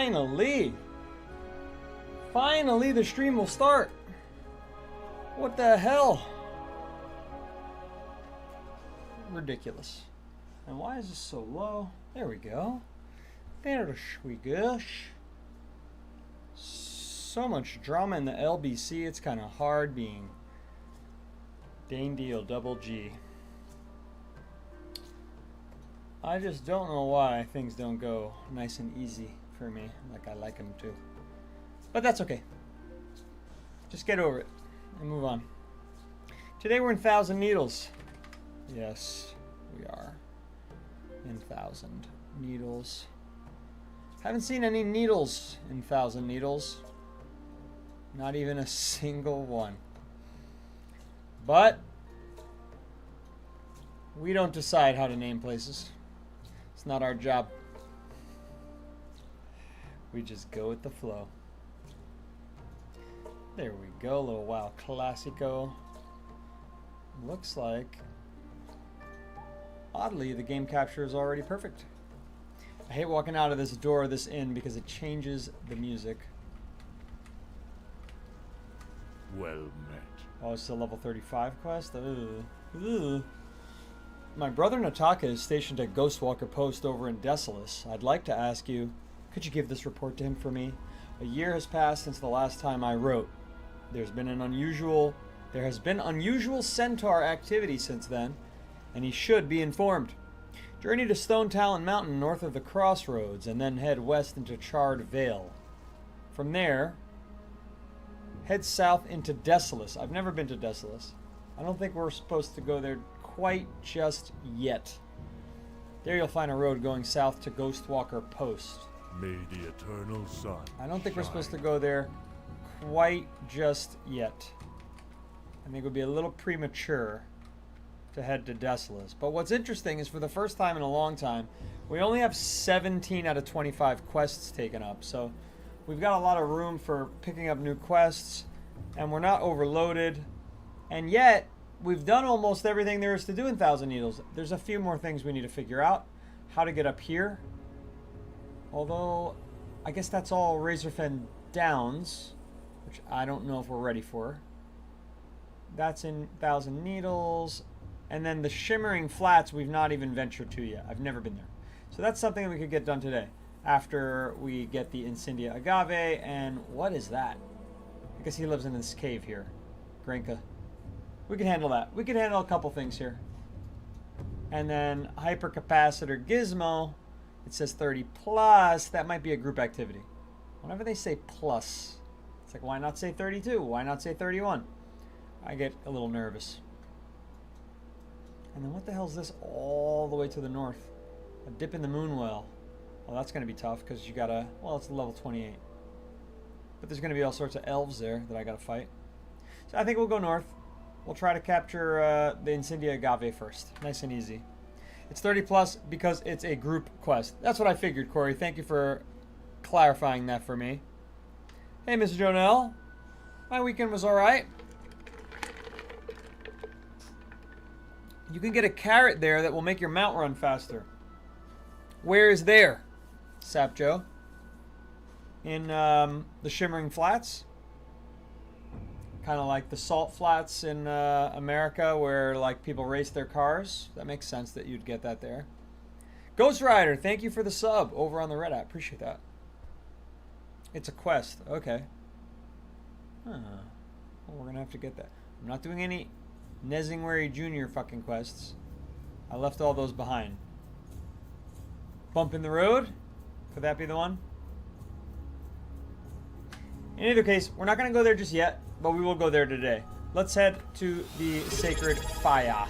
Finally! Finally, the stream will start. What the hell? Ridiculous. And why is this so low? There we go. There we go. So much drama in the LBC, it's kind of hard being Dane Deal Double G. I just don't know why things don't go nice and easy for me like I like them to. But that's okay. Just get over it and move on. Today we're in Thousand Needles. Yes, we are in Thousand Needles. Haven't seen any needles in Thousand Needles. Not even a single one. But we don't decide how to name places. It's not our job. We just go with the flow. There we go, a little WoW Classico. Looks like, oddly, the game capture is already perfect. I hate walking out of this door, this inn, because it changes the music. Well met. Oh, it's a level 35 quest? Ugh. Ugh. My brother Nataka is stationed at Ghostwalker Post over in Desolus. I'd like to ask you, could you give this report to him for me? A year has passed since the last time I wrote. There has been unusual centaur activity since then, and he should be informed. Journey to Stone Talon Mountain north of the crossroads, and then head west into Charred Vale. From there, head south into Desolus. I've never been to Desolus. I don't think we're supposed to go there quite just yet. There you'll find a road going south to Ghostwalker Post. May the eternal sun I don't think we're shine. supposed to go there quite just yet. I think it would be a little premature to head to Desolus. But what's interesting is for the first time in a long time, we only have 17 out of 25 quests taken up. So we've got a lot of room for picking up new quests, and we're not overloaded. And yet, we've done almost everything there is to do in Thousand Needles. There's a few more things we need to figure out. How to get up here. Although, I guess that's all Razorfen Downs, which I don't know if we're ready for. That's in Thousand Needles. And then the Shimmering Flats we've not even ventured to yet. I've never been there. So that's something that we could get done today. After we get the Incendia Agave. And what is that? I guess he lives in this cave here. Grenka. We can handle that. We can handle a couple things here. And then Hypercapacitor Gizmo. It says 30 plus. That might be a group activity. Whenever they say plus, it's like, why not say 32? Why not say 31? I get a little nervous. And then what the hell is this all the way to the north? A dip in the moon well. Well, that's going to be tough because you got to, well, it's level 28. But there's going to be all sorts of elves there that I got to fight. So I think we'll go north. We'll try to capture the Incendia Agave first. Nice and easy. It's 30 plus because it's a group quest. That's what I figured, Corey. Thank you for clarifying that for me. Hey, Mr. Jonell. My weekend was alright. You can get a carrot there that will make your mount run faster. Where is there, Sap Joe? In the Shimmering Flats? Kind of like the Salt Flats in America where like people race their cars. That makes sense that you'd get that there. Ghost Rider, thank you for the sub over on the Reddit. Appreciate that. It's a quest. Okay. Huh. Well, we're going to have to get that. I'm not doing any Nezingwary Jr. fucking quests. I left all those behind. Bump in the road? Could that be the one? In either case, we're not going to go there just yet, but we will go there today. Let's head to the Sacred Fire.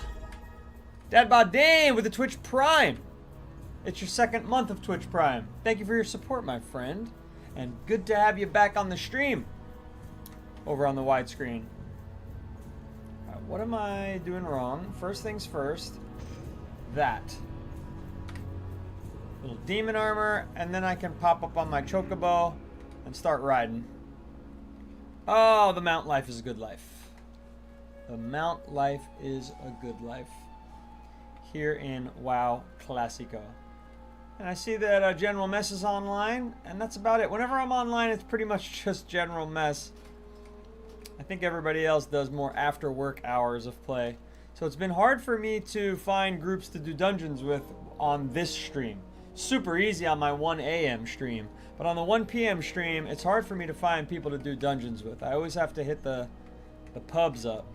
Dadbod Dane with the Twitch Prime. It's your second month of Twitch Prime. Thank you for your support, my friend. And good to have you back on the stream. Over on the widescreen. Alright, what am I doing wrong? First things first. That. Little demon armor, and then I can pop up on my chocobo and start riding. Oh, the mount life is a good life. The mount life is a good life. Here in WoW Classico. And I see that General Mess is online, and that's about it. Whenever I'm online, it's pretty much just General Mess. I think everybody else does more after work hours of play. So it's been hard for me to find groups to do dungeons with on this stream. Super easy on my 1 a.m. stream. But on the 1 p.m. stream, it's hard for me to find people to do dungeons with. I always have to hit the pubs up.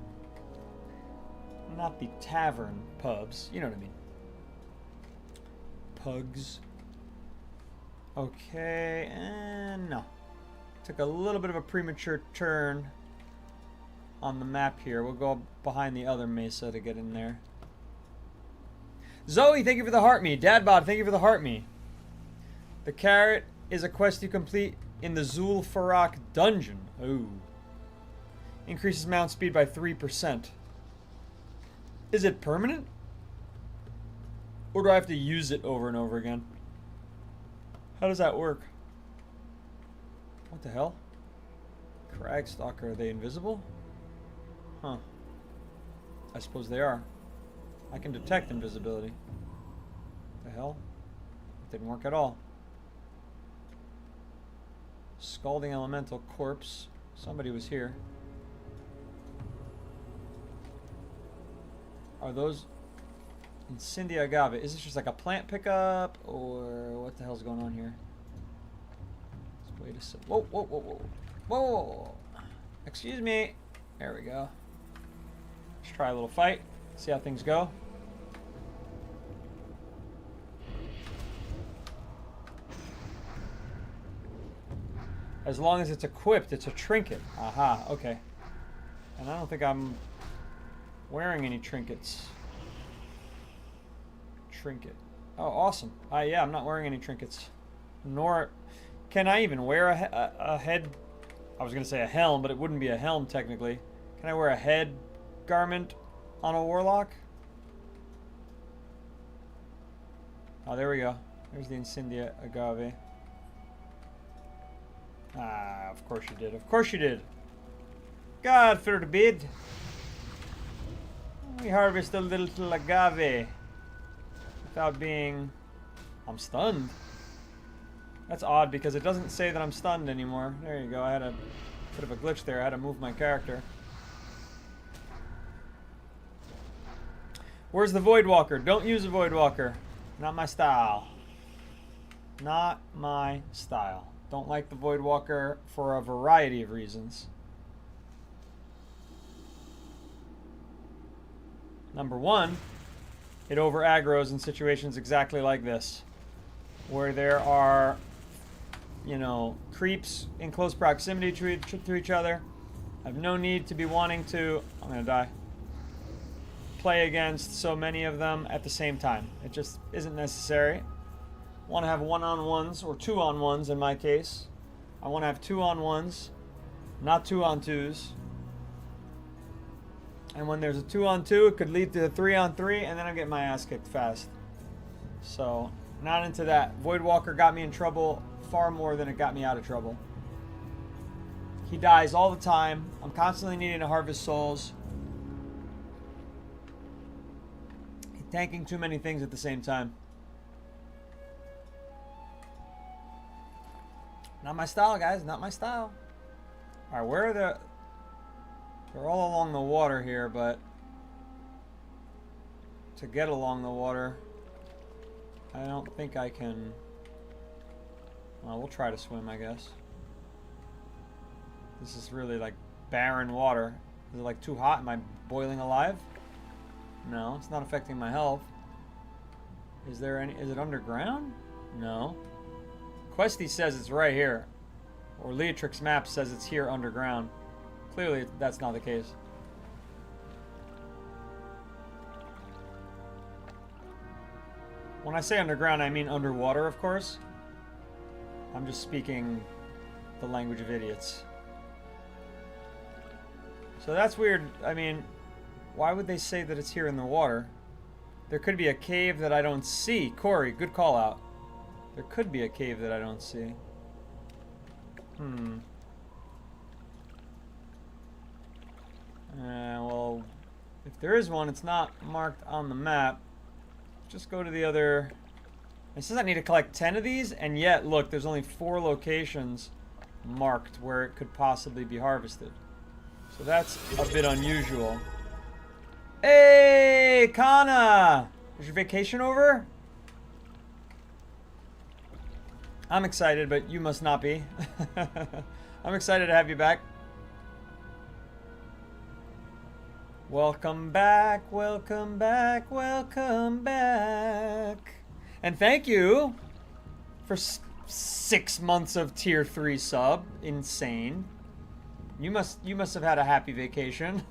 Not the tavern pubs. You know what I mean. Pugs. Okay, and no. Took a little bit of a premature turn on the map here. We'll go behind the other mesa to get in there. Zoe, thank you for the heart me. Dadbod, thank you for the heart me. The carrot is a quest you complete in the Zul Farak dungeon. Ooh. Increases mount speed by 3%. Is it permanent? Or do I have to use it over and over again? How does that work? What the hell? Cragstalker, are they invisible? Huh. I suppose they are. I can detect invisibility. What the hell? It didn't work at all. Scalding elemental corpse. Somebody was here. Are those Incendia agave? Is this just like a plant pickup, or what the hell's going on here? Let's wait a sec. Whoa, whoa, whoa, whoa, whoa! Excuse me. There we go. Let's try a little fight. See how things go. As long as it's equipped, it's a trinket. Aha, okay. And I don't think I'm wearing any trinkets. Trinket. Oh, awesome. Yeah, I'm not wearing any trinkets. Nor can I even wear a head. I was going to say a helm, but it wouldn't be a helm technically. Can I wear a head garment on a warlock? Oh, there we go. There's the Incendia agave. Ah, of course you did. Of course you did. God forbid. We harvest a little agave without being... I'm stunned. That's odd because it doesn't say that I'm stunned anymore. There you go. I had a bit of a glitch there. I had to move my character. Where's the Voidwalker? Don't use a Voidwalker. Not my style. Not my style. Don't like the Voidwalker for a variety of reasons. Number one, it over aggroes in situations exactly like this, where there are, you know, creeps in close proximity to each other. I have no need to be wanting to, I'm gonna die, play against so many of them at the same time. It just isn't necessary. I want to have one-on-ones, or two-on-ones in my case. I want to have two-on-ones, not two-on-twos. And when there's a 2-on-2, it could lead to a 3-on-3, and then I'm getting my ass kicked fast. So, not into that. Voidwalker got me in trouble far more than it got me out of trouble. He dies all the time. I'm constantly needing to harvest souls. He's tanking too many things at the same time. Not my style, guys. Not my style. Alright, where are the... They're all along the water here, but to get along the water, I don't think I can... Well, we'll try to swim, I guess. This is really like barren water. Is it like too hot? Am I boiling alive? No, it's not affecting my health. Is there any... Is it underground? No. Questy says it's right here. Or Leatrix map says it's here underground. Clearly, that's not the case. When I say underground, I mean underwater, of course. I'm just speaking the language of idiots. So that's weird. I mean, why would they say that it's here in the water? There could be a cave that I don't see. Corey, good call out. There could be a cave that I don't see. Well, if there is one, it's not marked on the map. Just go to the other It says I need to collect 10 of these, and yet, look, there's only 4 locations marked where it could possibly be harvested. So that's a bit unusual. Hey, Kana! Is your vacation over? I'm excited, but you must not be. I'm excited to have you back. Welcome back, welcome back, welcome back. And thank you for 6 months of tier 3 sub. Insane. You must have had a happy vacation.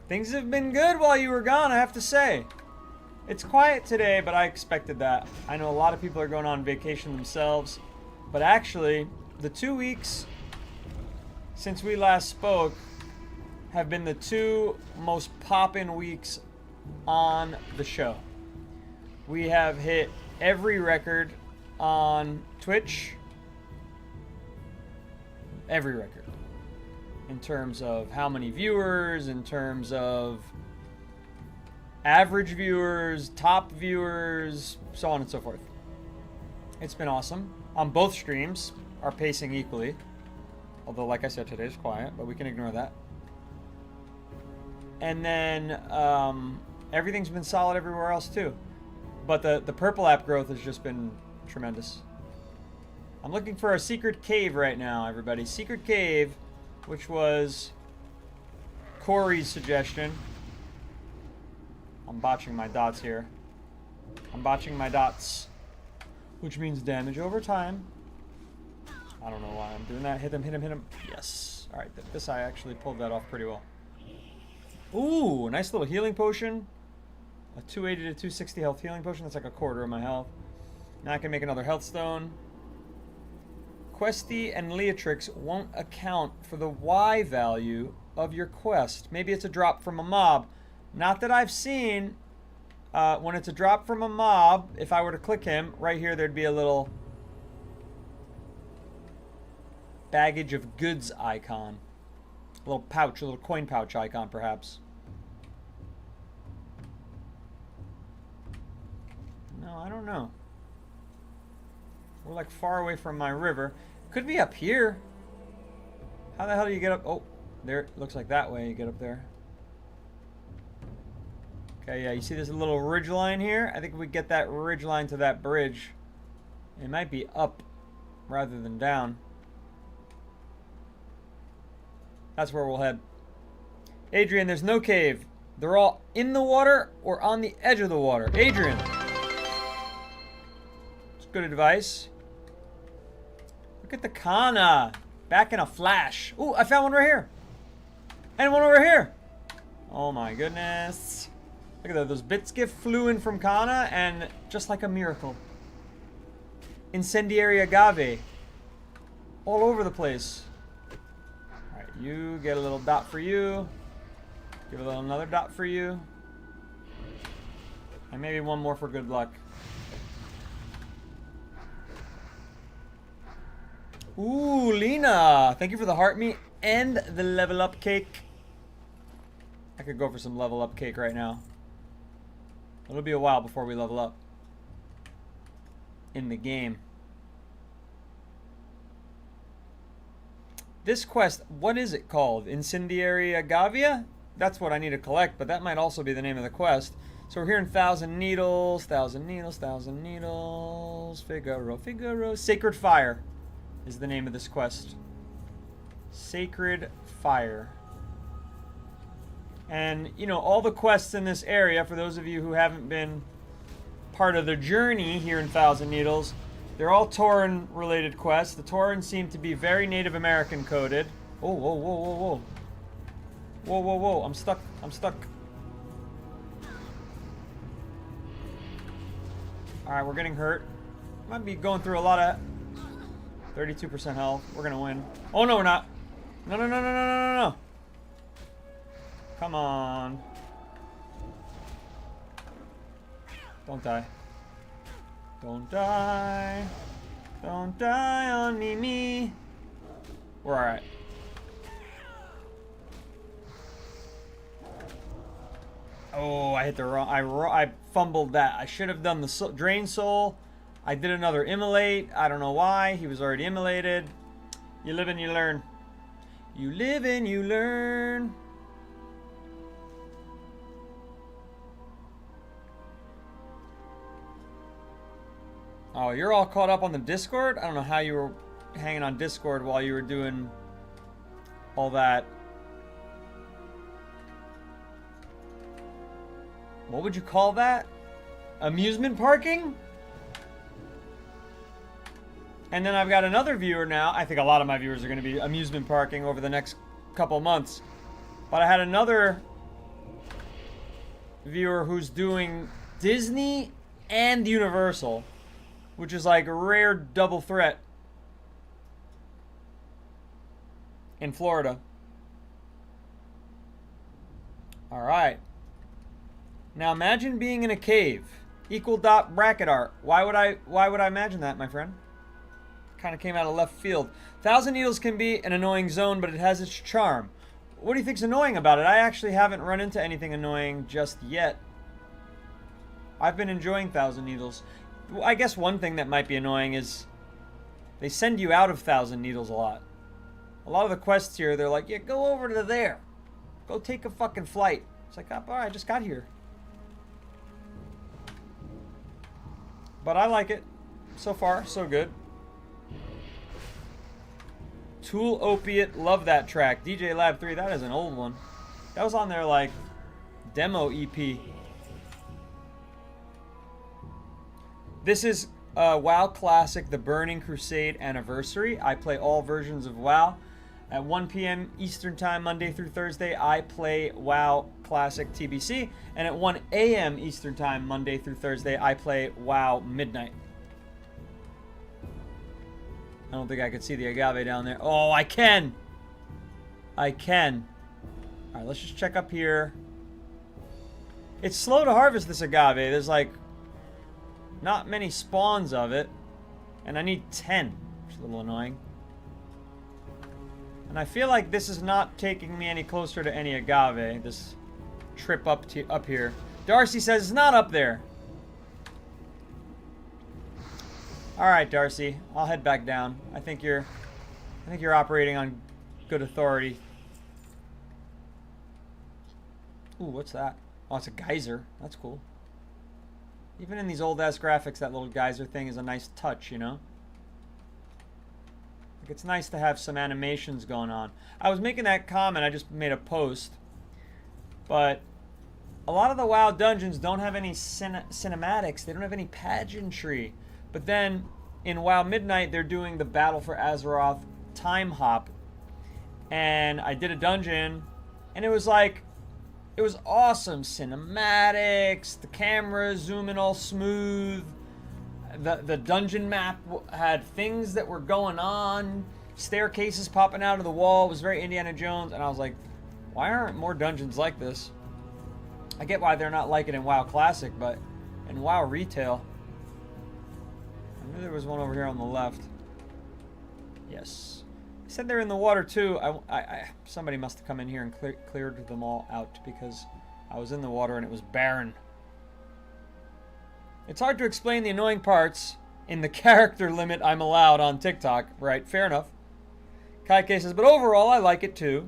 Things have been good while you were gone, I have to say. It's quiet today, but I expected that. I know a lot of people are going on vacation themselves, but actually, the 2 weeks since we last spoke have been the 2 most poppin' weeks on the show. We have hit every record on Twitch. Every record. In terms of how many viewers, in terms of average viewers, top viewers, so on and so forth. It's been awesome. On both streams, are pacing equally. Although, like I said, today's quiet, but we can ignore that. And then everything's been solid everywhere else too. But the purple app growth has just been tremendous. I'm looking for a secret cave right now, everybody. Secret cave, which was Corey's suggestion. I'm botching my dots here. I'm botching my dots, which means damage over time. I don't know why I'm doing that. Hit him, hit him, hit him. Yes. All right, this I actually pulled that off pretty well. Ooh, nice little healing potion. A 280 to 260 health healing potion. That's like a quarter of my health. Now I can make another health stone. Questy and Leatrix won't account for the Y value of your quest. Maybe it's a drop from a mob. Not that I've seen. When it's a drop from a mob, if I were to click him, right here there'd be a little baggage of goods icon. A little pouch, a little coin pouch icon perhaps. No, I don't know. We're like far away from my river. Could be up here. How the hell do you get up? Oh, there. It looks like that way you get up there. Okay, yeah, you see this little ridge line here? I think if we get that ridge line to that bridge, it might be up rather than down. That's where we'll head. Adrian, there's no cave. They're all in the water or on the edge of the water. Adrian. It's good advice. Look at the Kana. Back in a flash. Ooh, I found one right here. And one over here. Oh my goodness. Look at that. Those bits flew in from Kana and just like a miracle. Incendiary agave. All over the place. Alright, you get a little dot for you. Give a little another dot for you. And maybe one more for good luck. Ooh, Lena. Thank you for the heart meat and the level up cake. I could go for some level up cake right now. It'll be a while before we level up in the game. This quest, what is it called? Incendiary Agavia? That's what I need to collect, but that might also be the name of the quest. So we're here in 1,000 Needles, 1,000 Needles, 1,000 Needles, Figaro, Figaro. Sacred Fire is the name of this quest. Sacred Fire. And, you know, all the quests in this area, for those of you who haven't been part of the journey here in 1,000 Needles, they're all Tauren-related quests. The Taurens seem to be very Native American coded. Oh, whoa, whoa, whoa, whoa. Whoa, whoa, whoa. I'm stuck. I'm stuck. Alright, we're getting hurt. Might be going through a lot of... 32% health. We're gonna win. Oh, no, we're not. No, no, no, no, no, no, no, no. Come on. Don't die. Don't die. Don't die on me. We're alright. Oh, I hit the wrong. I fumbled that. I should have done the drain soul. I did another immolate. I don't know why. He was already immolated. You live and you learn. You live and you learn. Oh, you're all caught up on the Discord? I don't know how you were hanging on Discord while you were doing all that. What would you call that? Amusement parking? And then I've got another viewer now. I think a lot of my viewers are going to be amusement parking over the next couple months. But I had another viewer who's doing Disney and Universal, which is like a rare double threat in Florida. All right. Now imagine being in a cave. Equal dot bracket art. Why would I imagine that, my friend? Kind of came out of left field. Thousand Needles can be an annoying zone, but it has its charm. What do you think's annoying about it? I actually haven't run into anything annoying just yet. I've been enjoying Thousand Needles. I guess one thing that might be annoying is they send you out of Thousand Needles a lot. A lot of the quests here, they're like, yeah, go over to there. Go take a fucking flight. It's like, oh, I just got here. But I like it. So far, so good. Tool Opiate, love that track. DJ Lab 3, that is an old one. That was on their, like, demo EP. This is WoW Classic, the Burning Crusade Anniversary. I play all versions of WoW. At 1 p.m. Eastern Time, Monday through Thursday, I play WoW Classic TBC. And at 1 a.m. Eastern Time, Monday through Thursday, I play WoW Midnight. I don't think I could see the agave down there. Oh, I can! I can. Alright, let's just check up here. It's slow to harvest this agave. There's like not many spawns of it. And I need 10, which is a little annoying. And I feel like this is not taking me any closer to any agave, this trip up here. Darcy says it's not up there. Alright, Darcy. I'll head back down. I think you're operating on good authority. Ooh, what's that? Oh, it's a geyser. That's cool. Even in these old-ass graphics, that little geyser thing is a nice touch, you know? Like, it's nice to have some animations going on. I was making that comment, I just made a post. But a lot of the WoW dungeons don't have any cinematics. They don't have any pageantry. But then, in WoW Midnight, they're doing the Battle for Azeroth time hop. And I did a dungeon, and it was like, it was awesome. Cinematics, the camera zooming all smooth. The dungeon map had things that were going on. Staircases popping out of the wall. It was very Indiana Jones. And I was like, why aren't more dungeons like this? I get why they're not like it in WoW Classic, but in WoW Retail... I knew there was one over here on the left. Yes. They said they're in the water too. Somebody must have come in here and cleared them all out because I was in the water and it was barren. It's hard to explain the annoying parts in the character limit I'm allowed on TikTok. Right, fair enough. Kaike says, but overall I like it too.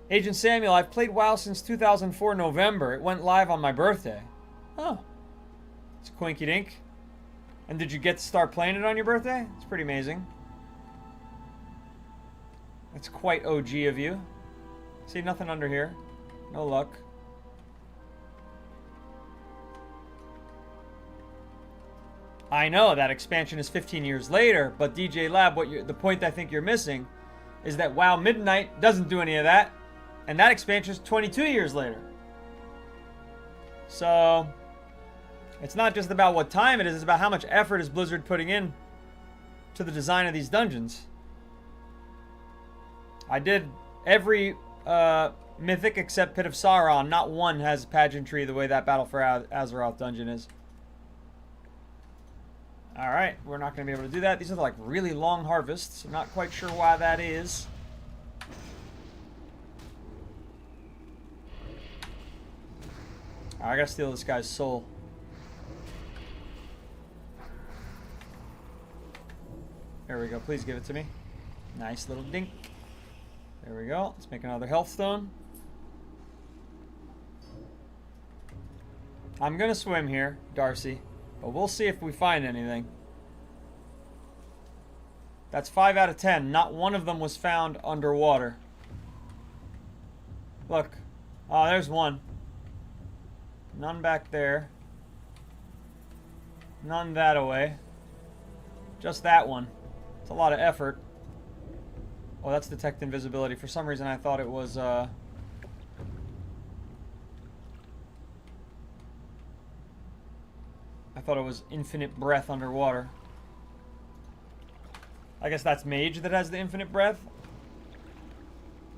Agent Samuel, I've played WoW since 2004 November. It went live on my birthday. Oh. It's a quinky dink. And did you get to start playing it on your birthday? It's pretty amazing. That's quite OG of you. See, nothing under here. No luck. I know that expansion is 15 years later, but DJ Lab, the point I think you're missing is that WoW Midnight doesn't do any of that, and that expansion is 22 years later. So... it's not just about what time it is, it's about how much effort is Blizzard putting in to the design of these dungeons. I did every mythic except Pit of Sauron. Not one has pageantry the way that Battle for Azeroth dungeon is. Alright, we're not going to be able to do that. These are like really long harvests. I'm not quite sure why that is. I gotta steal this guy's soul. There we go. Please give it to me. Nice little dink. There we go. Let's make another health stone. I'm gonna swim here, Darcy, but we'll see if we find anything. That's 5 out of 10. Not one of them was found underwater. Look. Oh, there's one. None back there. None that away. Just that one. It's a lot of effort. Oh, that's detect invisibility. For some reason I thought it was I thought it was infinite breath underwater. I guess that's mage that has the infinite breath.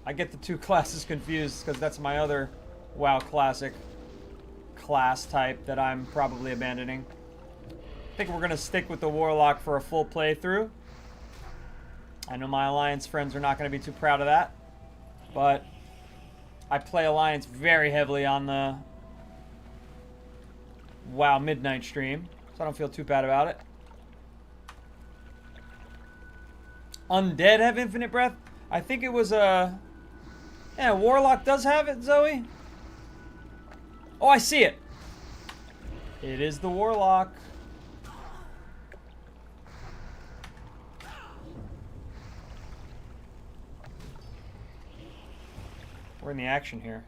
I get the two classes confused because that's my other WoW classic class type that I'm probably abandoning. I think we're going to stick with the Warlock for a full playthrough. I know my Alliance friends are not going to be too proud of that, but I play Alliance very heavily on the WoW Midnight stream, so I don't feel too bad about it. Undead have infinite breath? I think it was a... Yeah, Warlock does have it, Zoe. Oh, I see it. It is the Warlock. We're in the action here.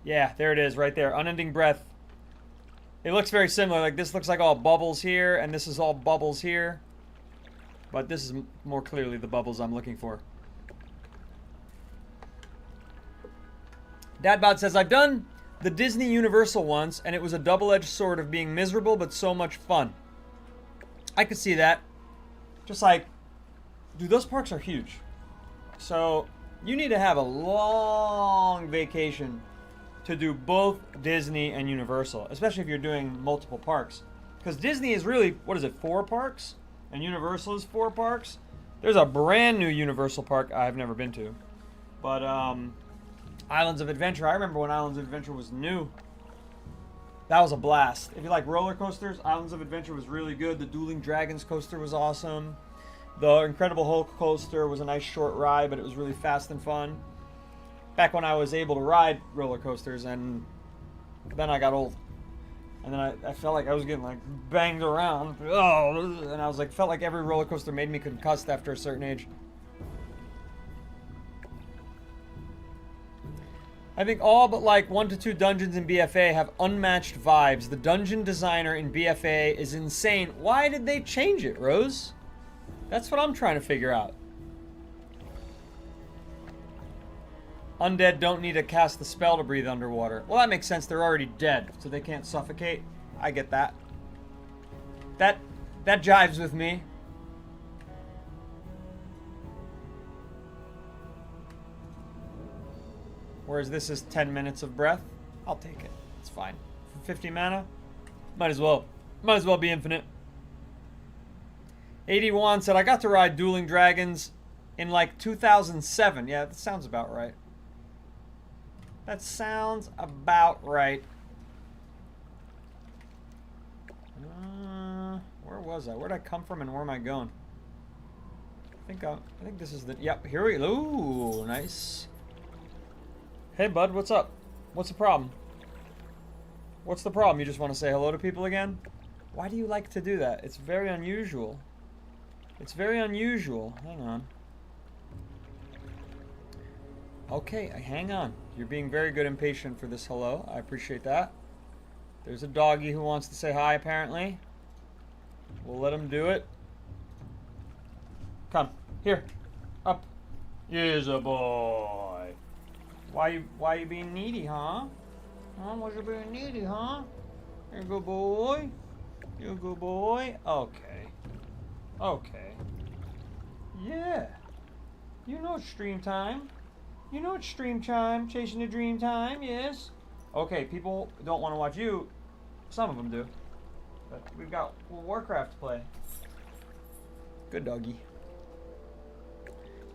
Yeah, there it is, right there. Unending breath. It looks very similar. Like, this looks like all bubbles here, and this is all bubbles here. But this is more clearly the bubbles I'm looking for. Dadbod says, I've done the Disney Universal once, and it was a double-edged sword of being miserable, but so much fun. I could see that. Just like, dude, those parks are huge. So, you need to have a long vacation to do both Disney and Universal, especially if you're doing multiple parks. Because Disney is really, what is it, 4 parks? And Universal is 4 parks? There's a brand new Universal park I've never been to. But, Islands of Adventure, I remember when Islands of Adventure was new. That was a blast. If you like roller coasters, Islands of Adventure was really good. The Dueling Dragons coaster was awesome. The Incredible Hulk coaster was a nice short ride, but it was really fast and fun. Back when I was able to ride roller coasters, and then I got old. And then I felt like I was getting like banged around. Oh, and I was like, felt like every roller coaster made me concussed after a certain age. I think all but like 1 to 2 dungeons in BFA have unmatched vibes. The dungeon designer in BFA is insane. Why did they change it, Rose? That's what I'm trying to figure out. Undead don't need to cast the spell to breathe underwater. Well, that makes sense. They're already dead, so they can't suffocate. I get that. That jives with me. Whereas this is 10 minutes of breath. I'll take it. It's fine. For 50 mana, might as well be infinite. 81 said, I got to ride Dueling Dragons in like 2007. Yeah, that sounds about right. That sounds about right. Where was I? Where'd I come from and where am I going? I think this is the... Yep, here we go. Ooh, nice. Hey, bud, what's up? What's the problem? What's the problem? You just want to say hello to people again? Why do you like to do that? It's very unusual. It's very unusual. Hang on. Okay, hang on. You're being very good and patient for this hello. I appreciate that. There's a doggy who wants to say hi, apparently. We'll let him do it. Come. Here. Up. Here's a boy. Why you being needy, huh? Huh? Why you being needy, huh? You're a good boy. You're a good boy. Okay. Okay. Yeah. You know it's stream time. You know it's stream time. Chasing the dream time, yes. Okay, people don't want to watch you. Some of them do. But we've got Warcraft to play. Good doggy.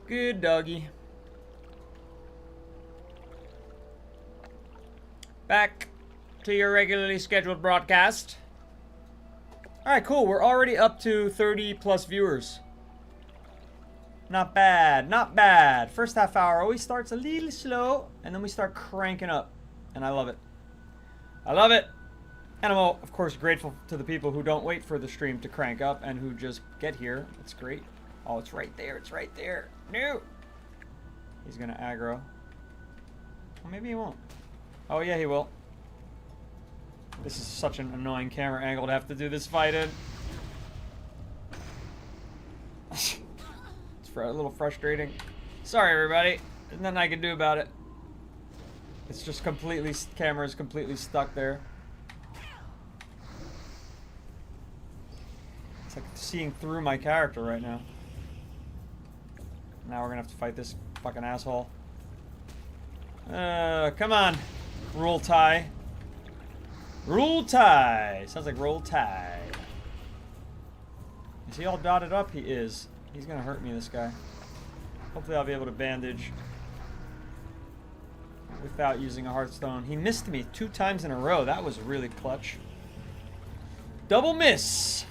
Good doggy. Back. to your regularly scheduled broadcast. Alright, cool. We're already up to 30 plus viewers. Not bad, not bad. First half hour always starts a little slow, and then we start cranking up. And I love it. I love it. And I'm, of course, grateful to the people who don't wait for the stream to crank up and who just get here. That's great. Oh, it's right there. It's right there. No. He's going to aggro. Well, maybe he won't. Oh, yeah, he will. This is such an annoying camera angle to have to do this fight in. It's a little frustrating. Sorry, everybody. There's nothing I can do about it. It's just completely... Camera's completely stuck there. It's like seeing through my character right now. Now we're gonna have to fight this fucking asshole. Come on. Roll tie. Roll tie. Sounds like roll tie. Is he all dotted up? He is. He's gonna hurt me, this guy. Hopefully I'll be able to bandage without using a Hearthstone. He missed me 2 times in a row. That was really clutch. Double miss.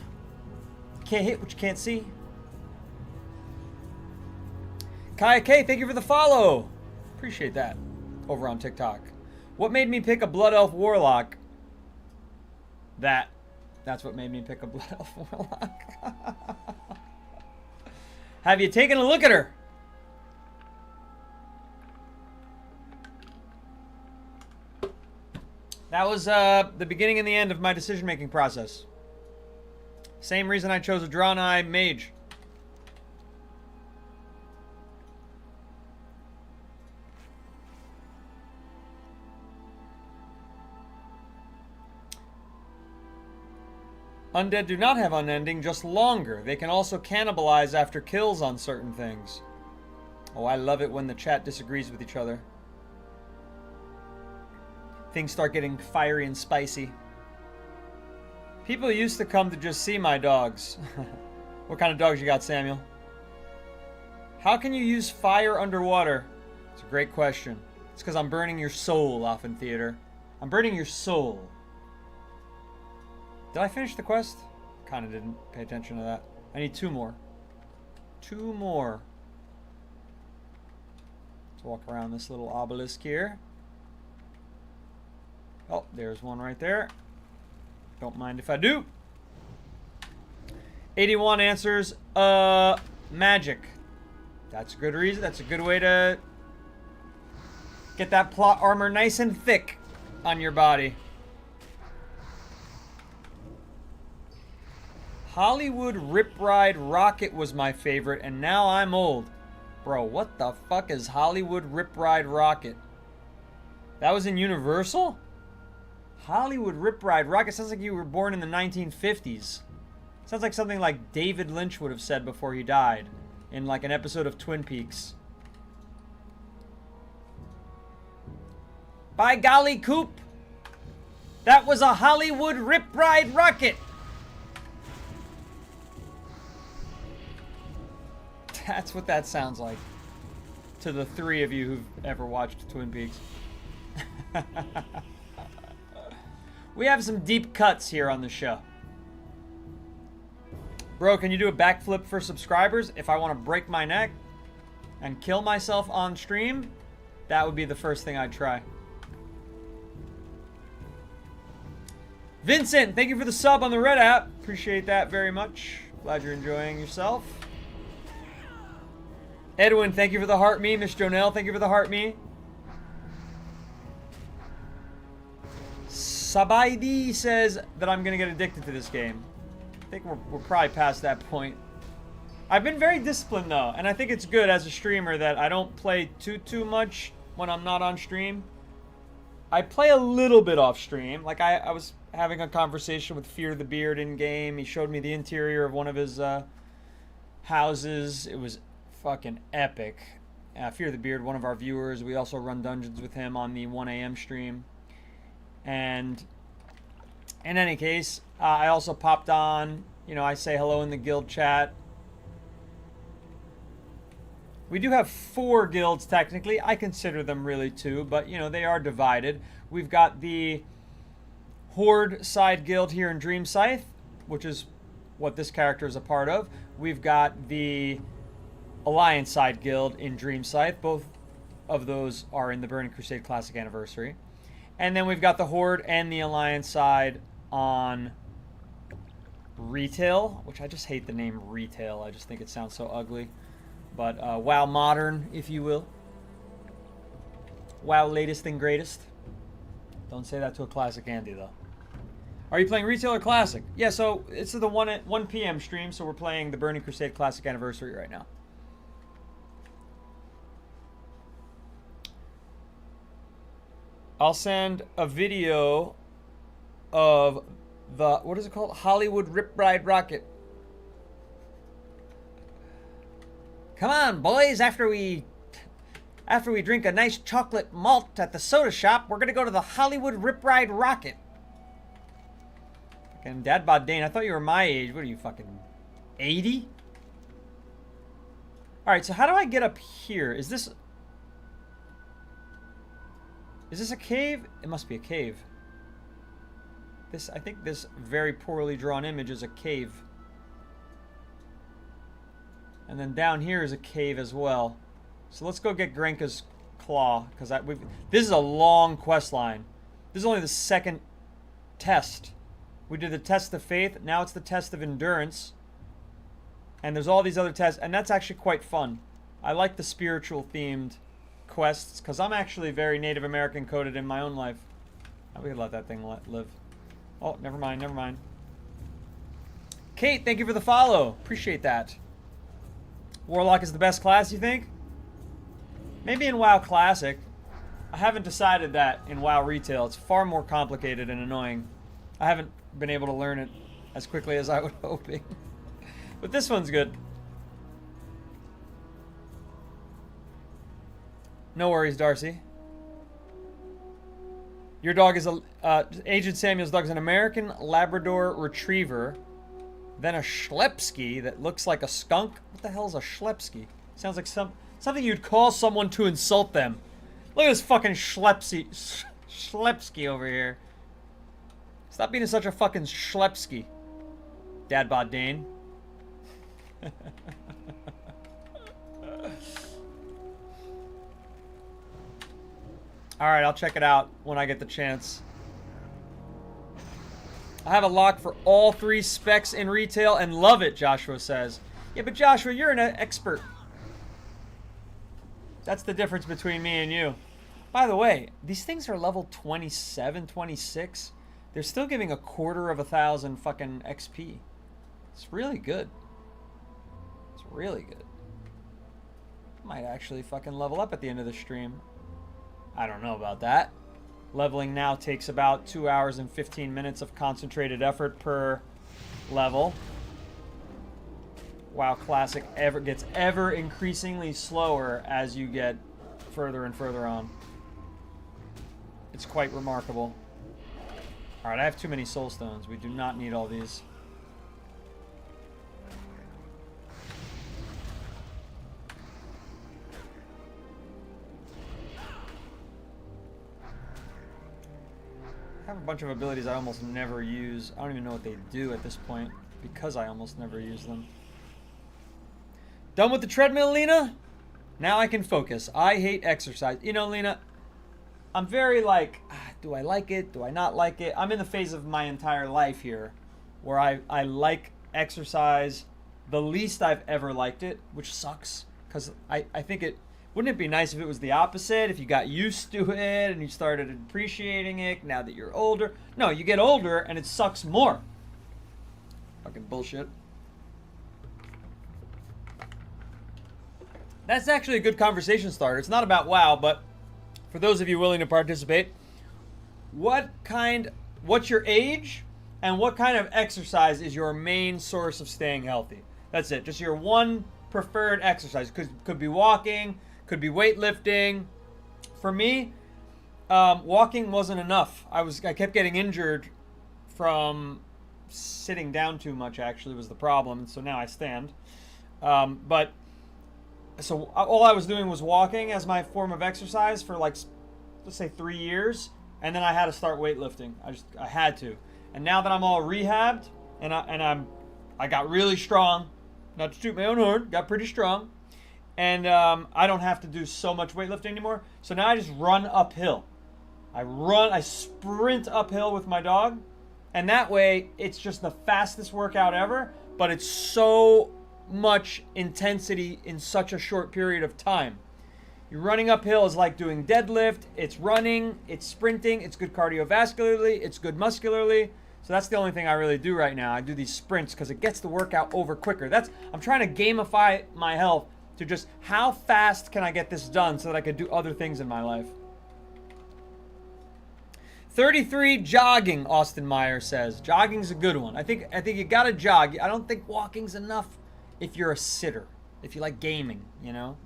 Can't hit what you can't see. Kaya K, thank you for the follow. Appreciate that. Over on TikTok. What made me pick a Blood Elf Warlock? That's what made me pick a Blood Elf Warlock. Have you taken a look at her? That was the beginning and the end of my decision-making process. Same reason I chose a Drawn-Eye Mage. Undead do not have unending, just longer. They can also cannibalize after kills on certain things. Oh, I love it when the chat disagrees with each other. Things start getting fiery and spicy. People used to come to just see my dogs. What kind of dogs you got, Samuel? How can you use fire underwater? It's a great question. It's because I'm burning your soul off in theater. I'm burning your soul. Did I finish the quest? Kind of didn't pay attention to that. I need 2 more. 2 more. Let's walk around this little obelisk here. Oh, there's one right there. Don't mind if I do. 81 answers. Magic. That's a good reason. That's a good way to get that plot armor nice and thick on your body. Hollywood Rip Ride Rocket was my favorite, and now I'm old. Bro, what the fuck is Hollywood Rip Ride Rocket? That was in Universal? Hollywood Rip Ride Rocket sounds like you were born in the 1950s. Sounds like something like David Lynch would have said before he died in like an episode of Twin Peaks. By golly, Coop! That was a Hollywood Rip Ride Rocket! That's what that sounds like to the 3 of you who've ever watched Twin Peaks. We have some deep cuts here on the show. Bro, can you do a backflip for subscribers? If I want to break my neck and kill myself on stream, that would be the first thing I'd try. Vincent, thank you for the sub on the Red app. Appreciate that very much. Glad you're enjoying yourself. Edwin, thank you for the heart me. Miss Jonelle, thank you for the heart me. Sabaidi says that I'm going to get addicted to this game. I think we're probably past that point. I've been very disciplined though, and I think it's good as a streamer that I don't play too much when I'm not on stream. I play a little bit off stream. Like I was having a conversation with Fear the Beard in game. He showed me the interior of one of his houses. It was fucking epic. Fear the Beard, one of our viewers. We also run dungeons with him on the 1 a.m. stream. And in any case, I also popped on. You know, I say hello in the guild chat. We do have 4 guilds technically. I consider them really 2, but you know, they are divided. We've got the Horde side guild here in Dream Scythe, which is what this character is a part of. We've got the Alliance side guild in Dream Scythe. Both of those are in the Burning Crusade Classic Anniversary. And then we've got the Horde and the Alliance side on Retail, which I just hate the name Retail. I just think it sounds so ugly. But WoW Modern, if you will. WoW Latest and Greatest. Don't say that to a Classic Andy, though. Are you playing Retail or Classic? Yeah, so it's the 1 p.m. stream, so we're playing the Burning Crusade Classic Anniversary right now. I'll send a video of the, what is it called? Hollywood Rip Ride Rocket. Come on, boys, after we drink a nice chocolate malt at the soda shop, we're going to go to the Hollywood Rip Ride Rocket. And Dad Bod Dane, I thought you were my age. What are you, fucking 80? Alright, so how do I get up here? Is this a cave? It must be a cave. I think this very poorly drawn image is a cave. And then down here is a cave as well. So let's go get Grenka's claw, because this is a long quest line. This is only the second test. We did the test of faith. Now it's the test of endurance. And there's all these other tests, and that's actually quite fun. I like the spiritual themed quests, because I'm actually very Native American coded in my own life. We could let that thing live. Oh, never mind, never mind. Kate, thank you for the follow. Appreciate that. Warlock is the best class, you think? Maybe in WoW Classic. I haven't decided that in WoW Retail. It's far more complicated and annoying. I haven't been able to learn it as quickly as I was hoping. But this one's good. No worries, Darcy. Your dog is Agent Samuel's dog is an American Labrador Retriever. Then a Schlepsky that looks like a skunk. What the hell is a Schlepsky? Sounds like something you'd call someone to insult them. Look at this fucking Schlepsky over here. Stop being such a fucking Schlepsky. Dad Bod Dane. Alright, I'll check it out when I get the chance. I have a lock for all 3 specs in Retail and love it, Joshua says. Yeah, but Joshua, you're an expert. That's the difference between me and you. By the way, these things are level 27, 26. They're still giving 250,000 fucking XP. It's really good. It's really good. Might actually fucking level up at the end of the stream. I don't know about that. Leveling now takes about 2 hours and 15 minutes of concentrated effort per level. WoW Classic gets ever increasingly slower as you get further and further on. It's quite remarkable. Alright, I have too many soul stones. We do not need all these. I have a bunch of abilities I almost never use. I don't even know what they do at this point because I almost never use them. Done with the treadmill, Lena? Now I can focus. I hate exercise. You know, Lena, I'm very like, do I like it? Do I not like it? I'm in the phase of my entire life here where I like exercise the least I've ever liked it, which sucks because I think it, wouldn't it be nice if it was the opposite? If you got used to it and you started appreciating it now that you're older? No, you get older and it sucks more. Fucking bullshit. That's actually a good conversation starter. It's not about WoW, but for those of you willing to participate, what's your age and what kind of exercise is your main source of staying healthy? That's it. Just your one preferred exercise. Could be walking, could be weightlifting. For me, walking wasn't enough. I kept getting injured from sitting down too much, actually, was the problem. So now I stand. So all I was doing was walking as my form of exercise for like, let's say 3 years. And then I had to start weightlifting. I had to. And now that I'm all rehabbed and I got really strong, not to toot my own horn, got pretty strong. And I don't have to do so much weightlifting anymore. So now I just run uphill. I sprint uphill with my dog. And that way, it's just the fastest workout ever. But it's so much intensity in such a short period of time. You're running uphill is like doing deadlift. It's running, it's sprinting, it's good cardiovascularly, it's good muscularly. So that's the only thing I really do right now. I do these sprints because it gets the workout over quicker. I'm trying to gamify my health to just how fast can I get this done so that I could do other things in my life. 33 jogging, Austin Meyer says. Jogging's a good one. I think you gotta jog. I don't think walking's enough if you're a sitter, if you like gaming, you know.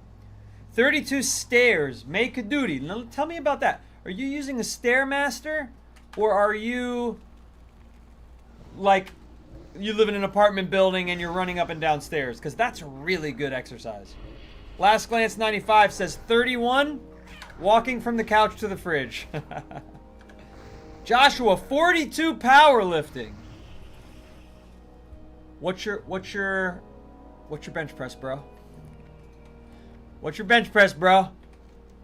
32 stairs, make a duty. Now, tell me about that. Are you using a Stairmaster, or are you like you live in an apartment building and you're running up and down stairs? Because that's really good exercise. Last Glance 95 says 31, walking from the couch to the fridge. Joshua, 42 powerlifting. What's your bench press, bro? What's your bench press, bro? A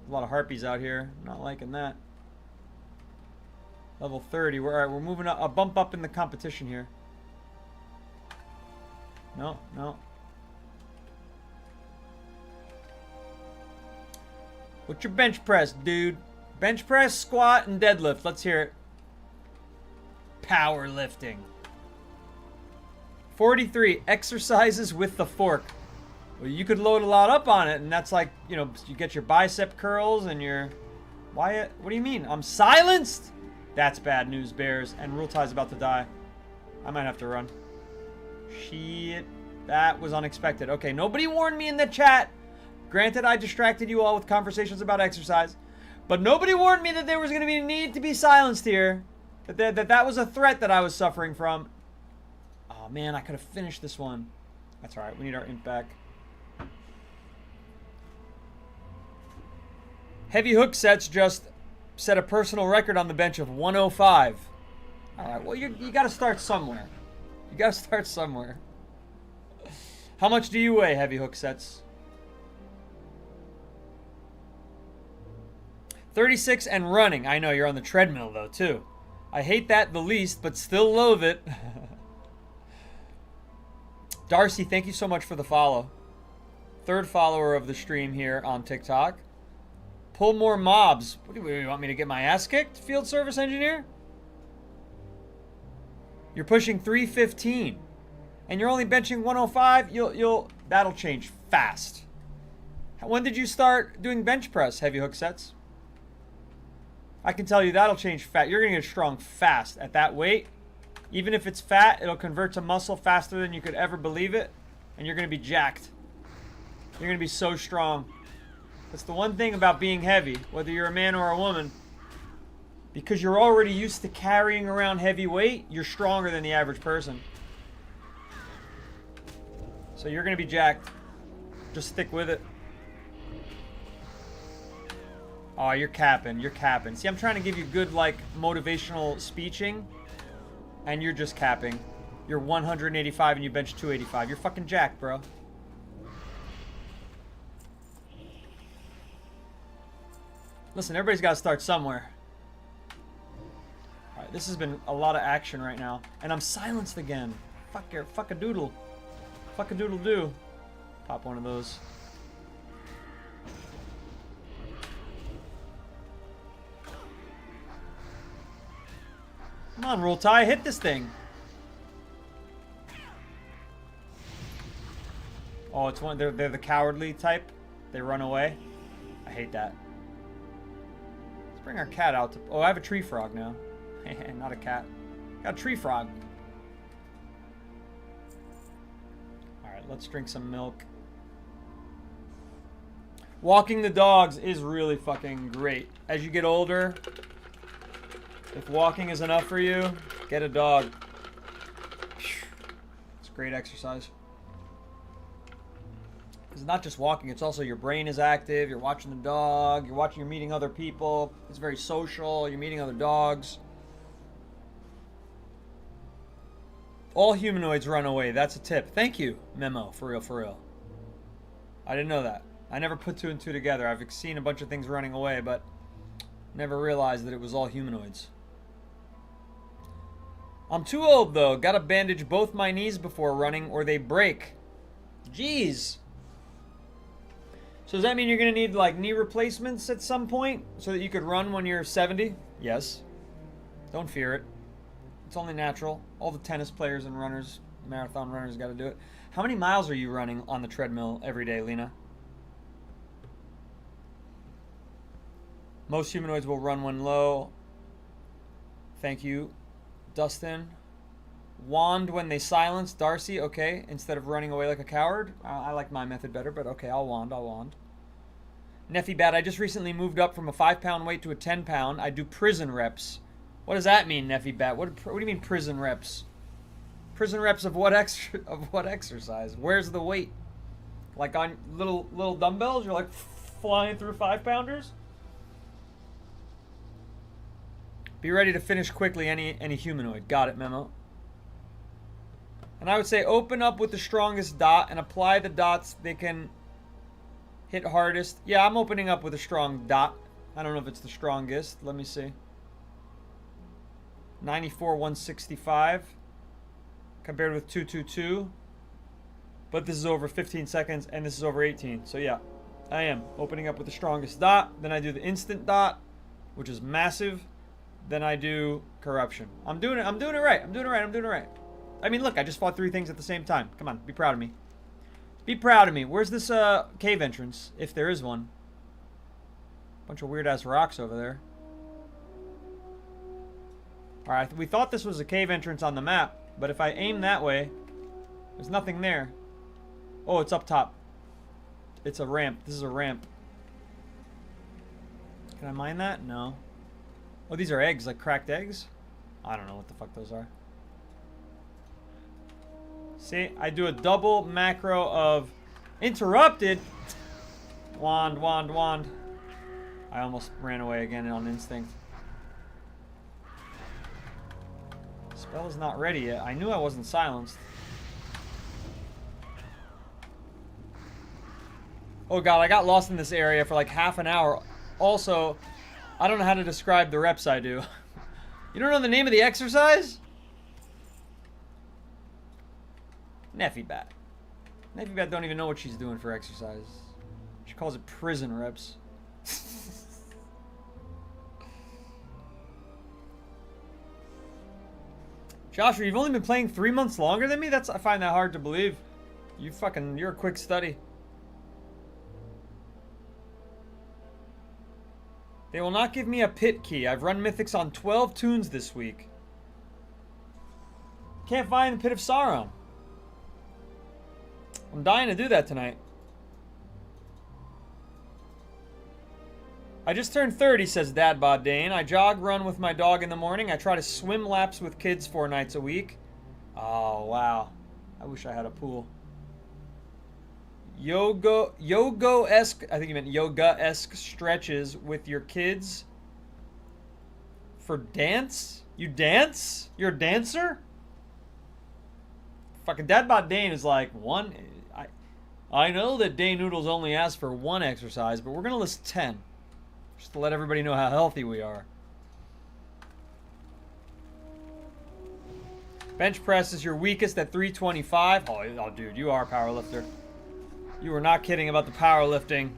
lot of harpies out here. Not liking that. Level 30. We're moving up, a bump up in the competition here. No. What's your bench press, dude? Bench press, squat, and deadlift. Let's hear it. Powerlifting. 43. Exercises with the fork. Well, you could load a lot up on it, and that's like, you know, you get your bicep curls and your... Why? What do you mean? I'm silenced? That's bad news, Bears. And Rule Tie's about to die. I might have to run. Shit. That was unexpected. Okay, nobody warned me in the chat. Granted, I distracted you all with conversations about exercise. But nobody warned me that there was going to be a need to be silenced here. That was a threat that I was suffering from. Oh, man, I could have finished this one. That's all right. We need our imp back. Heavy hook sets just set a personal record on the bench of 105. All right, well, you got to start somewhere. You got to start somewhere. How much do you weigh, heavy hook sets? 36 and running. I know, you're on the treadmill, though, too. I hate that the least, but still loathe it. Darcy, thank you so much for the follow. Third follower of the stream here on TikTok. Pull more mobs. What do you want me to get my ass kicked, field service engineer? You're pushing 315, and you're only benching 105. That'll change fast. When did you start doing bench press, heavy hook sets? I can tell you that'll change fast. You're gonna get strong fast at that weight. Even if it's fat, it'll convert to muscle faster than you could ever believe it, and you're gonna be jacked. You're gonna be so strong. That's the one thing about being heavy, whether you're a man or a woman. Because you're already used to carrying around heavy weight, you're stronger than the average person. So you're going to be jacked. Just stick with it. Oh, you're capping. You're capping. See, I'm trying to give you good, like, motivational speeching. And you're just capping. You're 185 and you bench 285. You're fucking jacked, bro. Listen, everybody's got to start somewhere. Alright, this has been a lot of action right now. And I'm silenced again. Fuck a doodle. Fuck a doodle do. Pop one of those. Come on, Roll Tie, hit this thing. Oh, it's one. They're the cowardly type. They run away. I hate that. Let's bring our cat out. Oh, I have a tree frog now. Not a cat. Got a tree frog. All right, let's drink some milk. Walking the dogs is really fucking great. As you get older, if walking is enough for you, get a dog. It's great exercise. It's not just walking, it's also your brain is active, you're watching the dog, you're meeting other people. It's very social, you're meeting other dogs. All humanoids run away. That's a tip. Thank you, Memo. For real, for real. I didn't know that. I never put two and two together. I've seen a bunch of things running away, but never realized that it was all humanoids. I'm too old, though. Gotta bandage both my knees before running, or they break. Jeez. So does that mean you're gonna need, like, knee replacements at some point so that you could run when you're 70? Yes. Don't fear it. It's only natural. All the tennis players and runners, marathon runners, got to do it. How many miles are you running on the treadmill every day, Lena? Most humanoids will run when low. Thank you, Dustin. Wand when they silence. Darcy, okay. Instead of running away like a coward. I like my method better, but okay, I'll wand. Neffy Bat, I just recently moved up from a 5-pound weight to a 10-pound. I do prison reps. What does that mean, Neffy Bat? What do you mean prison reps? Prison reps of what exercise? Where's the weight? Like on little dumbbells? You're like flying through 5-pounders? Be ready to finish quickly any humanoid. Got it, Memo. And I would say open up with the strongest dot and apply the dots they can hit hardest. Yeah, I'm opening up with a strong dot. I don't know if it's the strongest. Let me see. 94, 165 compared with 222. But this is over 15 seconds and this is over 18. So yeah, I am opening up with the strongest dot. Then I do the instant dot, which is massive. Then I do corruption. I'm doing it right. I mean, look, I just fought 3 things at the same time. Come on, be proud of me. Be proud of me. Where's this cave entrance, if there is one? Bunch of weird-ass rocks over there. Alright, we thought this was a cave entrance on the map, but if I aim that way, there's nothing there. Oh, it's up top. It's a ramp. This is a ramp. Can I mine that? No. Oh, these are eggs, like cracked eggs? I don't know what the fuck those are. See, I do a double macro of interrupted. Wand. I almost ran away again on instinct. Spell is not ready yet. I knew I wasn't silenced. Oh god, I got lost in this area for like half an hour. Also, I don't know how to describe the reps I do. You don't know the name of the exercise? Neffy Bat. Neffy Bat don't even know what she's doing for exercise. She calls it prison reps. Joshua, you've only been playing 3 months longer than me? I find that hard to believe. You're a quick study. They will not give me a pit key. I've run mythics on 12 tunes this week. Can't find the Pit of Sauron. I'm dying to do that tonight. I just turned 30, says Dad Bod Dane. I jog run with my dog in the morning. I try to swim laps with kids 4 nights a week. Oh, wow. I wish I had a pool. Yoga-esque, I think you meant yoga-esque stretches with your kids for dance? You dance? You're a dancer? Fucking Dad Bod Dane is like, one. I know that Dane Noodles only asks for 1 exercise, but we're going to list 10. Just to let everybody know how healthy we are. Bench press is your weakest at 325. Oh, dude, you are a powerlifter. You were not kidding about the powerlifting,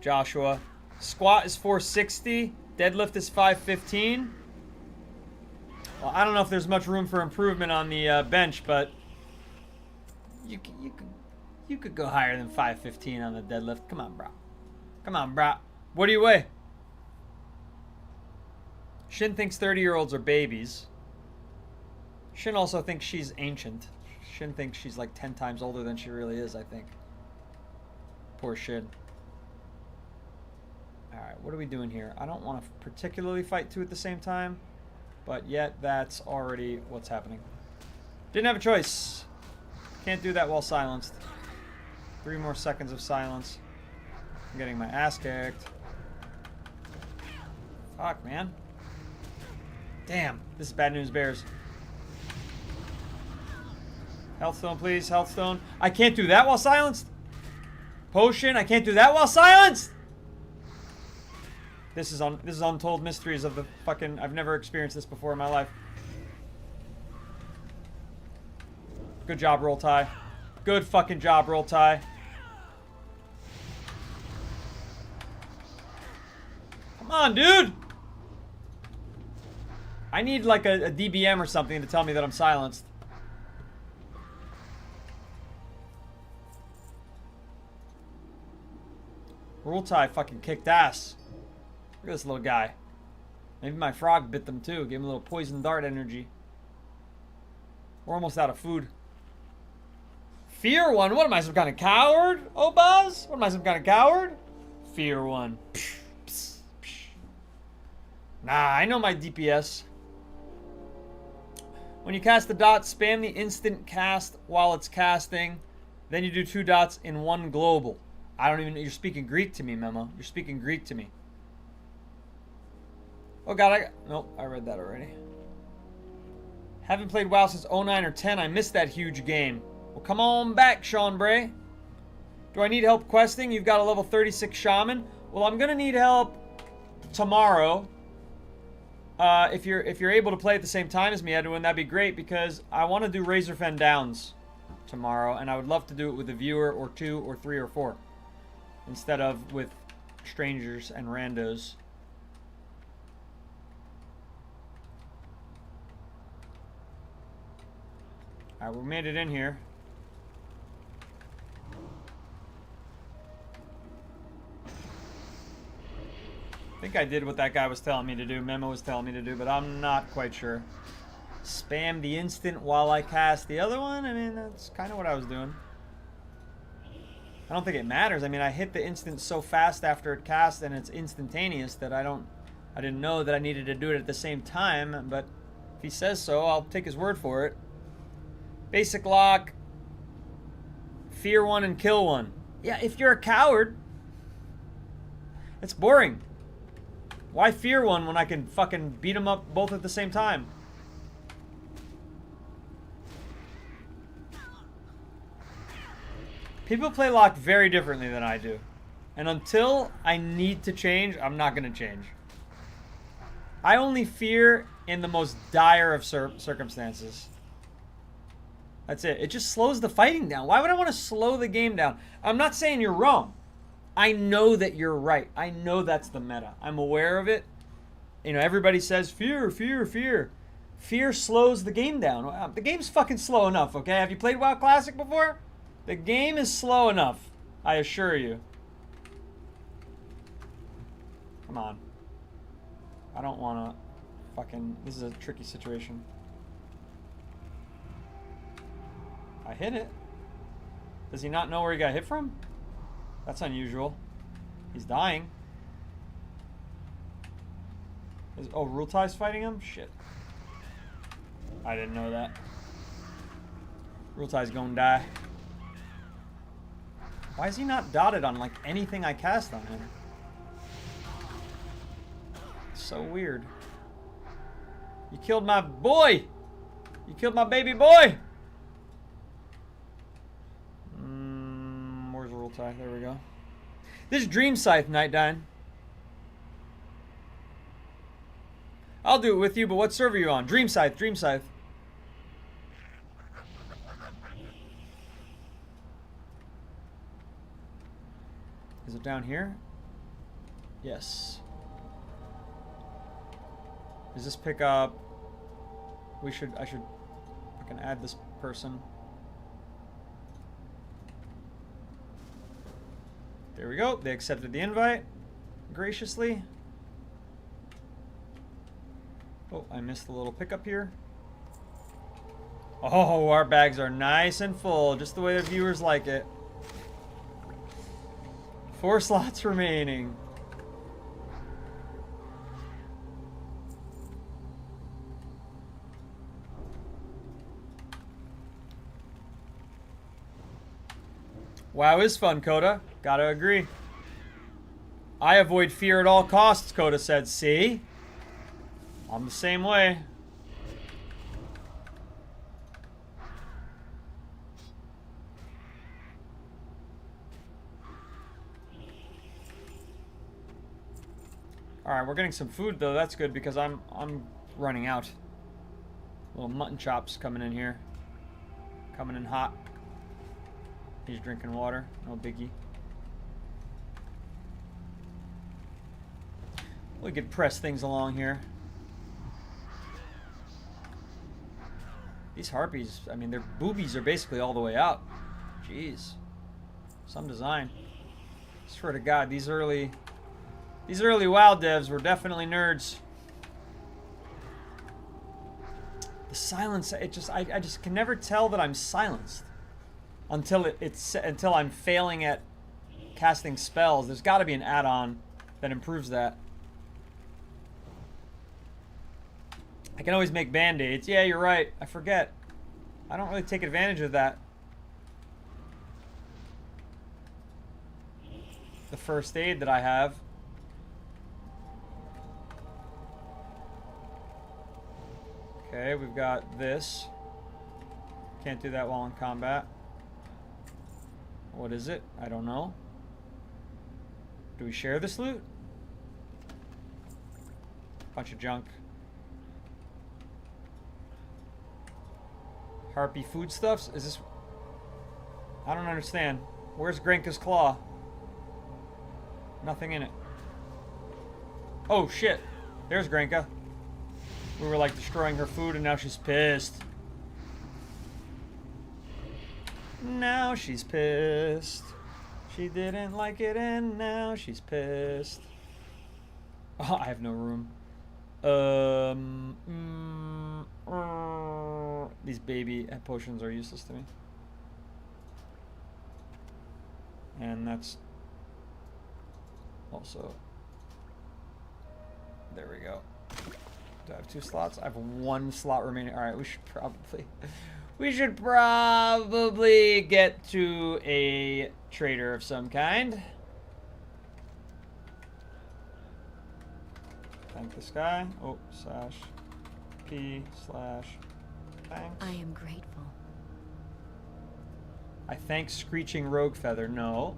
Joshua. Squat is 460. Deadlift is 515. Well, I don't know if there's much room for improvement on the bench, but you could go higher than 515 on the deadlift. Come on, bro. Come on, bro. What do you weigh? Shin thinks 30-year-olds are babies. Shin also thinks she's ancient. Shin thinks she's like 10 times older than she really is, I think. Poor Shin. Alright, what are we doing here? I don't want to particularly fight 2 at the same time, but yet that's already what's happening. Didn't have a choice. Can't do that while silenced. 3 more seconds of silence. I'm getting my ass kicked. Fuck, man. Damn, this is bad news, bears. Health stone, please. Health stone. I can't do that while silenced. Potion. I can't do that while silenced. This is untold mysteries of the fucking. I've never experienced this before in my life. Good job, Roll Tie. Good fucking job, Roll Tie. Come on, dude. I need like a DBM or something to tell me that I'm silenced. Roll Tie fucking kicked ass. Look at this little guy. Maybe my frog bit them too. Gave him a little poison dart energy. We're almost out of food. Fear one? What am I, some kind of coward? Oh, Buzz? What am I, some kind of coward? Fear one. Psh, psh, psh. Nah, I know my DPS. When you cast the dot, spam the instant cast while it's casting. Then you do 2 dots in 1 global. I don't even... You're speaking Greek to me, Memo. You're speaking Greek to me. Oh, God, Nope, I read that already. Haven't played WoW since 09 or 10. I missed that huge game. Well, come on back, Sean Bray. Do I need help questing? You've got a level 36 shaman. Well, I'm going to need help tomorrow. If you're able to play at the same time as me, Edwin, that'd be great, because I want to do Razorfen Downs tomorrow, and I would love to do it with a viewer or 2 or 3 or 4 instead of with strangers and randos. Alright, we made it in here. I think I did what that guy was telling me to do. Memo was telling me to do, but I'm not quite sure. Spam the instant while I cast the other one? I mean, that's kind of what I was doing. I don't think it matters. I mean, I hit the instant so fast after it cast and it's instantaneous that I didn't know that I needed to do it at the same time, but if he says so, I'll take his word for it. Basic lock. Fear one and kill one. Yeah, if you're a coward, it's boring. Why fear one when I can fucking beat them up both at the same time? People play lock very differently than I do. And until I need to change, I'm not going to change. I only fear in the most dire of circumstances. That's it. It just slows the fighting down. Why would I want to slow the game down? I'm not saying you're wrong. I know that you're right. I know that's the meta. I'm aware of it. You know, everybody says fear, fear, fear. Fear slows the game down. The game's fucking slow enough, okay? Have you played WoW Classic before? The game is slow enough, I assure you. Come on. I don't want to fucking... This is a tricky situation. I hit it. Does he not know where he got hit from? That's unusual. He's dying. Oh, Rule Tie's fighting him? Shit. I didn't know that. Rule Tie's gonna die. Why is he not dotted on, like, anything I cast on him? It's so weird. You killed my boy! You killed my baby boy! Where's Rule Tie? There we go. This is Dream Scythe, Nightdine. I'll do it with you, but what server are you on? Dream Scythe, Dream Scythe. Is it down here? Yes. Does this pick up? I should fucking add this person. There we go. They accepted the invite graciously. Oh, I missed the little pickup here. Oh, our bags are nice and full, just the way the viewers like it. 4 slots remaining. WoW is fun, Coda. Gotta agree. I avoid fear at all costs, Coda said. See? I'm the same way. Alright, we're getting some food though. That's good because I'm running out. Little mutton chops coming in here. Coming in hot. He's drinking water. No biggie. We could press things along here. These harpies, I mean, their boobies are basically all the way out. Jeez. Some design. Swear to God, these early WoW devs were definitely nerds. The silence, I just can never tell that I'm silenced until until I'm failing at casting spells. There's got to be an add-on that improves that. I can always make band-aids. Yeah, you're right. I forget. I don't really take advantage of that. The first aid that I have. Okay, we've got this. Can't do that while in combat. What is it? I don't know. Do we share this loot? Bunch of junk. Harpy foodstuffs? Is this... I don't understand. Where's Grenka's claw? Nothing in it. Oh, shit. There's Grenka. We were, like, destroying her food, and now she's pissed. Now she's pissed. She didn't like it, and now she's pissed. Oh, I have no room. These baby potions are useless to me. And that's also... There we go. Do I have 2 slots? I have 1 slot remaining. Alright, we should probably... We should probably get to a trader of some kind. Thank this guy. Oh, slash P slash thanks. I am grateful. I thank Screeching Rogue Feather. No.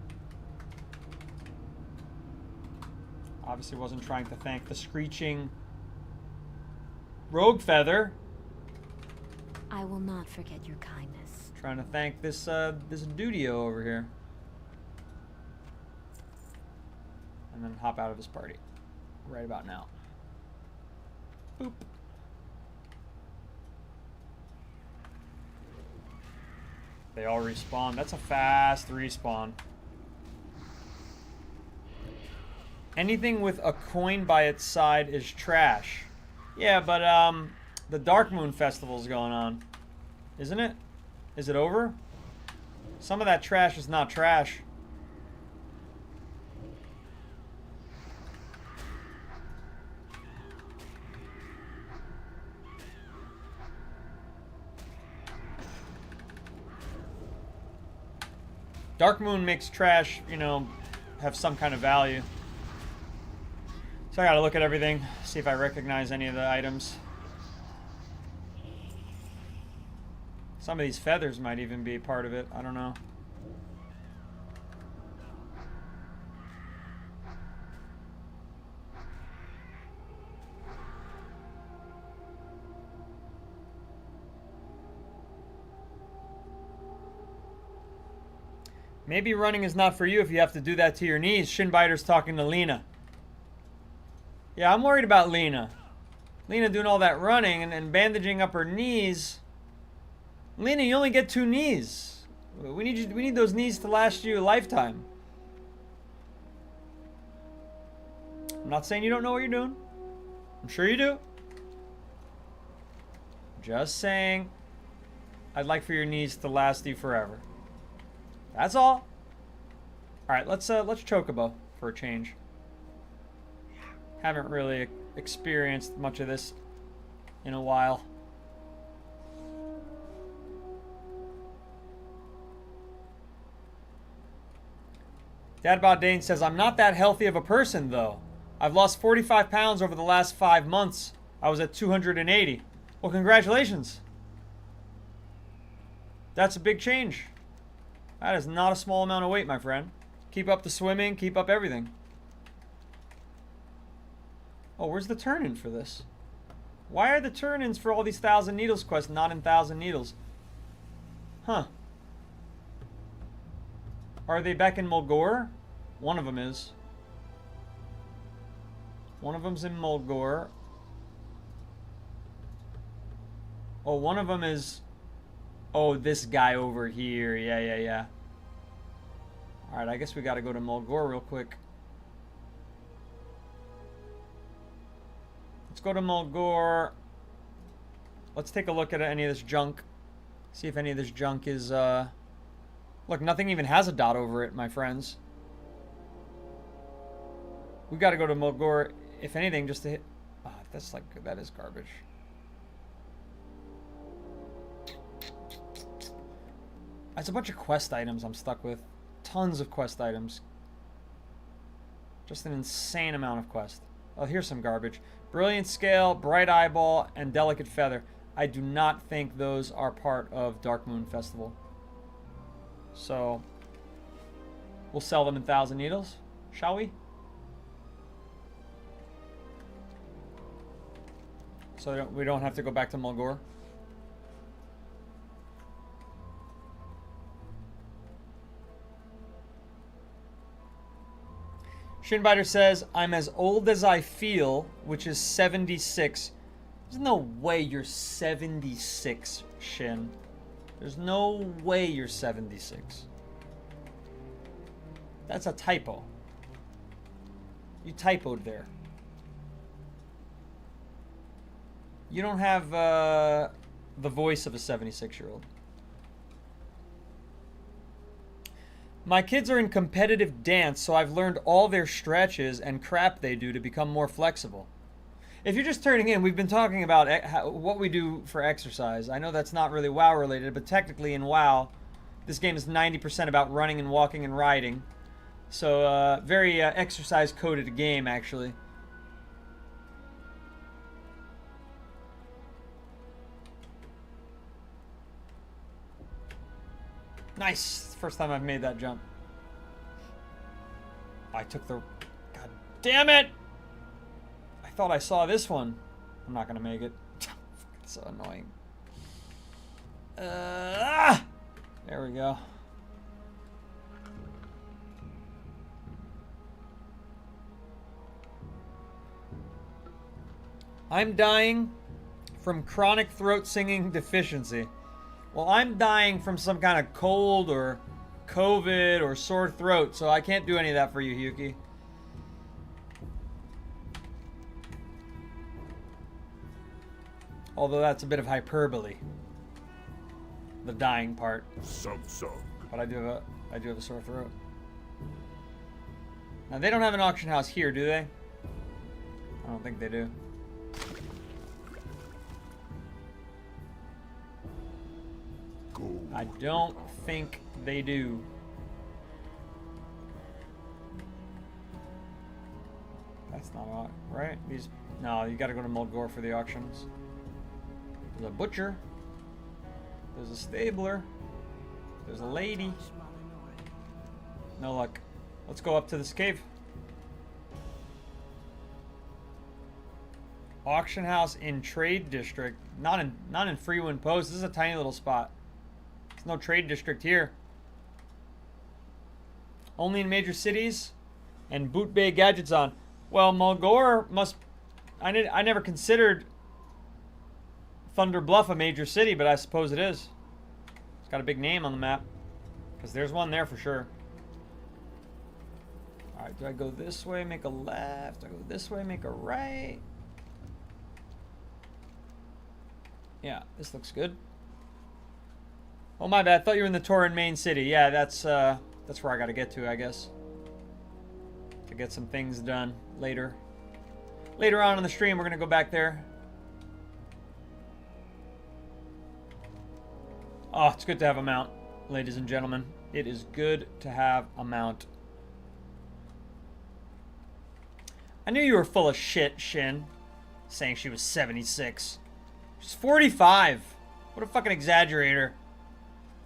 Obviously wasn't trying to thank the Screeching Rogue Feather. I will not forget your kindness. Trying to thank this this Dudio over here. And then hop out of his party. Right about now. Boop. They all respawn. That's a fast respawn. Anything with a coin by its side is trash. Yeah, but the Dark Moon Festival's going on. Isn't it? Is it over? Some of that trash is not trash. Dark Moon makes trash, you know, have some kind of value. So I gotta look at everything, see if I recognize any of the items. Some of these feathers might even be part of it. I don't know. Maybe running is not for you if you have to do that to your knees. Shinbiter's talking to Lena. Yeah, I'm worried about Lena. Lena doing all that running and bandaging up her knees. Lena, you only get 2 knees. We need those knees to last you a lifetime. I'm not saying you don't know what you're doing. I'm sure you do. Just saying I'd like for your knees to last you forever. That's all. Alright, let's Chocobo for a change. Haven't really experienced much of this in a while. Dadbot Dane says, I'm not that healthy of a person, though. I've lost 45 pounds over the last 5 months. I was at 280. Well, congratulations. That's a big change. That is not a small amount of weight, my friend. Keep up the swimming. Keep up everything. Oh, where's the turn-in for this? Why are the turn-ins for all these 1,000 Needles quests not in 1,000 Needles? Huh. Are they back in Mulgore? One of them is. One of them's in Mulgore. Oh, one of them is... Oh, this guy over here. Yeah. Alright, I guess we gotta go to Mulgore real quick. Let's go to Mulgore. Let's take a look at any of this junk. See if any of this junk is, Look, nothing even has a dot over it, my friends. We gotta go to Mulgore, if anything, just to hit... Ah, that's like... That is garbage. That's a bunch of quest items I'm stuck with. Tons of quest items. Just an insane amount of quest. Oh, here's some garbage. Brilliant Scale, Bright Eyeball, and Delicate Feather. I do not think those are part of Dark Moon Festival. So, we'll sell them in 1,000 Needles, shall we? So we don't have to go back to Mulgore. Shinbiter says, I'm as old as I feel, which is 76. There's no way you're 76, Shin. There's no way you're 76. That's a typo. You typoed there. You don't have the voice of a 76-year-old. My kids are in competitive dance, so I've learned all their stretches and crap they do to become more flexible. If you're just turning in, we've been talking about what we do for exercise. I know that's not really WoW related, but technically in WoW, this game is 90% about running and walking and riding. So, very exercise coded game, actually. Nice! First time I've made that jump. I took the... God damn it! I thought I saw this one. I'm not gonna make it. It's so annoying. There we go. I'm dying from chronic throat singing deficiency. Well, I'm dying from some kind of cold or COVID or sore throat, so I can't do any of that for you, Hyuki. Although that's a bit of hyperbole. The dying part. So. But I do have a sore throat. Now they don't have an auction house here, do they? I don't think they do. I don't think they do. That's not all right. These no, you got to go to Mulgore for the auctions. There's a butcher. There's a stabler. There's a lady. No luck. Let's go up to this cave. Auction house in Trade District. Not in Freewind Post. This is a tiny little spot. There's no trade district here. Only in major cities and Boot Bay Gadgets on. Well, Mulgore must... I never considered Thunder Bluff a major city, but I suppose it is. It's got a big name on the map. Because there's one there for sure. Alright, do I go this way, make a left? Do I go this way, make a right? Yeah, this looks good. Oh, my bad. I thought you were in the Tauren main city. Yeah, that's where I gotta get to, I guess. To get some things done later. Later on in the stream, we're gonna go back there. Oh, it's good to have a mount, ladies and gentlemen. It is good to have a mount. I knew you were full of shit, Shin. Saying she was 76. She's 45. What a fucking exaggerator.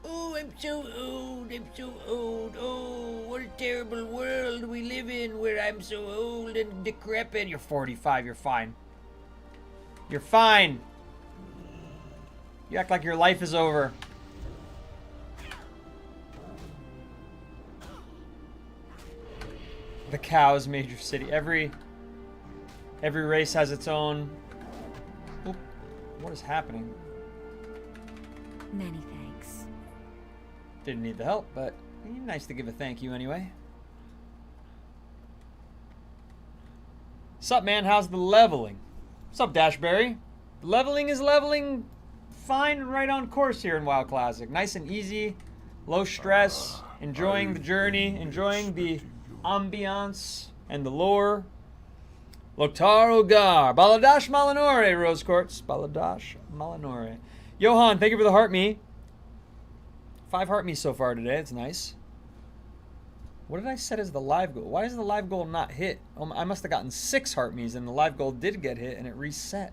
Oh, I'm so old. I'm so old. Oh, what a terrible world we live in where I'm so old and decrepit. You're 45. You're fine. You're fine. You act like your life is over. The cows, major city. Every race has its own. Oop, what is happening? Many thanks. Didn't need the help, but nice to give a thank you anyway. Sup, man? How's the leveling? Sup, Dashberry? Leveling is leveling fine and right on course here in WoW Classic. Nice and easy, low stress, enjoying the journey, enjoying the ambiance and the lore. Loktar Ogar, Baladash Malinore, Rose Quartz, Baladash Malinore. Johan, thank you for the heart me. 5 heart me so far today, it's nice. What did I set as the live goal? Why is the live goal not hit? Oh, I must have gotten 6 heart me's and the live goal did get hit and it reset.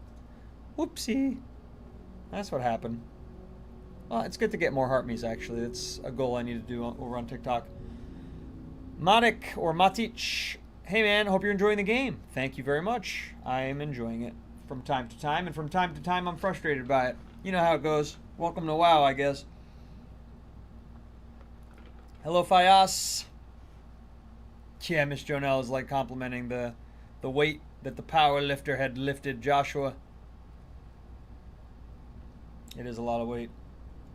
Whoopsie. That's what happened. Well, it's good to get more heart me's actually. That's a goal I need to do over on TikTok. Matic or Matic. Hey man, hope you're enjoying the game. Thank you very much. I am enjoying it from time to time, and from time to time I'm frustrated by it. You know how it goes. Welcome to WoW, I guess. Hello, Fayas. Yeah, Miss Jonelle is like complimenting the weight that the power lifter had lifted Joshua. It is a lot of weight.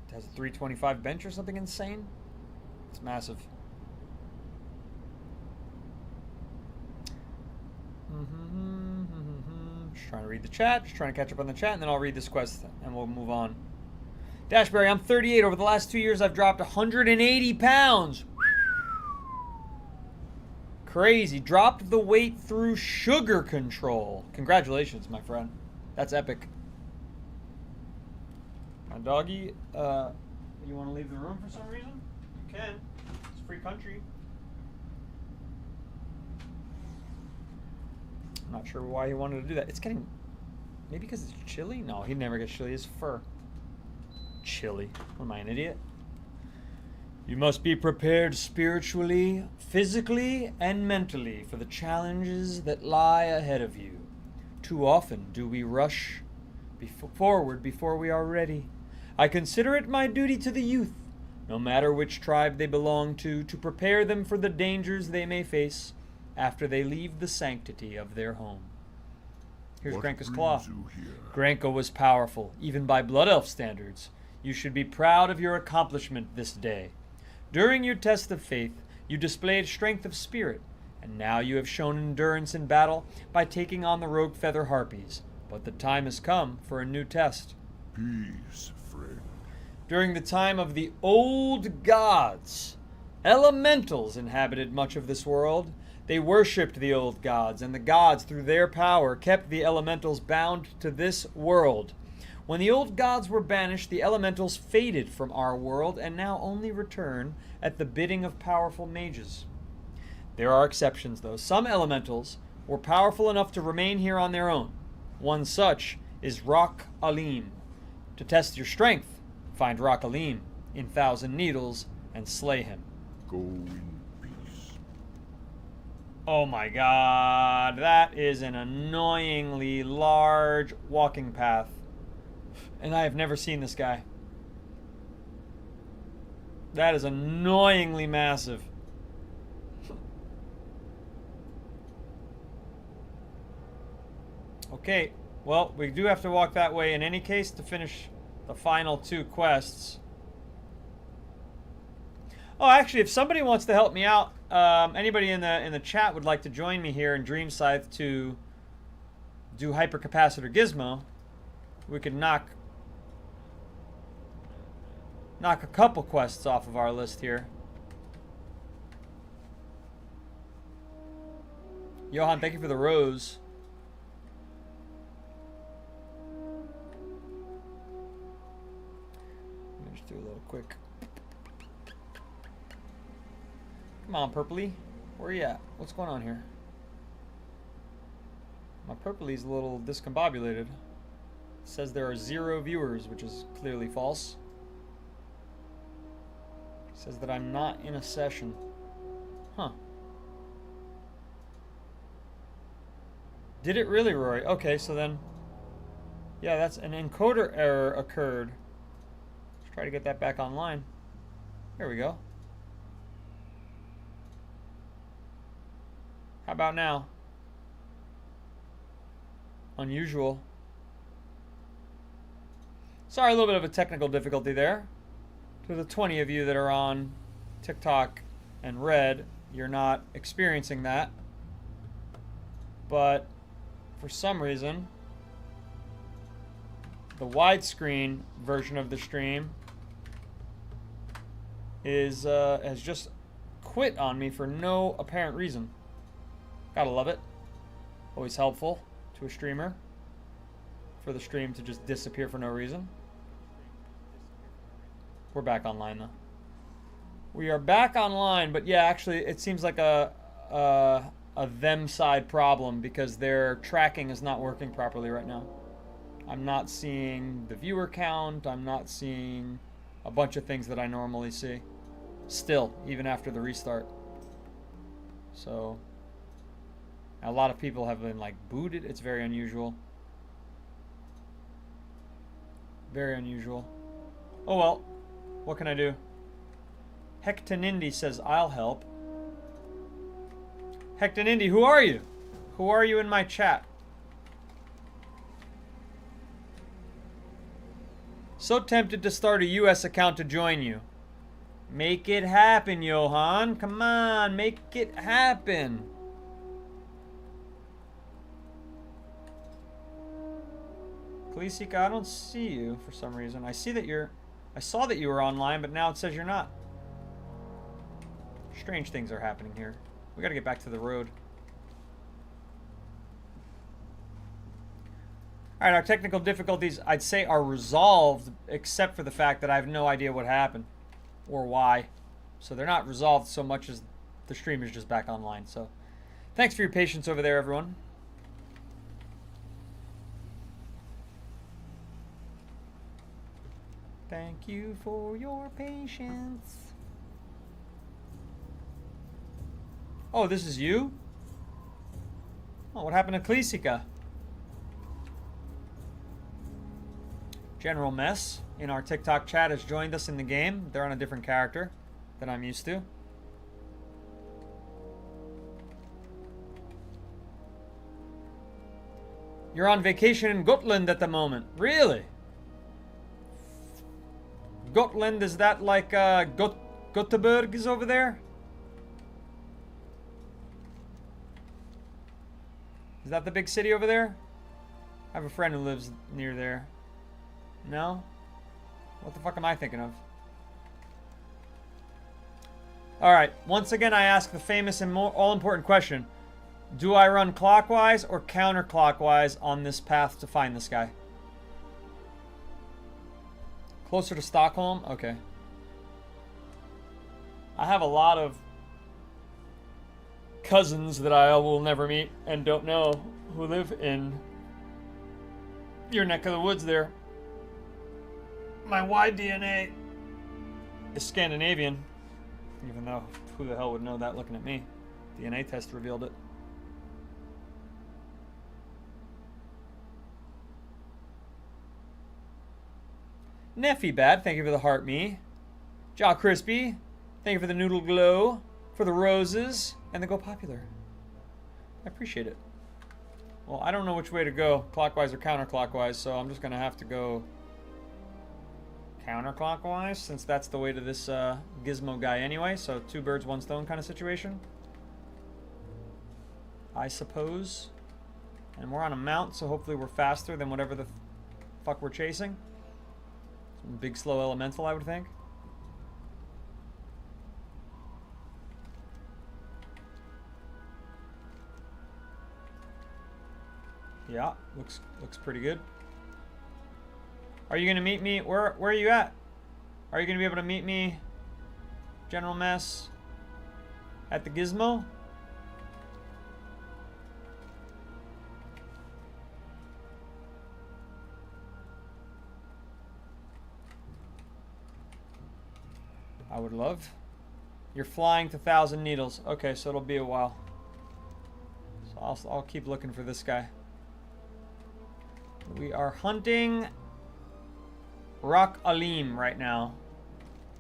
It has a 325 bench or something insane. It's massive. Just trying to read the chat, just trying to catch up on the chat, and then I'll read this quest and we'll move on. Dashberry, I'm 38. Over the last 2 years, I've dropped 180 pounds. Crazy. Dropped the weight through sugar control. Congratulations, my friend. That's epic. My doggy, you want to leave the room for some reason? You can. It's a free country. I'm not sure why he wanted to do that. It's getting... Maybe because it's chilly? No, he never gets chilly. It's fur. Chilly. What am I, an idiot? You must be prepared spiritually, physically, and mentally for the challenges that lie ahead of you. Too often do we rush forward before we are ready. I consider it my duty to the youth, no matter which tribe they belong to prepare them for the dangers they may face after they leave the sanctity of their home. Here's Granka's claw. Granka was powerful, even by Blood Elf standards. You should be proud of your accomplishment this day. During your test of faith, you displayed strength of spirit, and now you have shown endurance in battle by taking on the rogue feather harpies. But the time has come for a new test. Peace, friend. During the time of the old gods, elementals inhabited much of this world. They worshipped the old gods, and the gods, through their power, kept the elementals bound to this world. When the old gods were banished, the elementals faded from our world and now only return at the bidding of powerful mages. There are exceptions, though. Some elementals were powerful enough to remain here on their own. One such is Rock Alim. To test your strength, find Rock Alim in Thousand Needles and slay him. Go in peace. Oh my god, that is an annoyingly large walking path. And I have never seen this guy. That is annoyingly massive. Okay, well, we do have to walk that way in any case to finish the final 2 quests. Oh, actually, if somebody wants to help me out, anybody in the chat would like to join me here in Dream Scythe to do Hypercapacitor Gizmo, we could knock a couple quests off of our list here. Johan, thank you for the rose. Let me just do a little quick. Come on, Purpley. Where are you at? What's going on here? My purpley's a little discombobulated. It says there are 0 viewers, which is clearly false. It says that I'm not in a session. Huh. Did it really, Rory? Okay, so then... Yeah, that's an encoder error occurred. Let's try to get that back online. There we go. How about now? Unusual. Sorry, a little bit of a technical difficulty there. To the 20 of you that are on TikTok and Red, you're not experiencing that. But for some reason, the widescreen version of the stream is has just quit on me for no apparent reason. Gotta love it. Always helpful to a streamer for the stream to just disappear for no reason. We're back online though. We are back online, but yeah, actually it seems like a them side problem because their tracking is not working properly right now. I'm not seeing the viewer count. I'm not seeing a bunch of things that I normally see. Still, even after the restart. So, a lot of people have been like booted. It's very unusual. Very unusual. Oh well, what can I do? Hectonindi says I'll help. Hectonindi, who are you? Who are you in my chat? So tempted to start a US account to join you. Make it happen, Johan. Come on, make it happen. Kalisika, I don't see you for some reason. I saw that you were online, but now it says you're not. Strange things are happening here. We gotta get back to the road. Alright, our technical difficulties, I'd say, are resolved, except for the fact that I have no idea what happened. Or why. So they're not resolved so much as the stream is just back online. So, thanks for your patience over there, everyone. Thank you for your patience. Oh, this is you? Oh, what happened to Klisika? General Mess in our TikTok chat has joined us in the game. They're on a different character than I'm used to. You're on vacation in Gotland at the moment. Really? Gotland, is that like Göteborg is over there? Is that the big city over there? I have a friend who lives near there. No? What the fuck am I thinking of? Alright, once again I ask the famous and all-important question. Do I run clockwise or counterclockwise on this path to find this guy? Closer to Stockholm? Okay. I have a lot of cousins that I will never meet and don't know who live in your neck of the woods there. My Y DNA is Scandinavian, even though who the hell would know that looking at me? DNA test revealed it. Neffy Bad, thank you for the heart me. Jaw Crispy, thank you for the noodle glow, for the roses, and the go popular. I appreciate it. Well, I don't know which way to go, clockwise or counterclockwise, so I'm just going to have to go counterclockwise, since that's the way to this gizmo guy anyway, so 2 birds, 1 stone kind of situation. I suppose. And we're on a mount, so hopefully we're faster than whatever the fuck we're chasing. Some big slow elemental, I would think. Yeah, looks pretty good. Are you gonna meet me? Where are you at? Are you gonna be able to meet me, General Mess, at the Gizmo? would love. You're flying to Thousand Needles. Okay, so it'll be a while. So I'll keep looking for this guy. We are hunting Rock Alim right now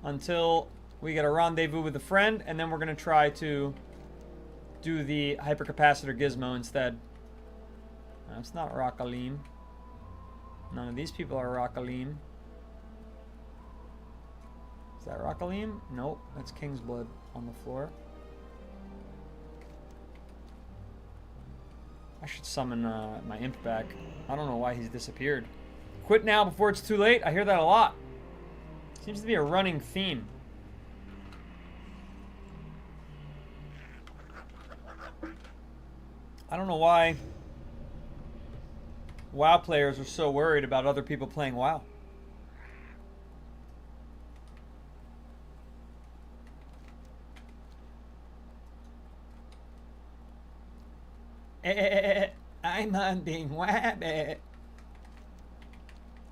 until we get a rendezvous with a friend, and then we're going to try to do the hypercapacitor gizmo instead. No, it's not Rock Alim. None of these people are Rock Alim. Is that Rock Alim? Nope, that's King's Blood on the floor. I should summon my imp back. I don't know why he's disappeared. Quit now before it's too late. I hear that a lot. Seems to be a running theme. I don't know why WoW players are so worried about other people playing WoW. I'm hunting Wabbit.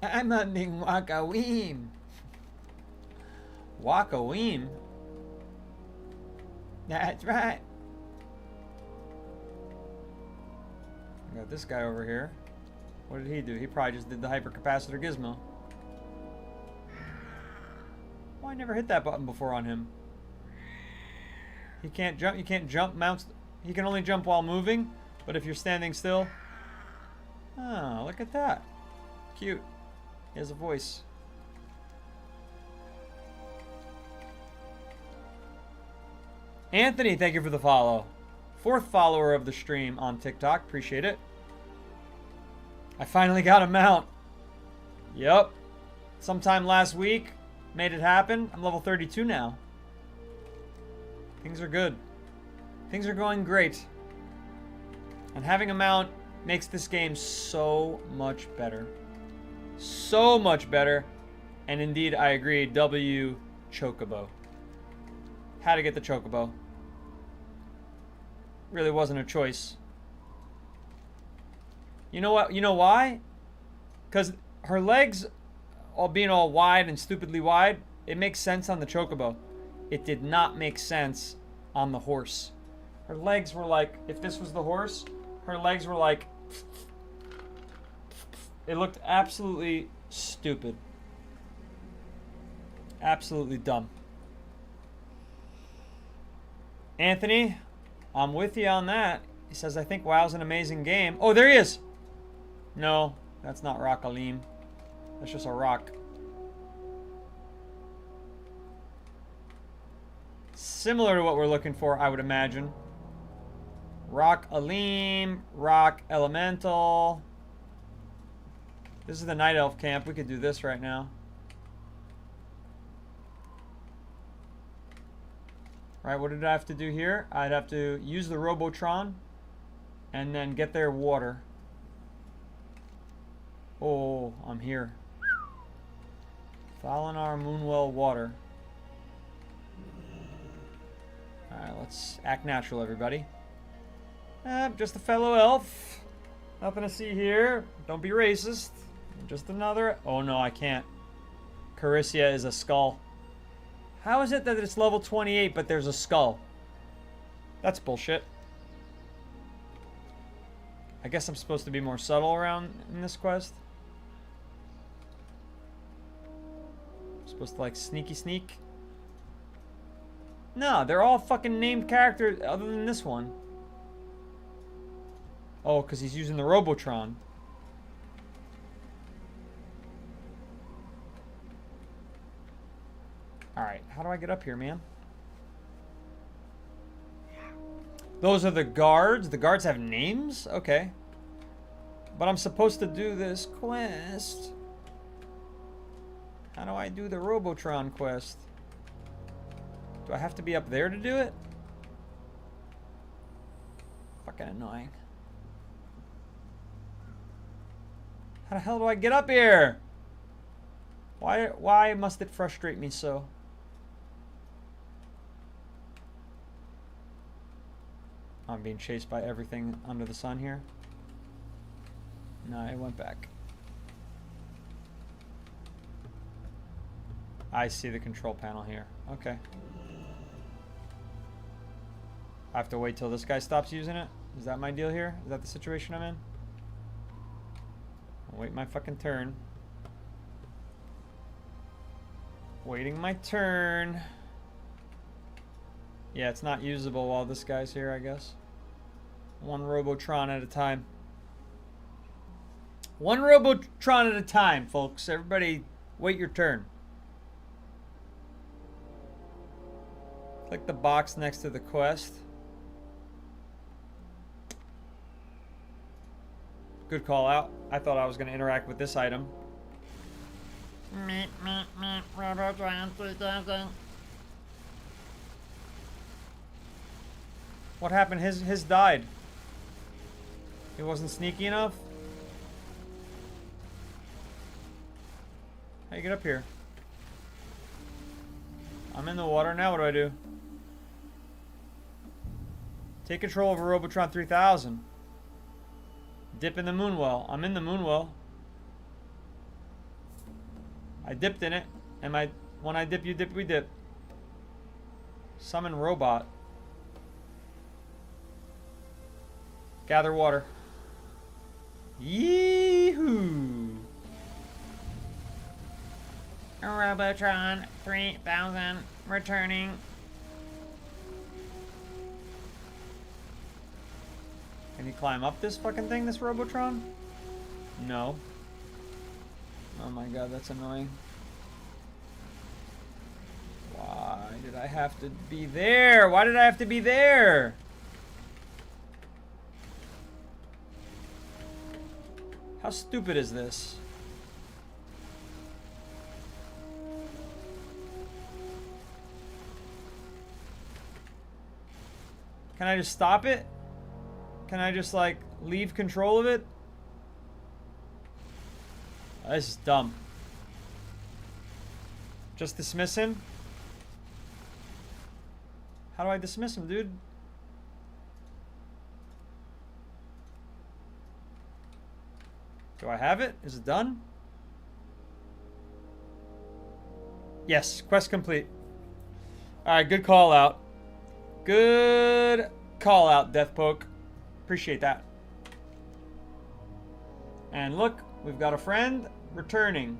I'm hunting Wakawim. Wakawim? That's right. I got this guy over here. What did he do? He probably just did the hypercapacitor gizmo. Oh, I never hit that button before on him. He can't jump. You can't jump mounts. He can only jump while moving, but if you're standing still. Oh, look at that. Cute. He has a voice. Anthony, thank you for the follow. 4th follower of the stream on TikTok. Appreciate it. I finally got a mount. Yep. Sometime last week. Made it happen. I'm level 32 now. Things are good. Things are going great. And having a mount makes this game so much better. So much better. And indeed, I agree. W Chocobo. Had to get the Chocobo. Really wasn't a choice. You know what? You know why? Because her legs all being all wide and stupidly wide, it makes sense on the Chocobo. It did not make sense on the horse. Her legs were like, if this was the horse, her legs were like, it looked absolutely stupid. Absolutely dumb. Anthony, I'm with you on that. He says, I think WoW's an amazing game. Oh, there he is. No, that's not Rock Alim. That's just a rock. Similar to what we're looking for, I would imagine. Rock Alim, Rock Elemental. This is the Night Elf camp. We could do this right now. Right, what did I have to do here? I'd have to use the Robotron and then get their water. Oh, I'm here. Thalinar Moonwell water. Alright, let's act natural, everybody. Just a fellow elf. Nothing to see here. Don't be racist. Just another... Oh no, I can't. Carisia is a skull. How is it that it's level 28 but there's a skull? That's bullshit. I guess I'm supposed to be more subtle around in this quest. I'm supposed to like sneaky sneak. No, they're all fucking named characters other than this one. Oh, because he's using the Robotron. Alright, how do I get up here, man? Those are the guards. The guards have names? Okay. But I'm supposed to do this quest. How do I do the Robotron quest? Do I have to be up there to do it? Fucking annoying. How the hell do I get up here? Why must it frustrate me so? I'm being chased by everything under the sun here. No, it went back. I see the control panel here. Okay. I have to wait till this guy stops using it? Is that my deal here? Is that the situation I'm in? I'll wait my fucking turn. Waiting my turn. Yeah, it's not usable while this guy's here, I guess. One Robotron at a time. One Robotron at a time, folks. Everybody, wait your turn. Click the box next to the quest. Good call out. I thought I was going to interact with this item. Robotron 3000. What happened? His died. He wasn't sneaky enough? How you get up here? I'm in the water now. What do I do? Take control of a Robotron 3000. Dip in the moonwell. I'm in the moonwell. I dipped in it. When I dip, you dip, we dip. Summon robot. Gather water. Yee-hoo! Robotron 3000 returning. Can he climb up this fucking thing, this Robotron? No. Oh my god, that's annoying. Why did I have to be there? Why did I have to be there? How stupid is this? Can I just stop it? Can I just, like, leave control of it? This is dumb. Just dismiss him? How do I dismiss him, dude? Do I have it? Is it done? Yes, quest complete. Alright, good call out. Good call out, Deathpoke. Appreciate that. And look, we've got a friend returning.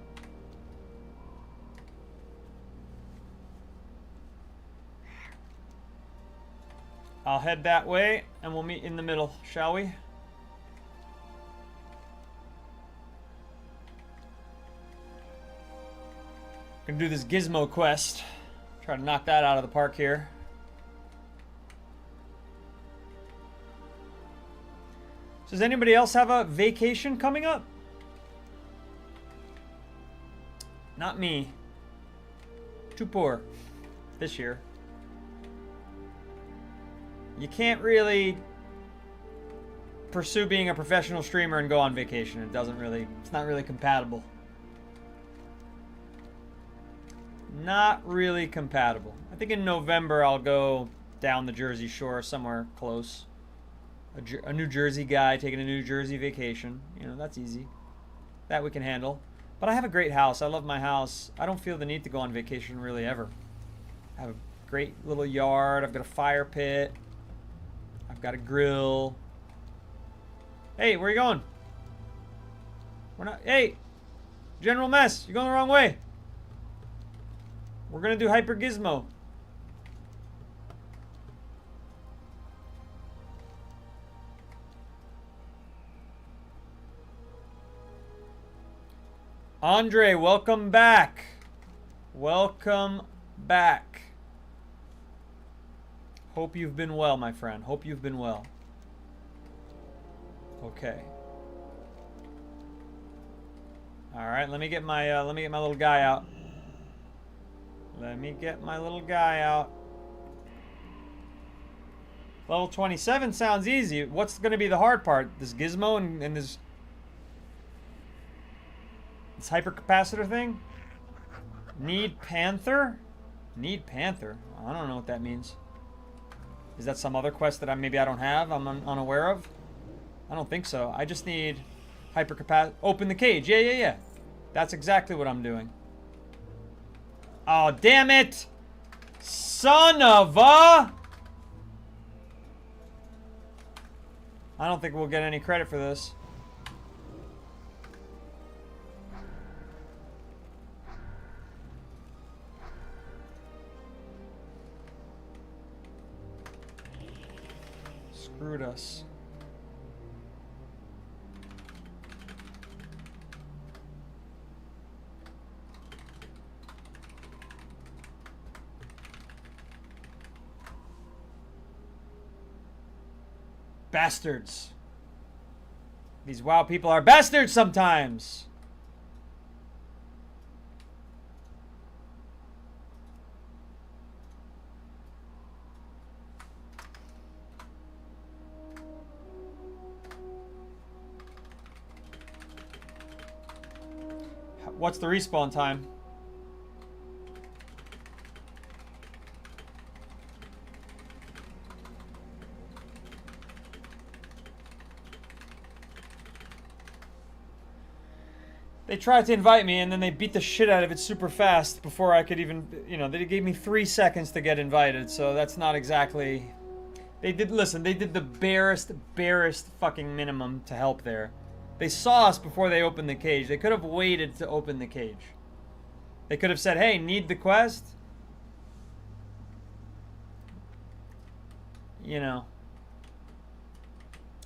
I'll head that way and we'll meet in the middle, shall we? Gonna do this gizmo quest. Try to knock that out of the park here. So does anybody else have a vacation coming up? Not me. Too poor this year. You can't really pursue being a professional streamer and go on vacation. It's not really compatible. Not really compatible. I think in November I'll go down the Jersey Shore somewhere close. A New Jersey guy taking a New Jersey vacation. You know, that's easy. That we can handle. But I have a great house. I love my house. I don't feel the need to go on vacation really ever. I have a great little yard. I've got a fire pit. I've got a grill. Hey, where are you going? We're not... Hey! General Mess, you're going the wrong way. We're going to do Hyper Gizmo. Andre, welcome back. Welcome back. Hope you've been well, my friend. Hope you've been well. Okay. All right, let me get my little guy out. Let me get my little guy out. Level 27 sounds easy. What's going to be the hard part? This gizmo and this hypercapacitor thing? Need Panther? Need Panther? I don't know what that means. Is that some other quest that maybe I don't have? I'm unaware of? I don't think so. I just need hypercapacitor. Open the cage. Yeah. That's exactly what I'm doing. Oh, damn it! Son of a... I don't think we'll get any credit for this. Screwed us. Bastards. These WoW people are bastards sometimes. What's the respawn time? They tried to invite me and then they beat the shit out of it super fast before I could even, you know, they gave me 3 seconds to get invited, so that's not exactly... They did, listen, they did the barest fucking minimum to help there. They saw us before they opened the cage. They could have waited to open the cage. They could have said, hey, need the quest? You know.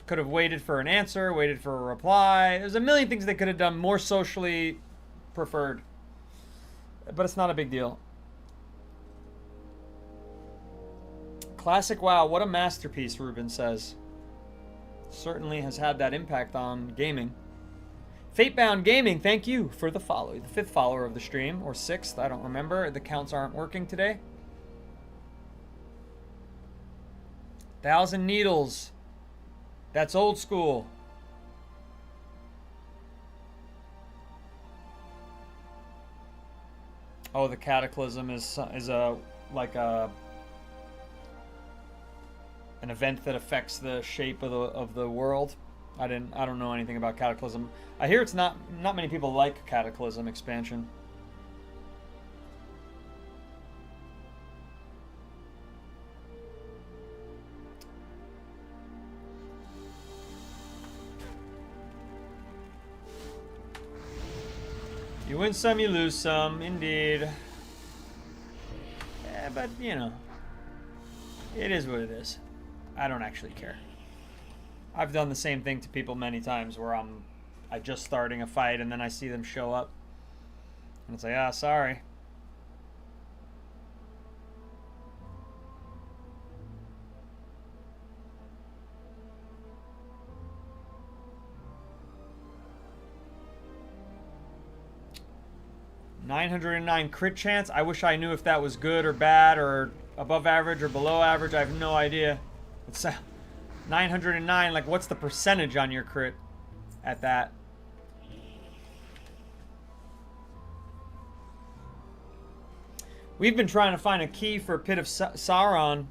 Could have waited for an answer, waited for a reply. There's a million things they could have done more socially preferred. But it's not a big deal. Classic WoW, what a masterpiece, Ruben says. Certainly has had that impact on gaming. Fatebound Gaming, thank you for the follow. The 5th follower of the stream, or 6th, I don't remember. The counts aren't working today. 1,000 Needles. That's old school. Oh, the Cataclysm is a like a an event that affects the shape of the world. I don't know anything about Cataclysm. I hear it's not many people like Cataclysm expansion. You win some, you lose some, indeed. Yeah, but, you know, it is what it is. I don't actually care. I've done the same thing to people many times where I'm just starting a fight and then I see them show up. And it's like, ah, sorry. .909 crit chance. I wish I knew if that was good or bad or above average or below average. I have no idea. It's 909. Like, what's the percentage on your crit at that? We've been trying to find a key for Pit of Sauron.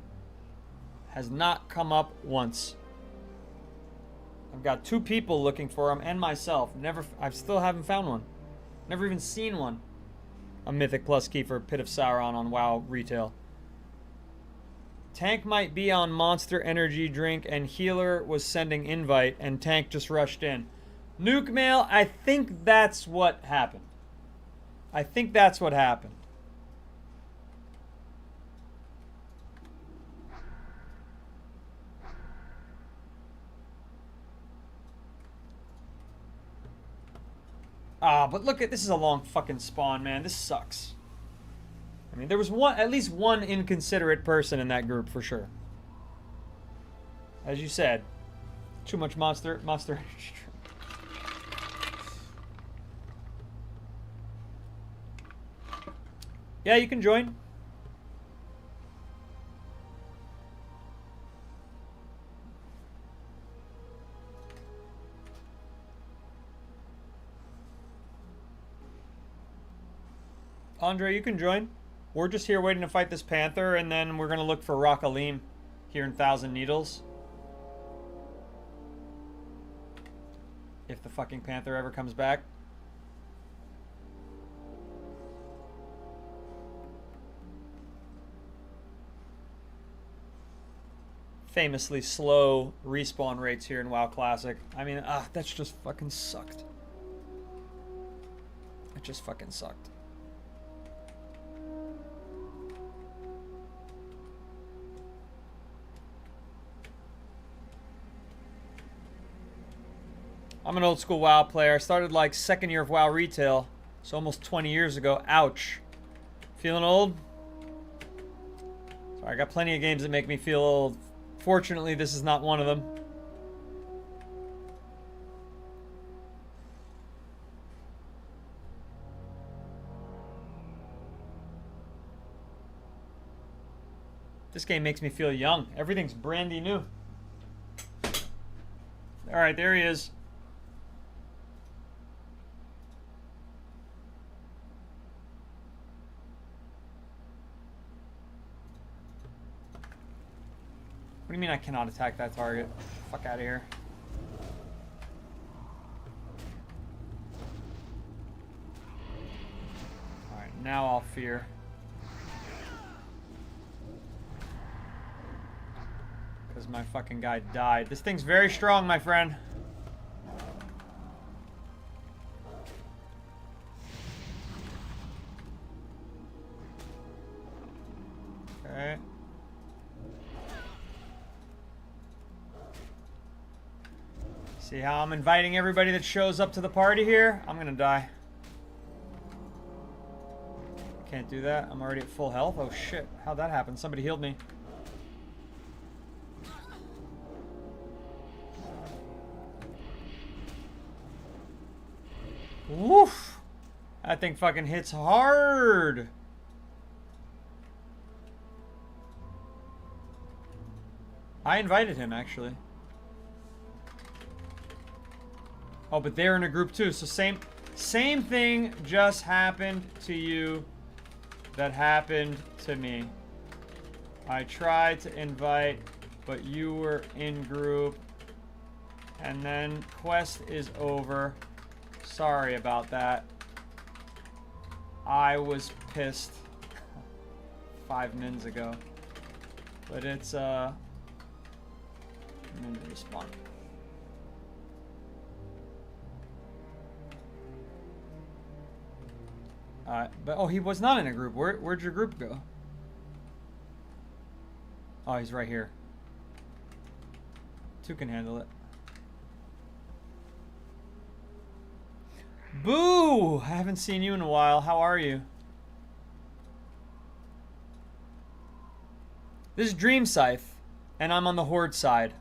Has not come up once. I've got 2 people looking for them and myself. I still haven't found one. Never even seen one. A Mythic Plus key for Pit of Sauron on WoW retail. Tank might be on Monster Energy Drink and Healer was sending invite and Tank just rushed in. Nuke mail, I think that's what happened. I think that's what happened. Ah, but look at this is a long fucking spawn, man. This sucks. I mean, there was at least one inconsiderate person in that group for sure. As you said, too much monster energy. Yeah, you can join. Andre, you can join. We're just here waiting to fight this Panther, and then we're going to look for Rock Alim here in 1,000 Needles. If the fucking Panther ever comes back. famously slow respawn rates here in WoW Classic. I mean, that's just fucking sucked. It just fucking sucked. I'm an old school WoW player. I started like second year of WoW retail, so almost 20 years ago. Ouch. Feeling old? Sorry, I got plenty of games that make me feel old. Fortunately, this is not one of them. This game makes me feel young. Everything's brandy new. Alright, there he is. What do you mean I cannot attack that target? Fuck out of here. Alright, now I'll fear. Because my fucking guy died. This thing's very strong, my friend. Okay. See how I'm inviting everybody that shows up to the party here? I'm gonna die. Can't do that. I'm already at full health. Oh shit. How'd that happen? Somebody healed me. Woof! That thing fucking hits hard! I invited him, actually. Oh, but they're in a group too, so same thing just happened to you that happened to me. I tried to invite, but you were in group. And then quest is over. Sorry about that. I was pissed 5 minutes ago. But it's, I'm gonna respawn. But, oh, he was not in a group. Where'd your group go? Oh, he's right here. Two can handle it. Boo! I haven't seen you in a while. How are you? This is Dream Scythe, and I'm on the Horde side.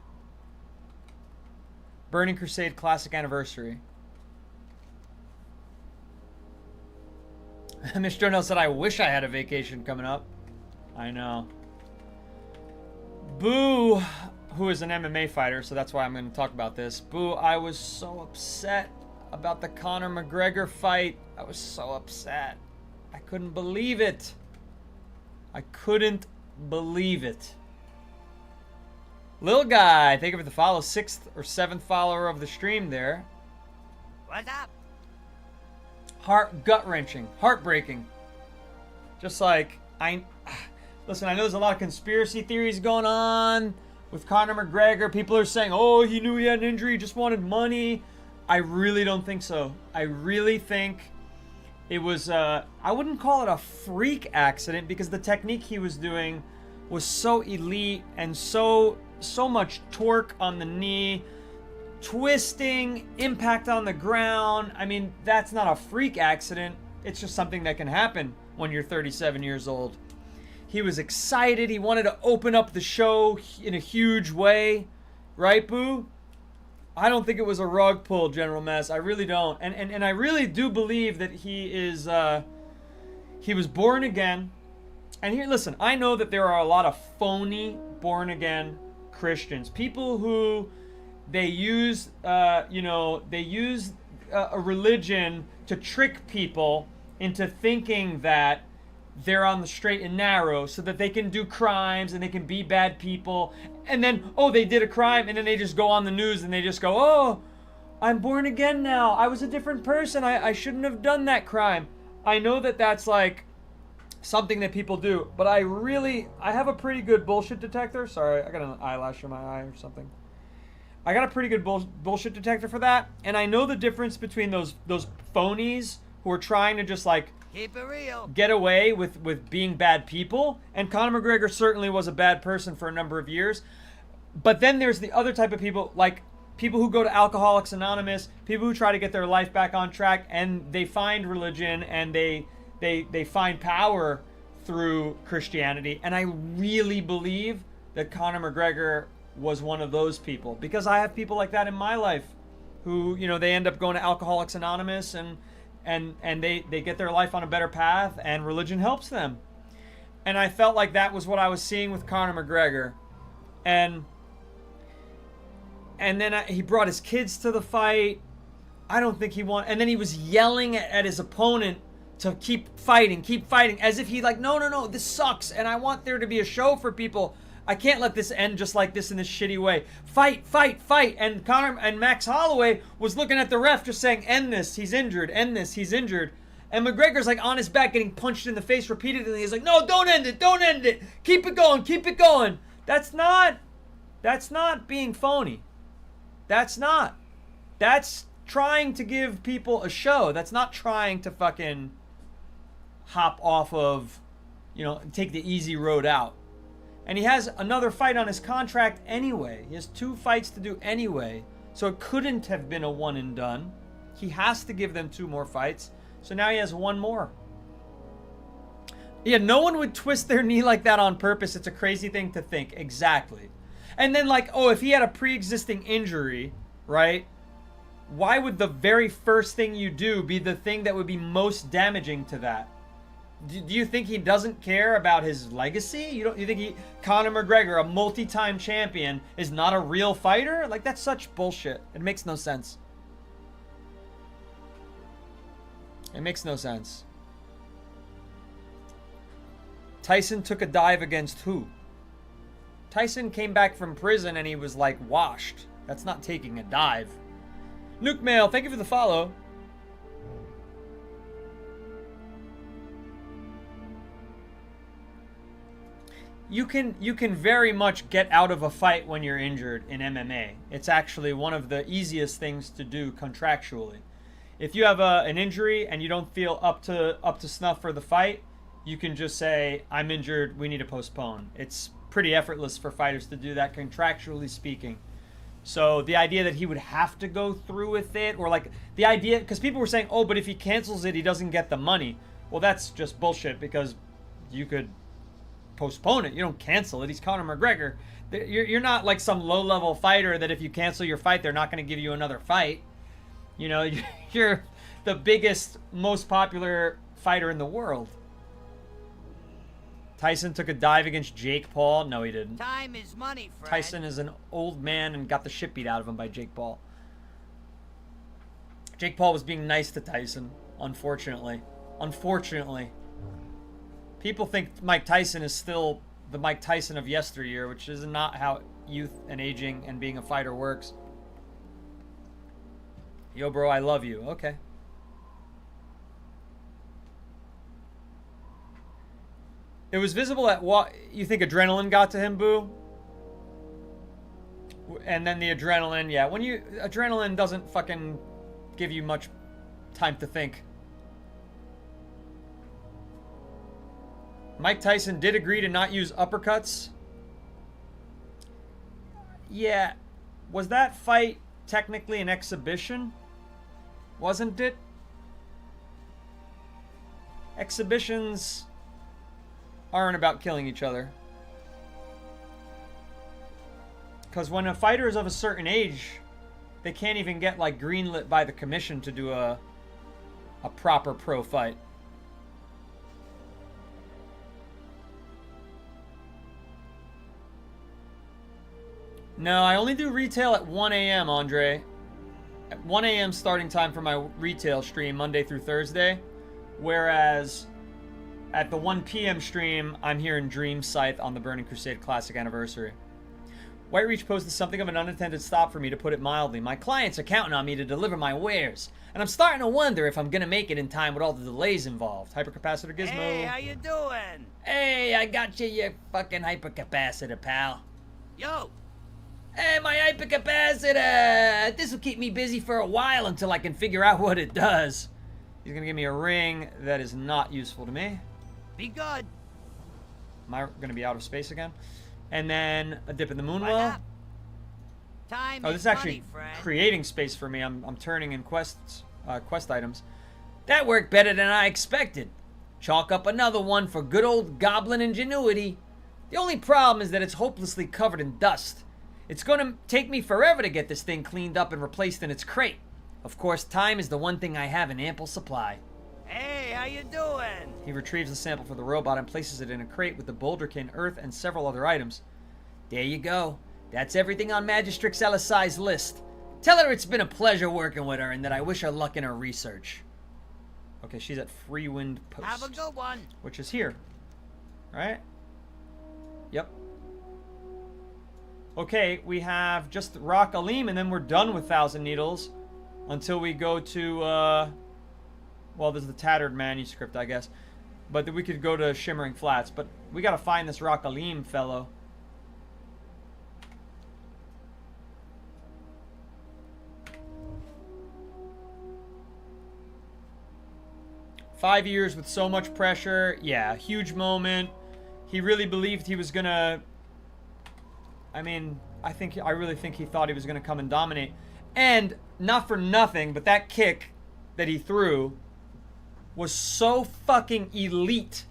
Burning Crusade Classic Anniversary. Miss Jonell said, I wish I had a vacation coming up. I know. Boo, who is an MMA fighter, so that's why I'm going to talk about this. Boo, I was so upset about the Conor McGregor fight. I was so upset. I couldn't believe it. I couldn't believe it. Lil guy, thank you for the follow. 6th or 7th follower of the stream there. What's up? Gut-wrenching, heartbreaking. Just like, listen, I know there's a lot of conspiracy theories going on with Conor McGregor. People are saying, oh, he knew he had an injury, he just wanted money. I really don't think so. I really think it was, I wouldn't call it a freak accident because the technique he was doing was so elite and so much torque on the knee. Twisting, impact on the ground. I mean, that's not a freak accident. It's just something that can happen when you're 37 years old. He was excited. He wanted to open up the show in a huge way. Right, Boo? I don't think it was a rug pull, General Mess. I really don't. And I really do believe that he is, he was born again. And here, listen, I know that there are a lot of phony born again Christians. People who... They use, a religion to trick people into thinking that they're on the straight and narrow so that they can do crimes and they can be bad people. And then, oh, they did a crime, and then they just go on the news and they just go, oh, I'm born again now. I was a different person. I shouldn't have done that crime. I know that that's like something that people do. But I have a pretty good bullshit detector. Sorry, I got an eyelash in my eye or something. I got a pretty good bullshit detector for that. And I know the difference between those phonies who are trying to just like Keep it real. get away with being bad people. And Conor McGregor certainly was a bad person for a number of years. But then there's the other type of people, like people who go to Alcoholics Anonymous, people who try to get their life back on track, and they find religion and they find power through Christianity. And I really believe that Conor McGregor was one of those people, because I have people like that in my life who, you know, they end up going to Alcoholics Anonymous and they get their life on a better path, and religion helps them. And I felt like that was what I was seeing with Conor McGregor. And then he brought his kids to the fight. I don't think he won. And then he was yelling at his opponent to keep fighting, as if he like, no, this sucks, and I want there to be a show for people. I can't let this end just like this in this shitty way. Fight. And Conor and Max Holloway was looking at the ref just saying, end this, he's injured, end this, he's injured. And McGregor's like on his back getting punched in the face repeatedly. He's like, no, don't end it. Keep it going. That's not being phony. That's not. That's trying to give people a show. That's not trying to fucking hop off of, you know, take the easy road out. And he has another fight on his contract anyway. He has 2 fights to do anyway. So it couldn't have been a one and done. He has to give them 2 more fights. So now he has 1 more. Yeah, no one would twist their knee like that on purpose. It's a crazy thing to think. Exactly. And then like, oh, if he had a pre-existing injury, right? Why would the very first thing you do be the thing that would be most damaging to that? Do you think he doesn't care about his legacy? You think Conor McGregor, a multi-time champion, is not a real fighter? Like, that's such bullshit. It makes no sense. It makes no sense. Tyson took a dive against who? Tyson came back from prison and he was like washed. That's not taking a dive. Nuke Mail, thank you for the follow. You can very much get out of a fight when you're injured in MMA. It's actually one of the easiest things to do contractually. If you have an injury and you don't feel up to snuff for the fight, you can just say, I'm injured, we need to postpone. It's pretty effortless for fighters to do that, contractually speaking. So the idea that he would have to go through with it, or like the idea, because people were saying, oh, but if he cancels it, he doesn't get the money. Well, that's just bullshit, because you could postpone it. You don't cancel it. He's Conor McGregor. You're not like some low-level fighter that if you cancel your fight, they're not going to give you another fight. You know, you're the biggest, most popular fighter in the world. Tyson took a dive against Jake Paul. No, he didn't. Time is money, friend. Tyson is an old man and got the shit beat out of him by Jake Paul. Jake Paul was being nice to Tyson, unfortunately. Unfortunately. People think Mike Tyson is still the Mike Tyson of yesteryear, which is not how youth and aging and being a fighter works. Yo, bro, I love you. Okay. It was visible at what you think adrenaline got to him, Boo? And then the adrenaline, yeah. Adrenaline doesn't fucking give you much time to think. Mike Tyson did agree to not use uppercuts. Yeah. Was that fight technically an exhibition? Wasn't it? Exhibitions aren't about killing each other. Because when a fighter is of a certain age, they can't even get like greenlit by the commission to do a proper pro fight. No, I only do retail at 1 a.m., Andre. At 1 a.m. starting time for my retail stream, Monday through Thursday. Whereas at the 1 p.m. stream, I'm here in Dream Scythe on the Burning Crusade Classic Anniversary. Whitereach Post is something of an unintended stop for me, to put it mildly. My clients are counting on me to deliver my wares, and I'm starting to wonder if I'm gonna make it in time with all the delays involved. Hypercapacitor Gizmo. Hey, how you doing? Hey, I got you fucking hypercapacitor, pal. Yo, Hey, my hypercapacitor! This will keep me busy for a while until I can figure out what it does. He's gonna give me a ring that is not useful to me. be good. Am I gonna be out of space again? And then a dip in the moon Why well. not? Time Oh, this is actually money, friend. creating space for me. I'm turning in quest items. That worked better than I expected. Chalk up another one for good old goblin ingenuity. The only problem is that it's hopelessly covered in dust. It's gonna take me forever to get this thing cleaned up and replaced in its crate. Of course, time is the one thing I have in ample supply. Hey, how you doing? He retrieves the sample for the robot and places it in a crate with the boulderkin, earth, and several other items. There you go. That's everything on Magistrix LSI's list. Tell her it's been a pleasure working with her and that I wish her luck in her research. Okay, she's at Freewind Post. Have a good one. Which is here. Right? Yep. Okay, we have just Rock Alim, and then we're done with Thousand Needles until we go to, well, there's the Tattered Manuscript, I guess. But then we could go to Shimmering Flats. But we gotta find this Rock Alim fellow. "5 years with so much pressure." Yeah, huge moment. He really believed he was gonna... I mean, I really think he thought he was gonna come and dominate. And, not for nothing, but that kick that he threw was so fucking elite.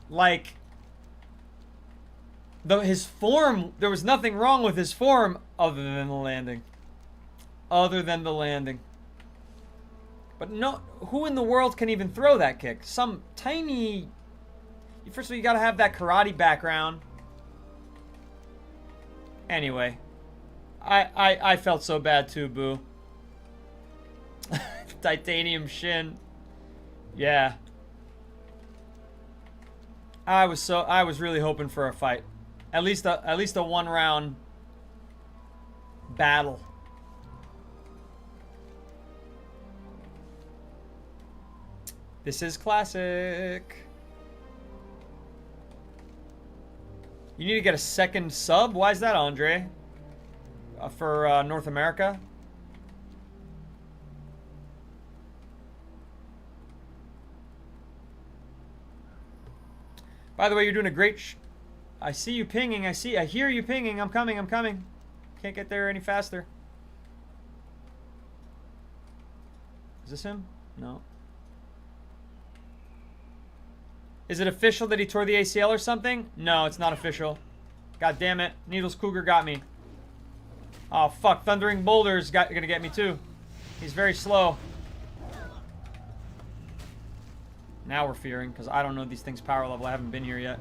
Like, his form, there was nothing wrong with his form other than the landing. Other than the landing. But no, who in the world can even throw that kick? Some tiny... First of all, you gotta have that karate background. Anyway. I felt so bad too, Boo. Titanium Shin. Yeah. I was really hoping for a fight. At least a one-round battle. This is classic. You need to get a second sub? Why is that, Andre? For North America? By the way, you're doing a great I see you pinging. I hear you pinging. I'm coming. Can't get there any faster. Is this him? No. Is it official that he tore the ACL or something? No, it's not official. God damn it. Needles Cougar got me. Oh, fuck. Thundering Boulder's gonna get me, too. He's very slow. Now we're fearing, because I don't know these things' power level. I haven't been here yet.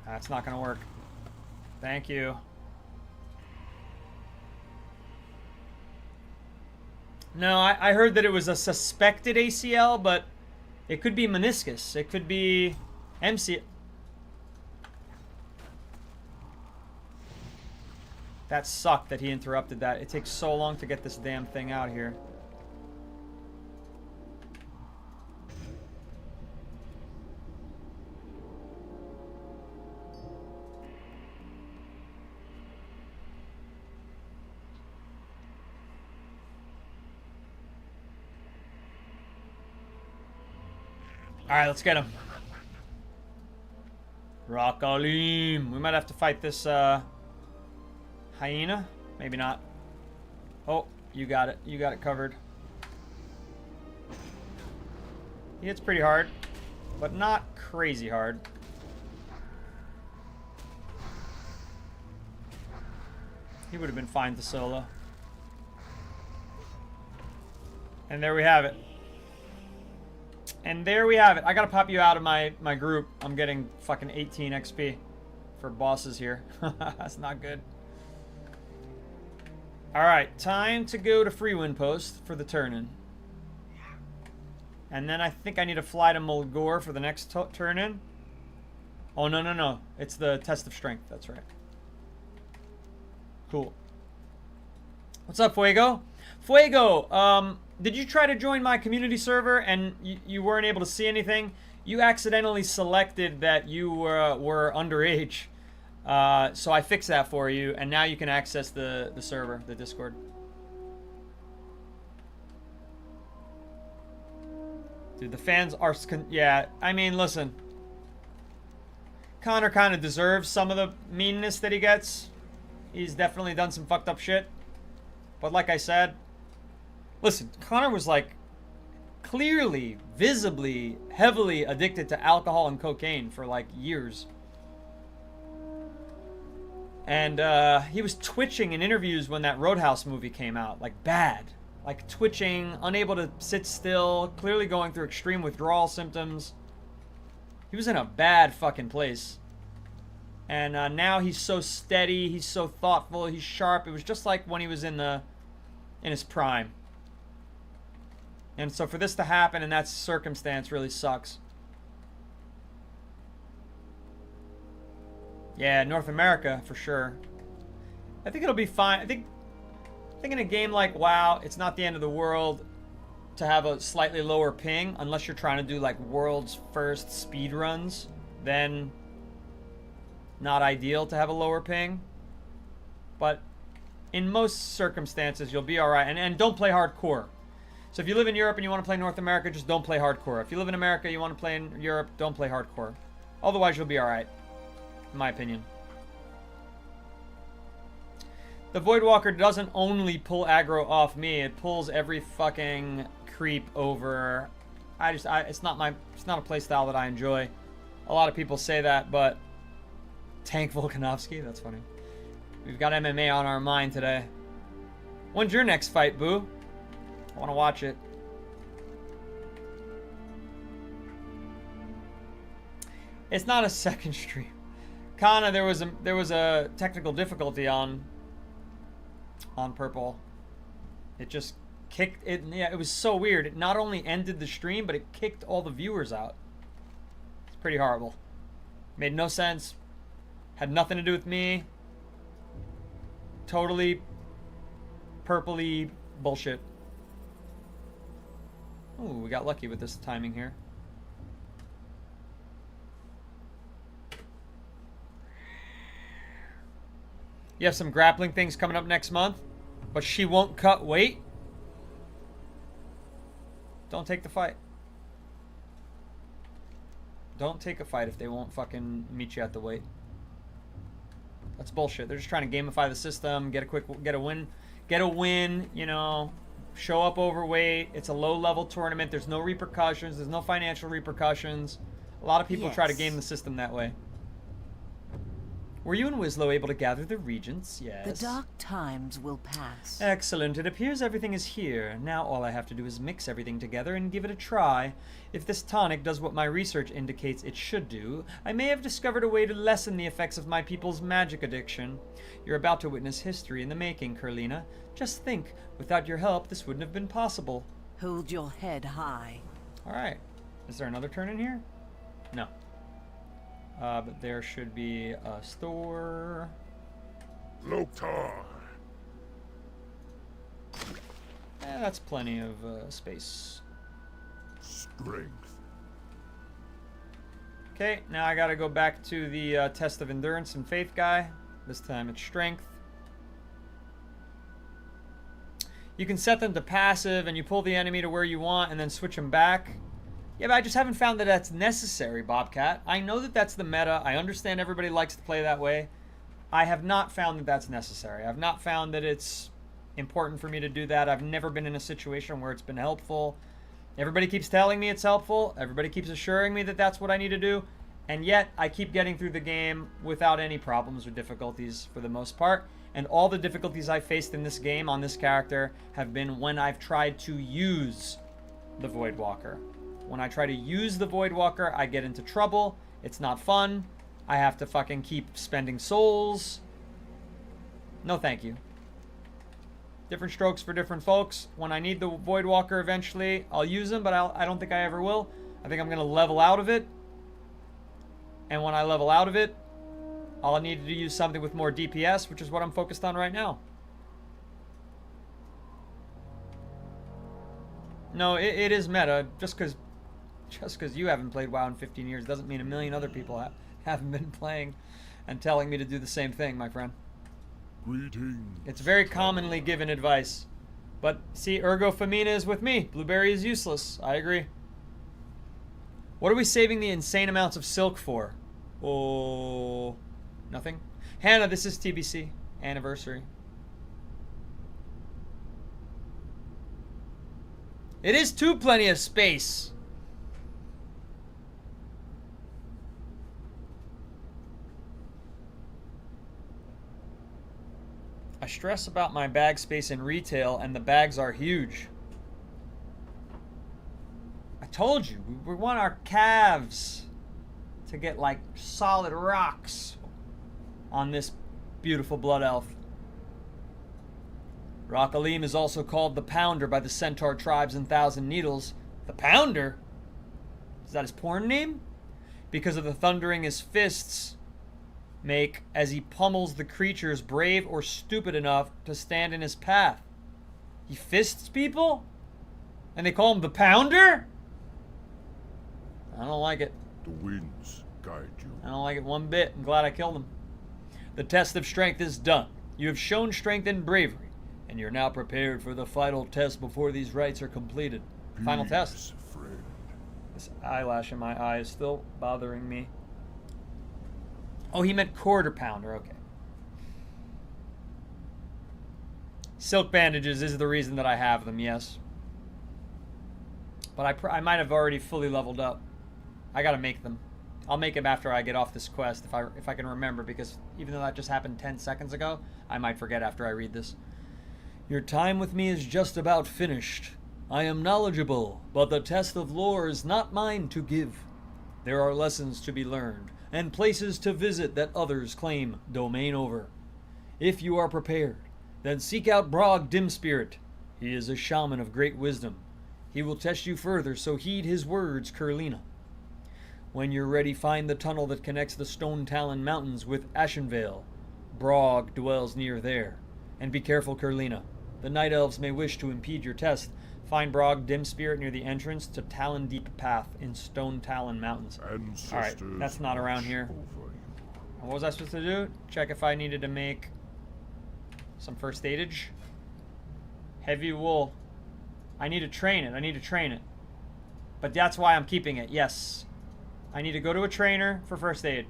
That's not gonna work. Thank you. No, I heard that it was a suspected ACL, but it could be meniscus. It could be MCL. That sucked that he interrupted that. It takes so long to get this damn thing out here. Alright, let's get him. Rock Alim. We might have to fight this hyena. Maybe not. Oh, you got it. You got it covered. He hits pretty hard, but not crazy hard. He would have been fine to solo. And there we have it. And there we have it. I gotta pop you out of my group. I'm getting fucking 18 XP for bosses here. That's not good. Alright, time to go to Freewind Post for the turn-in. And then I think I need to fly to Mulgore for the next turn in. Oh, no, no, no. It's the test of strength. That's right. Cool. What's up, Fuego? Fuego, did you try to join my community server and you weren't able to see anything? You accidentally selected that you were underage. So I fixed that for you, and now you can access the server, the Discord. Dude, the fans are... Yeah, I mean, listen. Connor kind of deserves some of the meanness that he gets. He's definitely done some fucked up shit. But like I said... Listen, Connor was like... clearly, visibly, heavily addicted to alcohol and cocaine for like years. And he was twitching in interviews when that Roadhouse movie came out. Like bad. Like twitching, unable to sit still, clearly going through extreme withdrawal symptoms. He was in a bad fucking place. And now he's so steady, he's so thoughtful, he's sharp. It was just like when he was in his prime. And so for this to happen in that circumstance really sucks. Yeah, North America for sure. I think it'll be fine. I think in a game like WoW, it's not the end of the world to have a slightly lower ping, unless you're trying to do like world's first speed runs. Then not ideal to have a lower ping. But in most circumstances, you'll be alright. And don't play hardcore. So if you live in Europe and you want to play North America, just don't play hardcore. If you live in America, you want to play in Europe, don't play hardcore. Otherwise, you'll be alright. In my opinion. The Voidwalker doesn't only pull aggro off me, it pulls every fucking creep over. It's not a play style that I enjoy. A lot of people say that, but Tank Volkanovski, that's funny. We've got MMA on our mind today. When's your next fight, Boo? I want to watch it. It's not a second stream. Kana, there was a technical difficulty on Purple. It just kicked it. Yeah, it was so weird. It not only ended the stream, but it kicked all the viewers out. It's pretty horrible. Made no sense. Had nothing to do with me. Totally purpley bullshit. Ooh, we got lucky with this timing here. You have some grappling things coming up next month, but she won't cut weight? Don't take the fight. Don't take a fight if they won't fucking meet you at the weight. That's bullshit. They're just trying to gamify the system, get a win, you know, show up overweight. It's a low-level tournament. There's no repercussions. There's no financial repercussions. A lot of people try to game the system that way. Were you and Wislow able to gather the regents? Yes. The dark times will pass. Excellent. It appears everything is here. Now all I have to do is mix everything together and give it a try. If this tonic does what my research indicates it should do, I may have discovered a way to lessen the effects of my people's magic addiction. You're about to witness history in the making, Curlina. Just think, without your help, this wouldn't have been possible. Hold your head high. Alright. Is there another turn in here? No. But there should be a store. Loktar. That's plenty of space. Strength. Okay, now I gotta go back to the test of endurance and faith guy. This time it's strength. You can set them to passive and you pull the enemy to where you want and then switch them back. Yeah, but I just haven't found that that's necessary, Bobcat. I know that that's the meta. I understand everybody likes to play that way. I have not found that that's necessary. I've not found that it's important for me to do that. I've never been in a situation where it's been helpful. Everybody keeps telling me it's helpful. Everybody keeps assuring me that that's what I need to do. And yet, I keep getting through the game without any problems or difficulties for the most part. And all the difficulties I've faced in this game on this character have been when I've tried to use the Voidwalker. When I try to use the Voidwalker, I get into trouble. It's not fun. I have to fucking keep spending souls. No thank you. Different strokes for different folks. When I need the Voidwalker eventually, I'll use them, but I don't think I ever will. I think I'm going to level out of it. And when I level out of it, I'll need to use something with more DPS, which is what I'm focused on right now. No, it is meta. Just because you haven't played WoW in 15 years doesn't mean a million other people haven't been playing and telling me to do the same thing, my friend. Greetings. It's very commonly given advice. But see, ergo femina is with me. Blueberry is useless. I agree. What are we saving the insane amounts of silk for? Oh, nothing. Hannah, this is TBC. Anniversary. It is too plenty of space. I stress about my bag space in retail, and the bags are huge. I told you, we want our calves to get like solid rocks on this beautiful blood elf. Rock-Alim is also called the Pounder by the Centaur tribes in Thousand Needles. The Pounder? Is that his porn name? Because of the thundering his fists make as he pummels the creatures brave or stupid enough to stand in his path. He fists people? And they call him the Pounder? I don't like it. The winds guide you. I don't like it one bit. I'm glad I killed him. The test of strength is done. You have shown strength and bravery, and you're now prepared for the final test before these rites are completed. Final test. Peace, friend. This eyelash in my eye is still bothering me. Oh, he meant quarter pounder. Okay. Silk bandages is the reason that I have them, yes. But I might have already fully leveled up. I gotta make them. I'll make them after I get off this quest, if I can remember, because even though that just happened 10 seconds ago, I might forget after I read this. Your time with me is just about finished. I am knowledgeable, but the test of lore is not mine to give. There are lessons to be learned, and places to visit that others claim domain over. If you are prepared, then seek out Brog Dimspirit. He is a shaman of great wisdom. He will test you further, so heed his words, Kurlina. When you're ready, find the tunnel that connects the Stone Talon Mountains with Ashenvale. Brog dwells near there. And be careful, Kurlina. The Night Elves may wish to impede your test. Find Brog Dimspirit near the entrance to Talon Deep Path in Stone Talon Mountains. Alright, that's not around here. What was I supposed to do? Check if I needed to make some first aidage. Heavy wool. I need to train it. But that's why I'm keeping it, yes. I need to go to a trainer for first aid.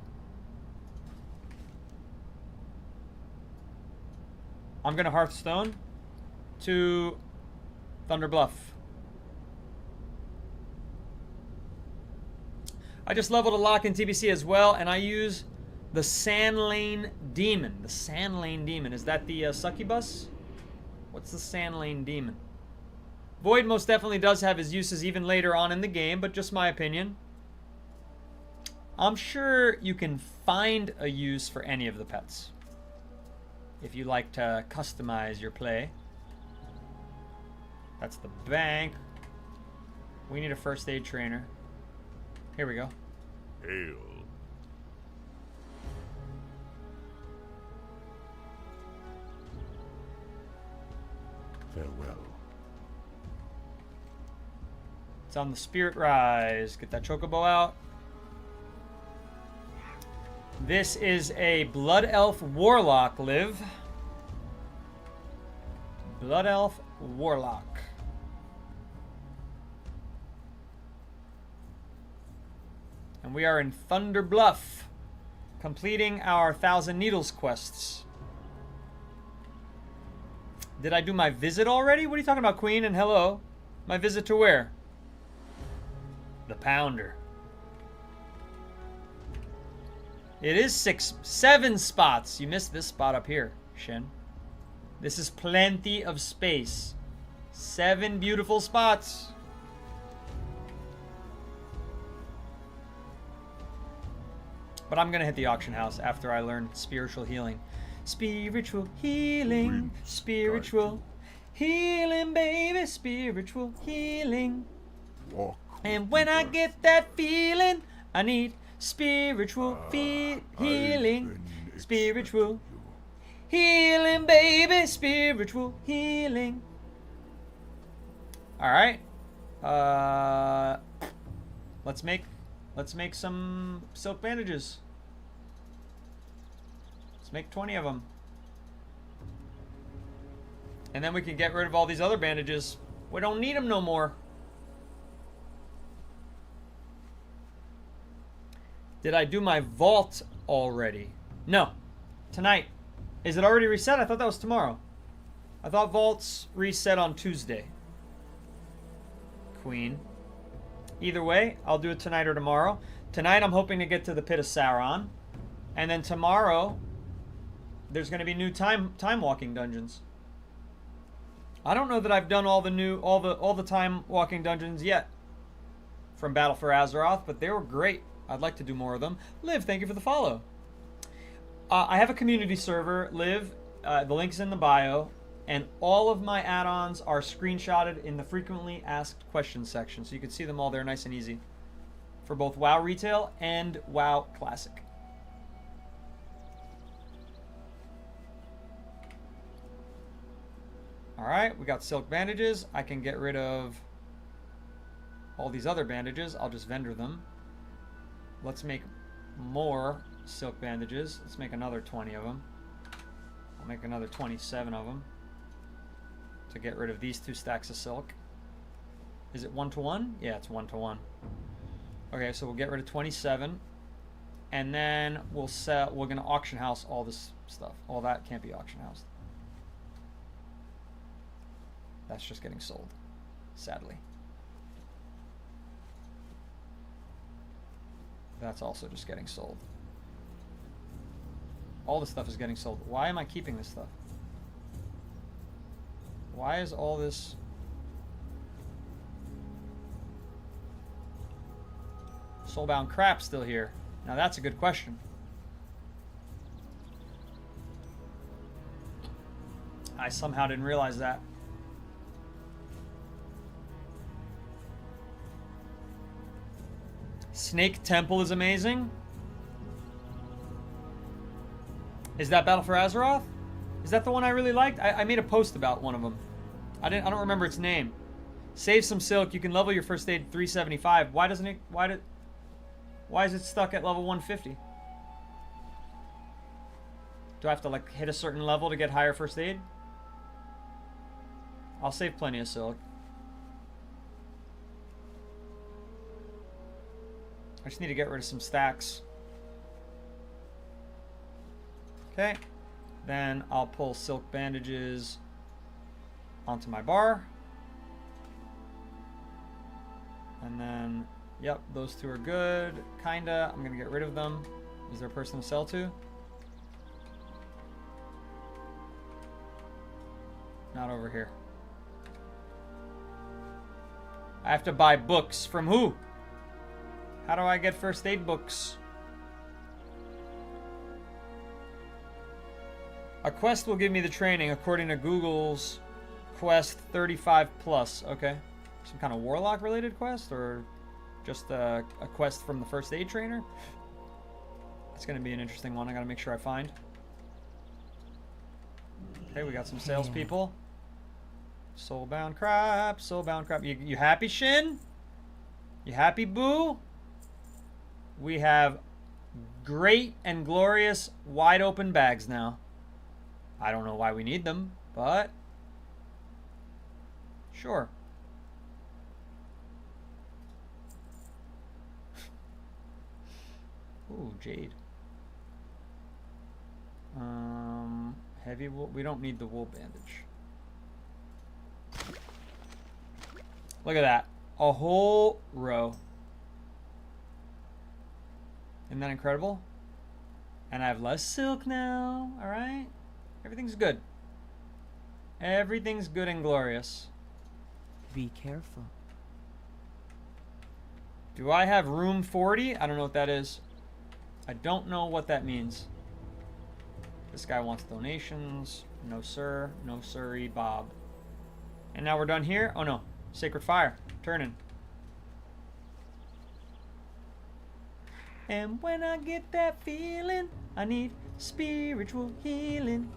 I'm going to Hearthstone to Thunder Bluff. I just leveled a lock in TBC as well, and I use the Sandlane Demon. The Sandlane Demon. Is that the succubus? What's the Sandlane Demon? Void most definitely does have his uses even later on in the game, but just my opinion. I'm sure you can find a use for any of the pets if you like to customize your play. That's the bank. We need a first aid trainer. Here we go. Hail. Farewell. It's on the Spirit Rise. Get that chocobo out. This is a Blood Elf Warlock live. Blood Elf Warlock. And we are in Thunder Bluff, completing our Thousand Needles quests. Did I do my visit already? What are you talking about, Queen? And hello. My visit to where? The Pounder. It is 7 spots. You missed this spot up here, Shin. This is plenty of space. 7 beautiful spots. But I'm going to hit the auction house after I learn spiritual healing. Spiritual healing. Spiritual Healing, baby, spiritual healing. Walk. And when I get that feeling, I need spiritual healing. Spiritual healing, baby, spiritual healing. All right. Let's make some silk bandages. Let's make 20 of them. And then we can get rid of all these other bandages. We don't need them no more. Did I do my vault already? No. Tonight. Is it already reset? I thought that was tomorrow. I thought vaults reset on Tuesday. Queen. Either way, I'll do it tonight or tomorrow. Tonight I'm hoping to get to the Pit of Sauron. And then tomorrow there's going to be new time walking dungeons. I don't know that I've done all the time walking dungeons yet from Battle for Azeroth, but they were great. I'd like to do more of them. Liv, thank you for the follow. I have a community server, Liv. The link's in the bio. And all of my add-ons are screenshotted in the frequently asked questions section. So you can see them all there nice and easy. For both WoW Retail and WoW Classic. Alright, we got silk bandages. I can get rid of all these other bandages. I'll just vendor them. Let's make more silk bandages. Let's make another 20 of them. I'll make another 27 of them to get rid of these 2 stacks of silk. Is it 1-to-1? Yeah, it's 1-to-1. Okay, so we'll get rid of 27. And then we're gonna auction house all this stuff. All that can't be auction housed. That's just getting sold, sadly. That's also just getting sold. All this stuff is getting sold. Why am I keeping this stuff? Why is all this... Soulbound crap still here? Now that's a good question. I somehow didn't realize that. Snake Temple is amazing. Is that Battle for Azeroth? Is that the one I really liked? I made a post about one of them. I don't remember its name. Save some silk. You can level your first aid 375. Why doesn't it? Why is it stuck at level 150? Do I have to like hit a certain level to get higher first aid? I'll save plenty of silk. I just need to get rid of some stacks. Okay. Then I'll pull silk bandages onto my bar. And then, yep, those 2 are good. Kinda. I'm gonna get rid of them. Is there a person to sell to? Not over here. I have to buy books. From who? How do I get first aid books? A quest will give me the training according to Google's quest 35 plus. Okay. Some kind of Warlock related quest or just a quest from the first aid trainer? That's going to be an interesting one. I got to make sure I find. Okay, we got some salespeople. Soulbound crap. Soulbound crap. You happy, Shin? You happy, Boo? We have great and glorious wide open bags now. I don't know why we need them, but sure. Ooh, jade. Heavy wool. We don't need the wool bandage. Look at that. A whole row. Isn't that incredible? And I have less silk now. All right. Everything's good. Everything's good and glorious. Be careful. Do I have room 40? I don't know what that is. I don't know what that means. This guy wants donations. No sir. No sirree, Bob. And now we're done here. Oh no, Sacred Fire, turning. And when I get that feeling, I need spiritual healing.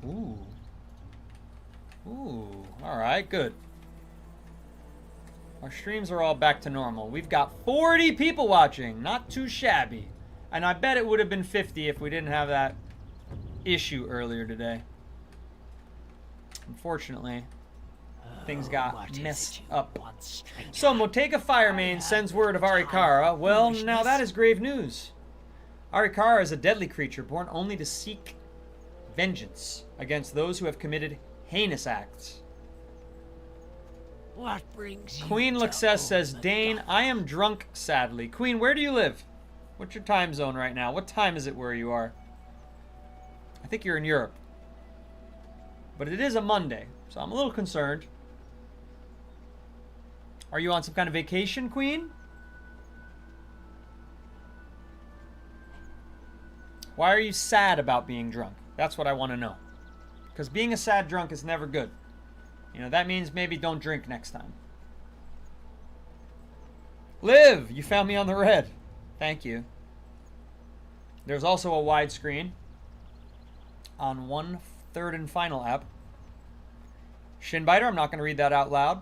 Ooh. Ooh. Alright, good. Our streams are all back to normal. We've got 40 people watching. Not too shabby. And I bet it would have been 50 if we didn't have that issue earlier today. Unfortunately, things got messed up. So, Motega Firemane sends word of Arikara. Well, now that is grave news. Arikara is a deadly creature born only to seek vengeance against those who have committed heinous acts. What brings you Queen Luxess says, Dane, I am drunk, sadly. Queen, where do you live? What's your time zone right now? What time is it where you are? I think you're in Europe. But it is a Monday, so I'm a little concerned. Are you on some kind of vacation, Queen? Why are you sad about being drunk? That's what I want to know. Because being a sad drunk is never good. You know, that means maybe don't drink next time. Liv, you found me on the red. Thank you. There's also a widescreen on 1/3 and final app. Shinbiter, I'm not going to read that out loud.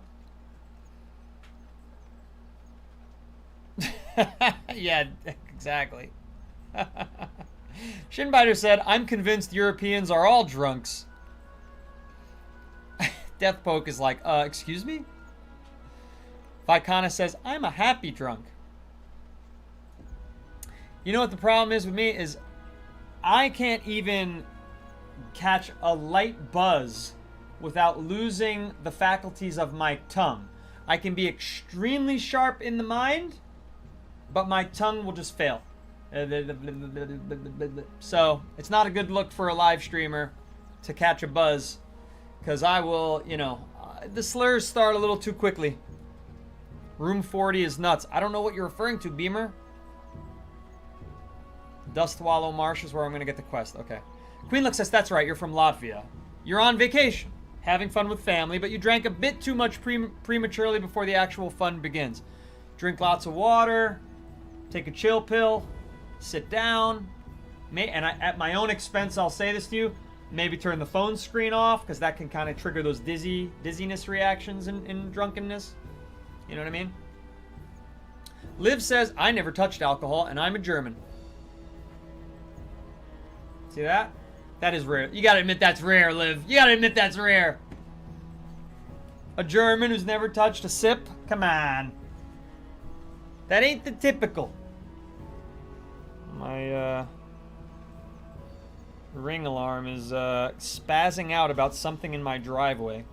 Yeah, exactly. Shinbiter said, I'm convinced Europeans are all drunks. Deathpoke is like, excuse me? Vicana says, I'm a happy drunk. You know what the problem is with me is I can't even catch a light buzz without losing the faculties of my tongue. I can be extremely sharp in the mind, but my tongue will just fail. So, it's not a good look for a live streamer to catch a buzz, because I will, you know, the slurs start a little too quickly. Room 40 is nuts. I don't know what you're referring to, Beamer. Dust Wallow Marsh is where I'm going to get the quest. Okay. Queen Luck says, that's right, you're from Latvia. You're on vacation, having fun with family, but you drank a bit too much prematurely before the actual fun begins. Drink lots of water, take a chill pill, sit down, and at my own expense, I'll say this to you, maybe turn the phone screen off, because that can kind of trigger those dizziness reactions in drunkenness. You know what I mean? Liv says, I never touched alcohol, and I'm a German. See that? That is rare. You gotta admit that's rare, Liv. You gotta admit that's rare. A German who's never touched a sip? Come on. That ain't the typical. My, ring alarm is spazzing out about something in my driveway. It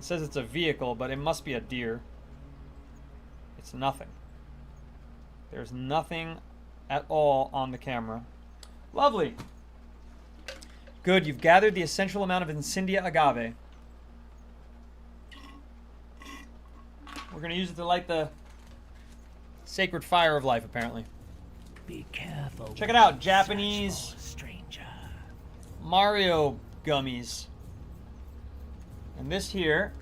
says it's a vehicle, but it must be a deer. It's nothing. There's nothing at all on the camera. Lovely. Good, you've gathered the essential amount of Incendia Agave. We're gonna use it to light the sacred fire of life, apparently. Be careful. Check it out, Japanese stranger. Mario gummies. And this here,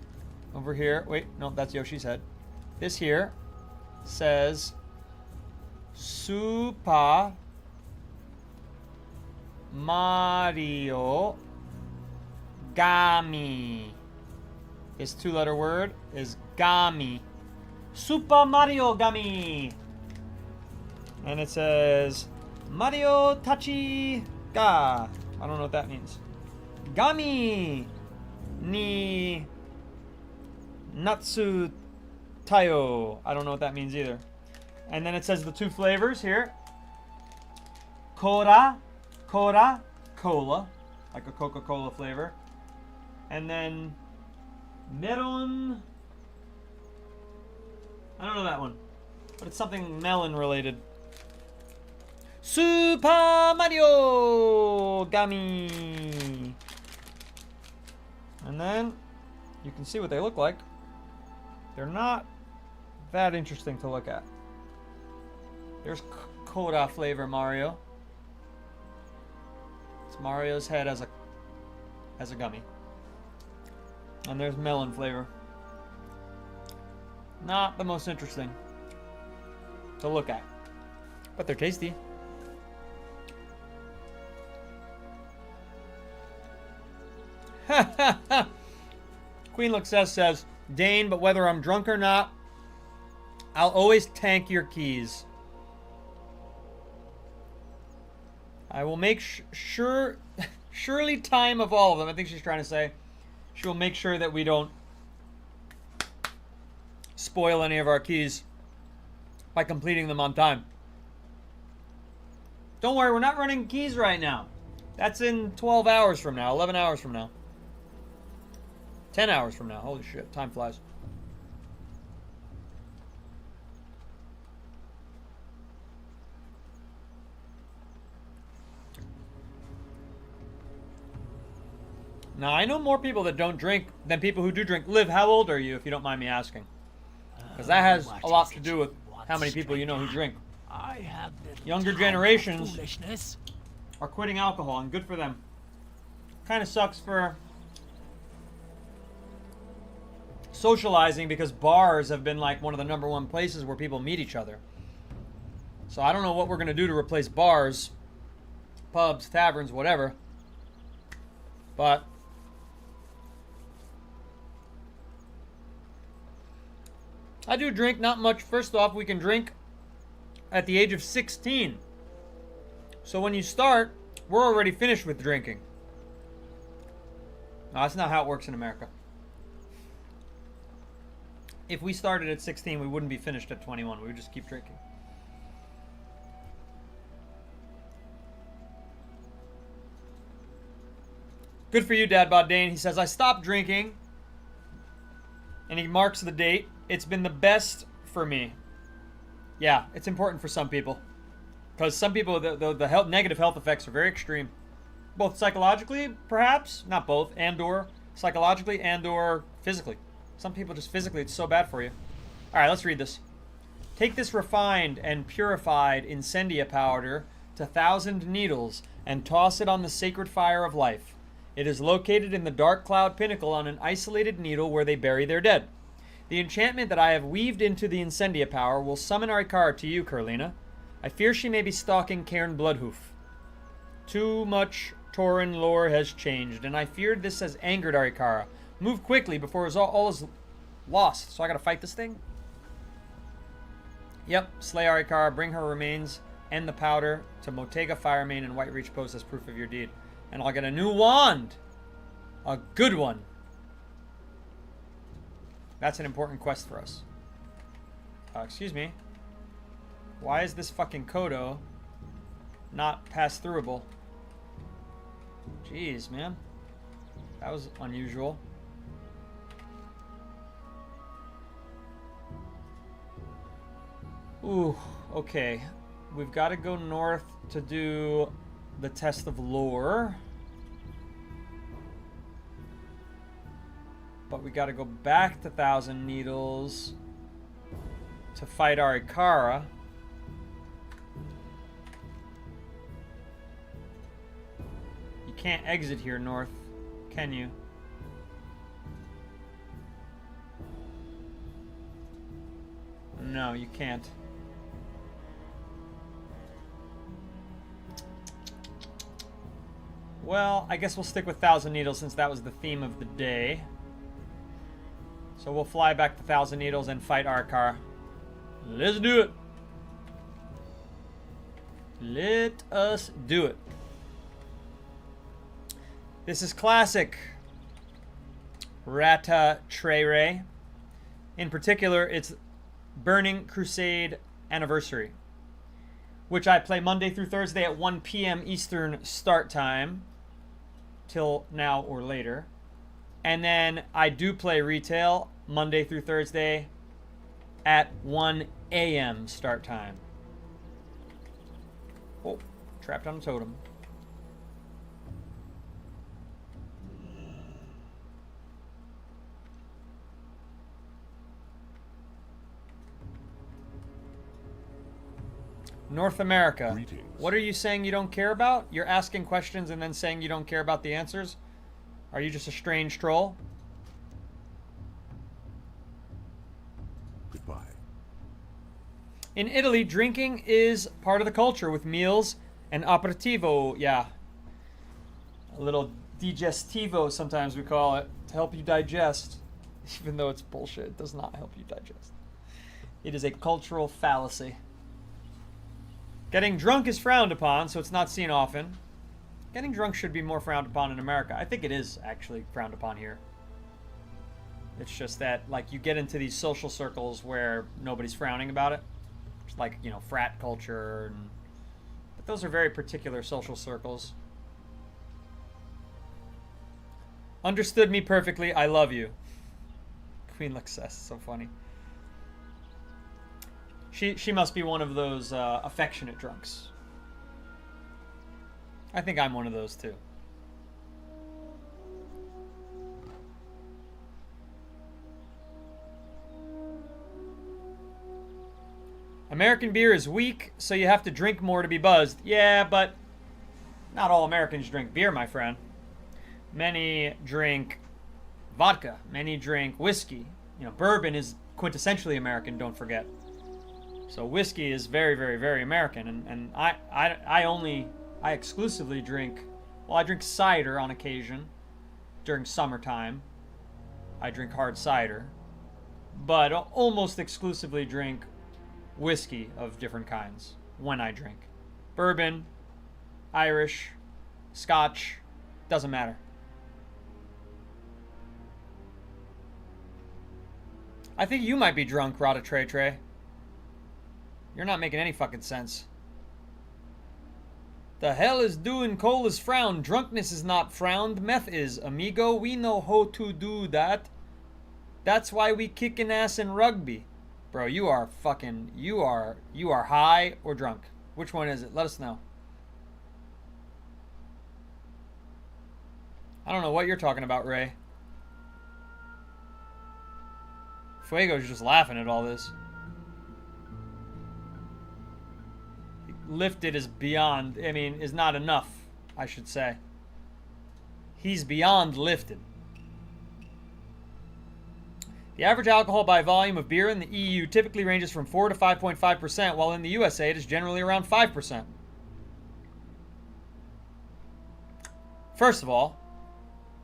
over here, wait, no, that's Yoshi's head. This here says Super Mario Gami. This two-letter word is Gami. Super Mario Gami. And it says Mario Tachi Ga. I don't know what that means. Gami ni Natsu Tayo. I don't know what that means either. And then it says the two flavors here. Cola, cola, like a Coca-Cola flavor. And then melon. I don't know that one, but it's something melon related. Super Mario Gummy. And then you can see what they look like. They're not that interesting to look at. There's cola flavor Mario. It's Mario's head as a gummy. And there's melon flavor. Not the most interesting to look at, but they're tasty. Queen Luxess says, Dane, but whether I'm drunk or not, I'll always tank your keys. I will make surely time of all of them. I think she's trying to say she will make sure that we don't spoil any of our keys by completing them on time. Don't worry, we're not running keys right now. That's in 12 hours from now, 11 hours from now. 10 hours from now. Holy shit, time flies. Now, I know more people that don't drink than people who do drink. Liv, how old are you, if you don't mind me asking? Because that has a lot to do with how many people you know who drink. I have Younger generations are quitting alcohol, and good for them. Kind of sucks for socializing, because bars have been like one of the #1 places where people meet each other. So I don't know what we're going to do to replace bars, pubs, taverns, whatever. But I do drink, not much. First off, we can drink at the age of 16. So when you start, we're already finished with drinking. No, that's not how it works in America. If we started at 16, we wouldn't be finished at 21. We would just keep drinking. Good for you, Dad Bod Dane. He says, I stopped drinking. And he marks the date. It's been the best for me. Yeah, it's important for some people. Because some people, the negative health effects are very extreme. Both psychologically, perhaps. Not both. And or psychologically and or physically. Some people just physically, it's so bad for you. Alright, let's read this. Take this refined and purified incendia powder to 1,000 needles and toss it on the sacred fire of life. It is located in the dark cloud pinnacle on an isolated needle where they bury their dead. The enchantment that I have weaved into the incendia power will summon Arikara to you, Curlina. I fear she may be stalking Cairn Bloodhoof. Too much Tauren lore has changed, and I feared this has angered Arikara. Move quickly before all is lost. So I gotta fight this thing? Yep, slay Arikara, bring her remains and the powder to Motega Firemane and Whitereach Post as proof of your deed. And I'll get a new wand! A good one! That's an important quest for us. Excuse me. Why is this fucking Kodo not pass-throughable? Jeez, man. That was unusual. Ooh, okay. We've got to go north to do the test of lore. But we got to go back to 1,000 Needles to fight Arikara. You can't exit here north, can you? No, you can't. Well, I guess we'll stick with 1,000 Needles since that was the theme of the day. So we'll fly back to 1,000 Needles and fight Arikara. Let's do it. Let us do it. This is classic Rata Treyre. In particular, it's Burning Crusade Anniversary, which I play Monday through Thursday at 1 p.m. Eastern start time, till now or later. And then I do play retail Monday through Thursday at 1 a.m. start time. Oh, trapped on a totem. North America. Greetings. What are you saying you don't care about? You're asking questions and then saying you don't care about the answers? Are you just a strange troll? Goodbye. In Italy, drinking is part of the culture with meals and aperitivo. Yeah. A little digestivo, sometimes we call it, to help you digest. Even though it's bullshit, it does not help you digest. It is a cultural fallacy. Getting drunk is frowned upon, so it's not seen often. Getting drunk should be more frowned upon in America. I think it is actually frowned upon here. It's just that, like, you get into these social circles where nobody's frowning about it. It's like, you know, frat culture. But those are very particular social circles. Understood me perfectly. I love you. Queen Luxess. So funny. She must be one of those affectionate drunks. I think I'm one of those too. American beer is weak, so you have to drink more to be buzzed. Yeah, but not all Americans drink beer, my friend. Many drink vodka. Many drink whiskey. You know, bourbon is quintessentially American, don't forget. So whiskey is very, very, very American. And I exclusively drink, well, I drink cider on occasion during summertime. I drink hard cider. But almost exclusively drink whiskey of different kinds when I drink. Bourbon, Irish, Scotch, doesn't matter. I think you might be drunk, Rada Trey Trey. You're not making any fucking sense. The hell is doing coal is frowned. Drunkenness is not frowned. Meth is, amigo. We know how to do that. That's why we kicking ass in rugby. Bro, you are fucking, you are high or drunk. Which one is it? Let us know. I don't know what you're talking about, Ray. Fuego's just laughing at all this. Lifted is beyond, I mean, is not enough, I should say. He's beyond lifted. The average alcohol by volume of beer in the EU typically ranges from 4 to 5.5%, while in the USA it is generally around 5%. First of all,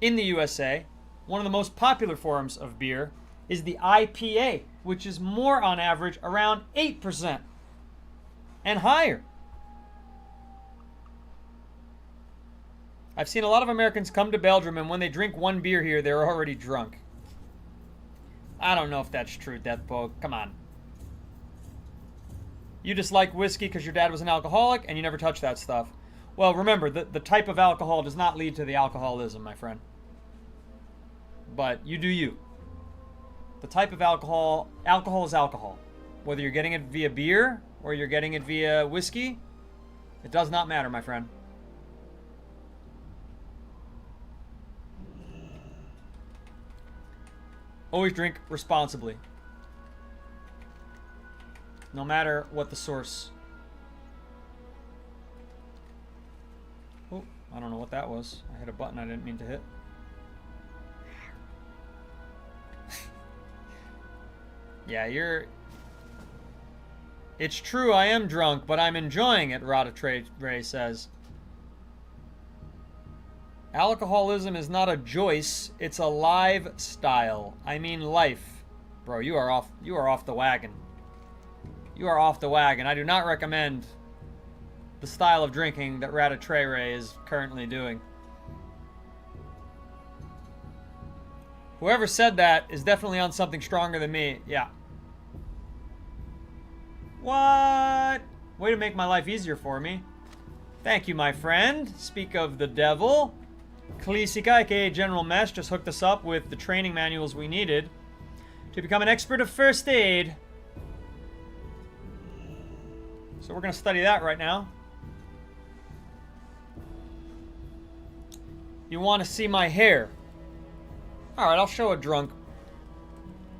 in the USA, one of the most popular forms of beer is the IPA, which is more on average around 8% and higher. I've seen a lot of Americans come to Belgium, and when they drink one beer here, they're already drunk. I don't know if that's true, Deathpoke. Come on. You just like whiskey because your dad was an alcoholic and you never touched that stuff. Well, remember, the type of alcohol does not lead to the alcoholism, my friend. But you do you. The type of alcohol is alcohol. Whether you're getting it via beer or you're getting it via whiskey, it does not matter, my friend. Always drink responsibly. No matter what the source. Oh, I don't know what that was. I hit a button I didn't mean to hit. Yeah, It's true I am drunk, but I'm enjoying it, Rada Ray says. Alcoholism is not a choice, it's a lifestyle. I mean life. Bro, you are off the wagon. You are off the wagon. I do not recommend the style of drinking that Rada Ray is currently doing. Whoever said that is definitely on something stronger than me. Yeah. What? Way to make my life easier for me. Thank you, my friend. Speak of the devil. Kalisika, aka General Mesh, just hooked us up with the training manuals we needed to become an expert of first aid. So we're going to study that right now. You want to see my hair? Alright, I'll show a drunk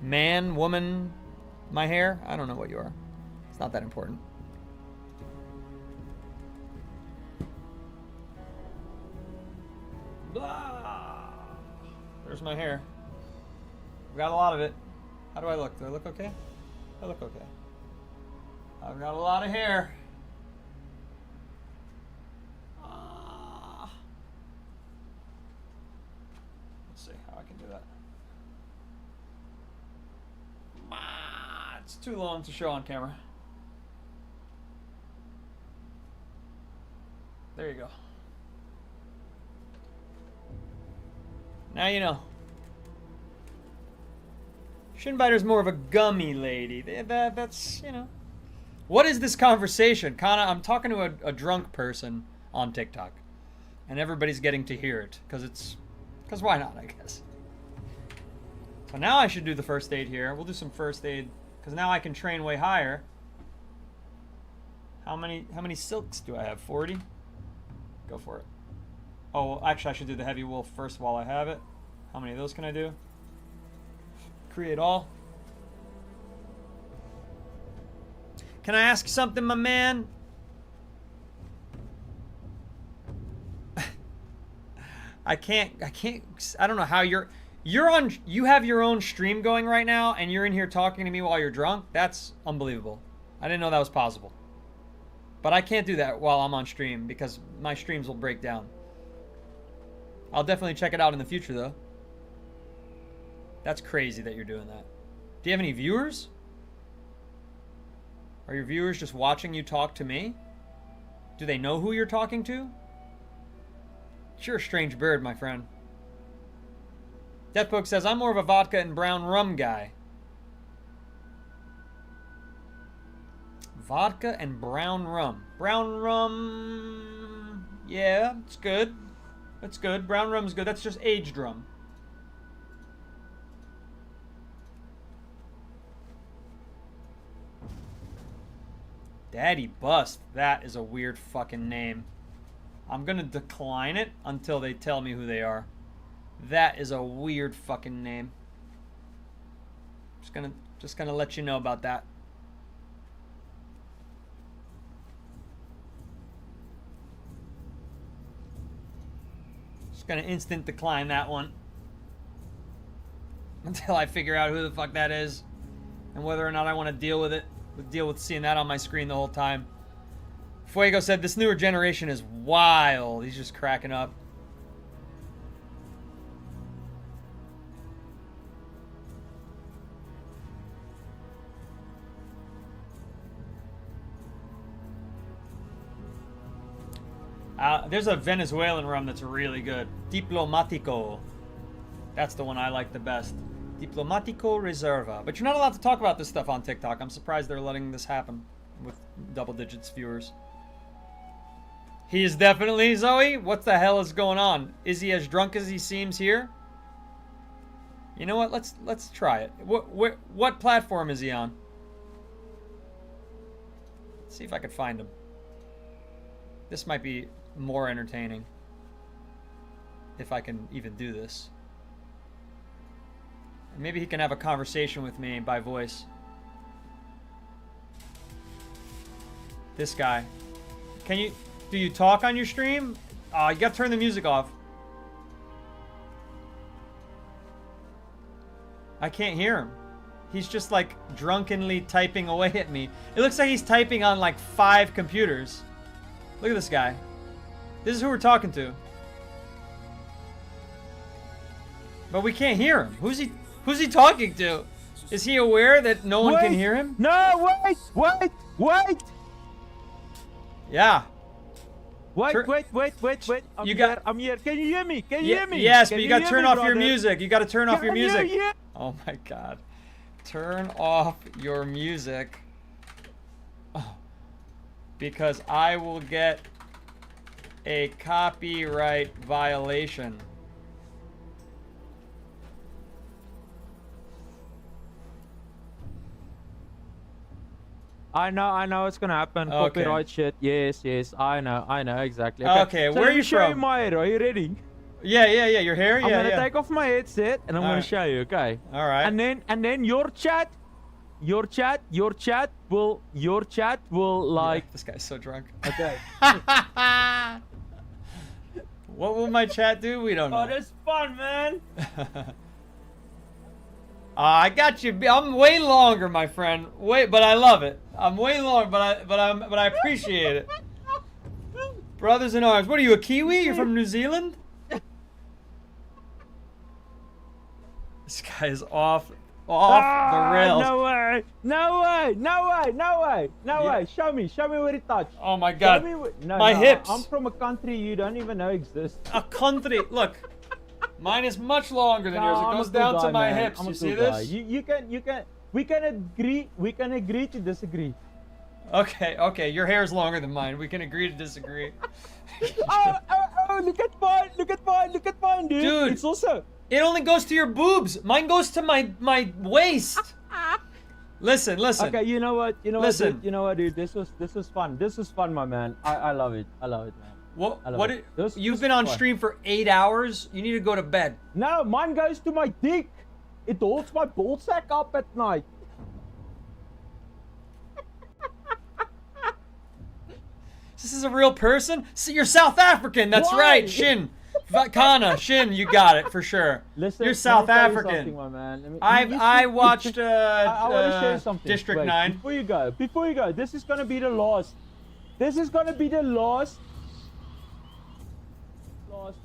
man, woman, my hair. I don't know what you are. It's not that important. Blah. There's my hair. I've got a lot of it. How do I look? Do I look okay? I look okay. I've got a lot of hair. Let's see how I can do that. It's too long to show on camera. There you go. Now you know. Shinbiter's more of a gummy lady. That's, you know. What is this conversation? Kana, I'm talking to a drunk person on TikTok. And everybody's getting to hear it. Because why not, I guess. So now I should do the first aid here. We'll do some first aid. Because now I can train way higher. How many silks do I have? 40? Go for it. Oh, well, actually I should do the heavy wolf first while I have it. How many of those can I do? Create all. Can I ask something, my man? I don't know how you have your own stream going right now and you're in here talking to me while you're drunk? That's unbelievable. I didn't know that was possible. But I can't do that while I'm on stream because my streams will break down. I'll definitely check it out in the future though. That's crazy that you're doing that. Do you have any viewers? Are your viewers just watching you talk to me? Do they know who you're talking to? You're a strange bird, my friend. Deathpoke says, I'm more of a vodka and brown rum guy. Vodka and brown rum. Brown rum... Yeah, it's good. It's good. Brown rum's good. That's just aged rum. Daddy Bust. That is a weird fucking name. I'm gonna decline it until they tell me who they are. That is a weird fucking name. Just gonna let you know about that. Just gonna instant decline that one. Until I figure out who the fuck that is. And whether or not I want to deal with it. Deal with seeing that on my screen the whole time. Fuego said, this newer generation is wild. He's just cracking up. There's a Venezuelan rum that's really good. Diplomatico. That's the one I like the best. Diplomatico Reserva. But you're not allowed to talk about this stuff on TikTok. I'm surprised they're letting this happen with double digits viewers. He is definitely Zoe. What the hell is going on? Is he as drunk as he seems here? You know what? Let's try it. What platform is he on? Let's see if I can find him. This might be more entertaining. If I can even do this. Maybe he can have a conversation with me by voice. This guy. Do you talk on your stream? You gotta turn the music off. I can't hear him. He's just like drunkenly typing away at me. It looks like he's typing on like 5 computers. Look at this guy. This is who we're talking to. But we can't hear him. Who's he talking to? Is he aware that no one can hear him? No, wait! Yeah. Wait. I'm here. Can you hear me? Can you hear me? Yes, Can but you gotta turn off your music. You gotta turn off your Can you music. hear? Oh my god. Turn off your music. Oh. Because I will get a copyright violation. I know it's gonna happen. Okay. Copyright shit. Yes, I know exactly. Okay, so where are you show you from? my hair. Are you ready? Yeah. Your hair. I'm gonna yeah. take off my headset and I'm All gonna right. show you. Okay. All right. And then your chat will like. This guy's so drunk. Okay. What will my chat do? We don't know. Oh, that's fun, man. I got you. I'm way longer, my friend. But I love it. I'm way long, but I appreciate it. Brothers in arms. What are you, a Kiwi? You're from New Zealand? This guy is off the rails. No way. No way. No way. No way. No Yeah. way. Show me where it touched. Oh my God. Show me where... No, My no, hips. I'm from a country you don't even know exists. A country. Look, mine is much longer than yours. It I'm a goes cool down guy, to my man. hips. I'm a You see cool guy. this? You can. We can agree to disagree. Okay. Your hair's longer than mine. We can agree to disagree. Oh! Look at mine, dude. Dude. It's also. It only goes to your boobs. Mine goes to my waist. Listen. Okay, you know what? Listen. Dude? You know what, dude? This was fun. This is fun, my man. I love it. I love it, man. You've been on stream for 8 hours? You need to go to bed. No, mine goes to my dick. It holds my ballsack up at night. This is a real person? See, you're South African. That's Why? right. Shin. Vakana. Shin, you got it for sure. Listen, You're South let me tell you African. something, my man. I watched I want to share something. District Wait, 9. Before you go, this is gonna be the last. This is gonna be the last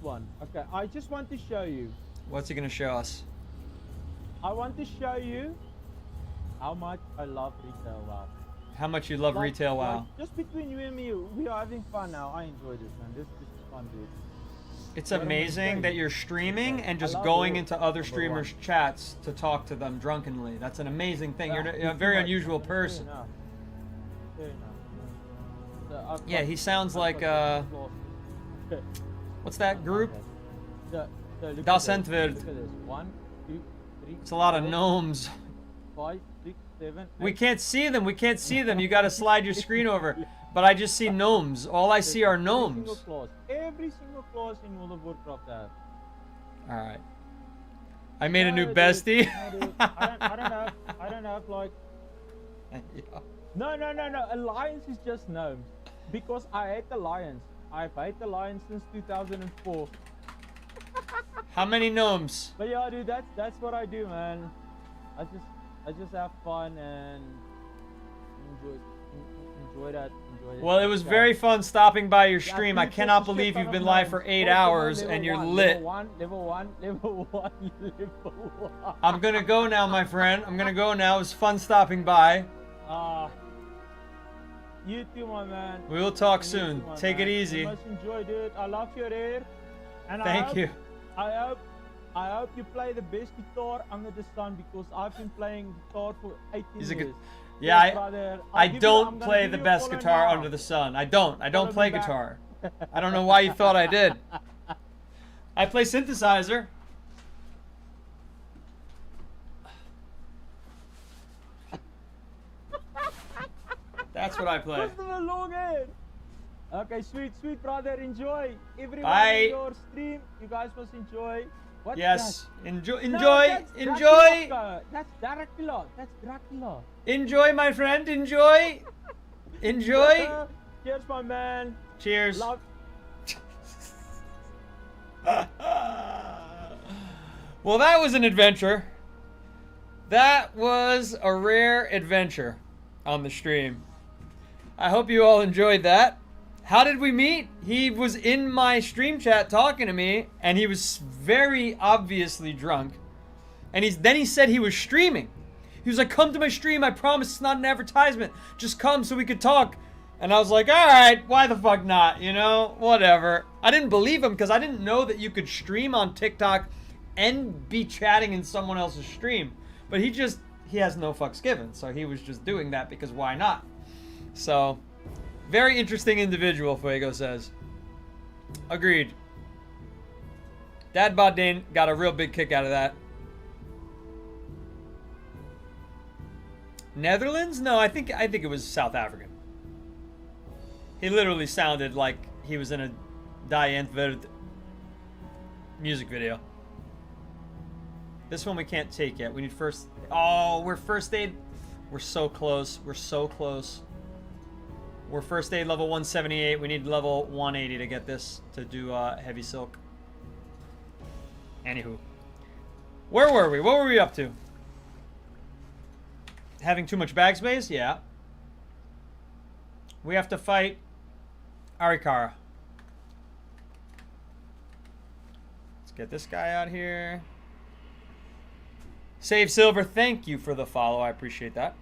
one. Okay, I just want to show you. What's he gonna show us? I want to show you how much I love retail WoW. How much you love retail WoW. Just between you and me, we are having fun now. I enjoy this, man. This is fun, dude. It's amazing that you're streaming and just I love going it. into other Number streamers' one. chats to talk to them drunkenly. That's an amazing thing. You're Yeah, a very fair unusual enough. person. Fair enough. So I've Yeah, got- he sounds I've like, got the what's that group? So look at Das this. Entwert. Look at this. 1, 2, 3. It's a lot of 4, gnomes. 5, 6, 7. We 8. can't see them. We can't see them. You gotta slide your screen over. But I just see gnomes. All I see are gnomes. Every single class in World of Warcraft have. Alright. I made a new No, dude. bestie. No, dude. I don't have like. No. Alliance is just gnomes. Because I hate Alliance. I've hated Alliance since 2004. How many gnomes? But yeah, dude, that's what I do, man. I just have fun and enjoy that. Well, it was very fun stopping by your stream. I cannot believe you've been live for 8 hours and you're lit. Level one. I'm gonna go now, my friend. I'm gonna go now. It was fun stopping by. You too, my man. We will talk You soon. too, my Take man. it easy. You must enjoy, dude. I love your hair. And Thank you. I hope you play the best guitar under the sun because I've been playing guitar for 18 He's a years. good. Yeah, brother. I I'm don't gonna play give the you a best follow guitar now. under the sun. I don't Follow me play back. guitar. I don't know why you thought I did. I play synthesizer. That's what I play. What's the long hair? Okay, sweet brother. Enjoy. Everyone Bye. in your stream. You guys must enjoy. What's Yes. that? Enjoy. No, Enjoy. that's Enjoy. Dracula. That's Dracula. That's Dracula. Enjoy, my friend. Enjoy. Enjoy. Cheers, my man. Cheers. Love. Well, that was an adventure. That was a rare adventure on the stream. I hope you all enjoyed that. How did we meet? He was in my stream chat talking to me, and he was very obviously drunk. And then he said he was streaming. He was like, "Come to my stream. I promise it's not an advertisement. Just come so we could talk." And I was like, "All right, why the fuck not? You know, whatever." I didn't believe him because I didn't know that you could stream on TikTok and be chatting in someone else's stream. But he has no fucks given. So he was just doing that because why not? So, very interesting individual, Fuego says. Agreed. Dad Bod Dane got a real big kick out of that. Netherlands? No, I think it was South African. He literally sounded like he was in a Die Antwoord music video. This one we can't take yet. We need first... Oh, we're first aid. We're so close. We're so close. We're first aid level 178. We need level 180 to get this to do heavy silk. Anywho. Where were we? What were we up to? Having too much bag space? Yeah. We have to fight Arikara. Let's get this guy out here. Save Silver, thank you for the follow. I appreciate that.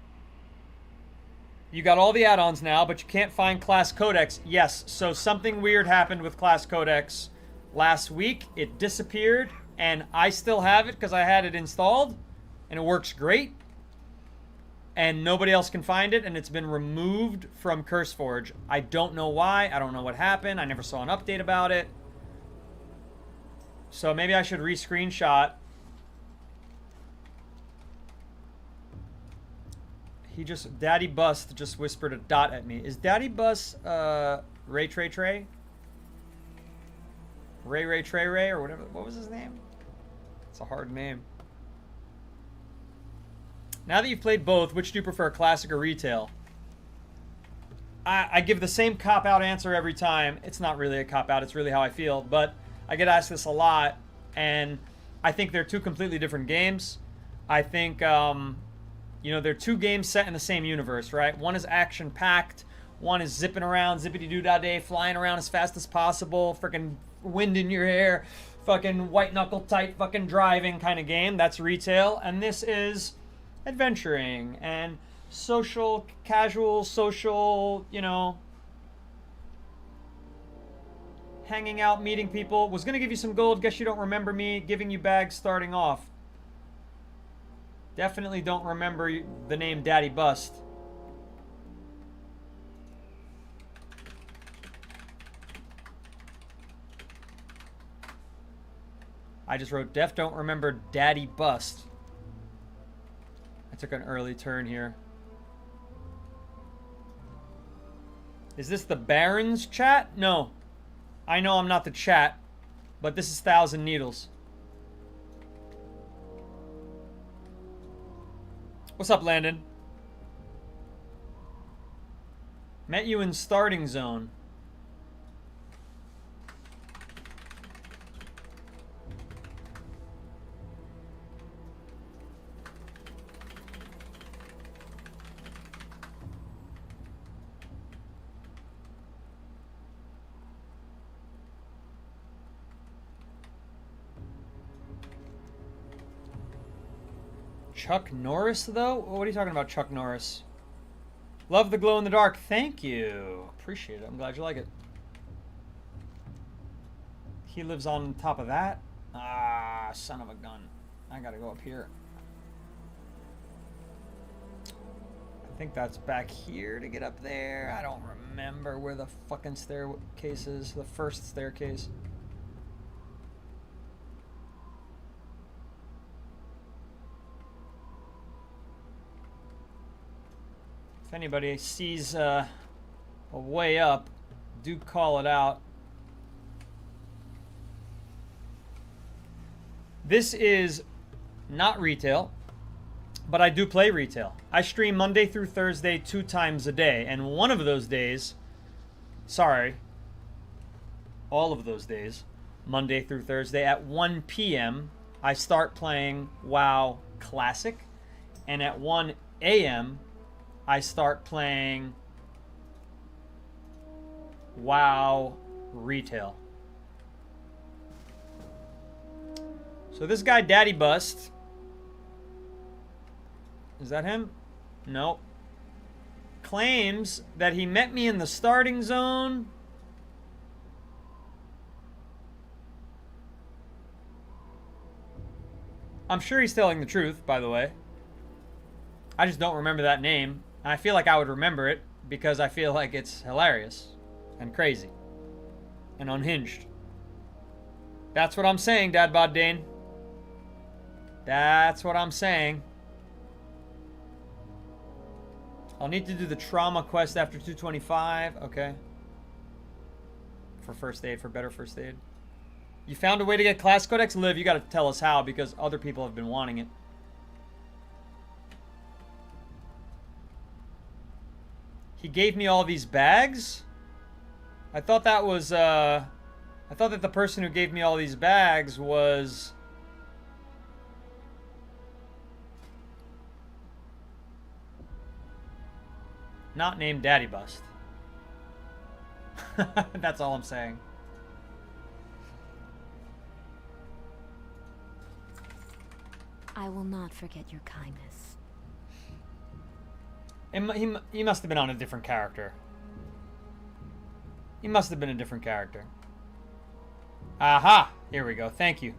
You got all the add-ons now, but you can't find Class Codex. Yes, so something weird happened with Class Codex last week. It disappeared, and I still have it because I had it installed, and it works great. And nobody else can find it, and it's been removed from CurseForge. I don't know why. I don't know what happened. I never saw an update about it. So maybe I should re-screenshot. Daddy Bust just whispered a dot at me. Is Daddy Bust, Ray Trey Trey? Ray Trey Ray, or whatever. What was his name? It's a hard name. Now that you've played both, which do you prefer, classic or retail? I give the same cop-out answer every time. It's not really a cop-out, it's really how I feel. But I get asked this a lot, and I think they're two completely different games. I think, you know, they're two games set in the same universe, right? One is action-packed. One is zipping around, zippity-doo-dah-day, flying around as fast as possible, freaking wind in your hair, fucking white-knuckle-tight fucking driving kind of game. That's retail. And this is adventuring and social, casual, social, you know, hanging out, meeting people. Was going to give you some gold. Guess you don't remember me giving you bags starting off. Definitely don't remember the name Daddy Bust. I just wrote, don't remember Daddy Bust. I took an early turn here. Is this the Barons chat? No. I know I'm not the chat, but this is Thousand Needles. What's up, Landon? Met you in starting zone. Chuck Norris, though? What are you talking about, Chuck Norris? Love the glow in the dark. Thank you. Appreciate it. I'm glad you like it. He lives on top of that? Ah, son of a gun. I gotta go up here. I think that's back here to get up there. I don't remember where the fucking staircase is. The first staircase. If anybody sees a way up, do call it out. This is not retail, but I do play retail. I stream Monday through Thursday 2 times a day, and one of those days, sorry, all of those days, Monday through Thursday at 1 p.m., I start playing WoW Classic, and at 1 a.m., I start playing WoW Retail. So this guy, Daddy Bust, is that him? Nope. Claims that he met me in the starting zone. I'm sure he's telling the truth, by the way. I just don't remember that name. And I feel like I would remember it because I feel like it's hilarious and crazy and unhinged. That's what I'm saying, Dad Bod Dane. That's what I'm saying. I'll need to do the trauma quest after 225. Okay. For first aid, for better first aid. You found a way to get Class Codex? Liv, you gotta tell us how because other people have been wanting it. He gave me all these bags? I thought that was, I thought that the person who gave me all these bags was... not named Daddy Bust. That's all I'm saying. I will not forget your kindness. He must have been on a different character. He must have been a different character. Aha! Here we go. Thank you.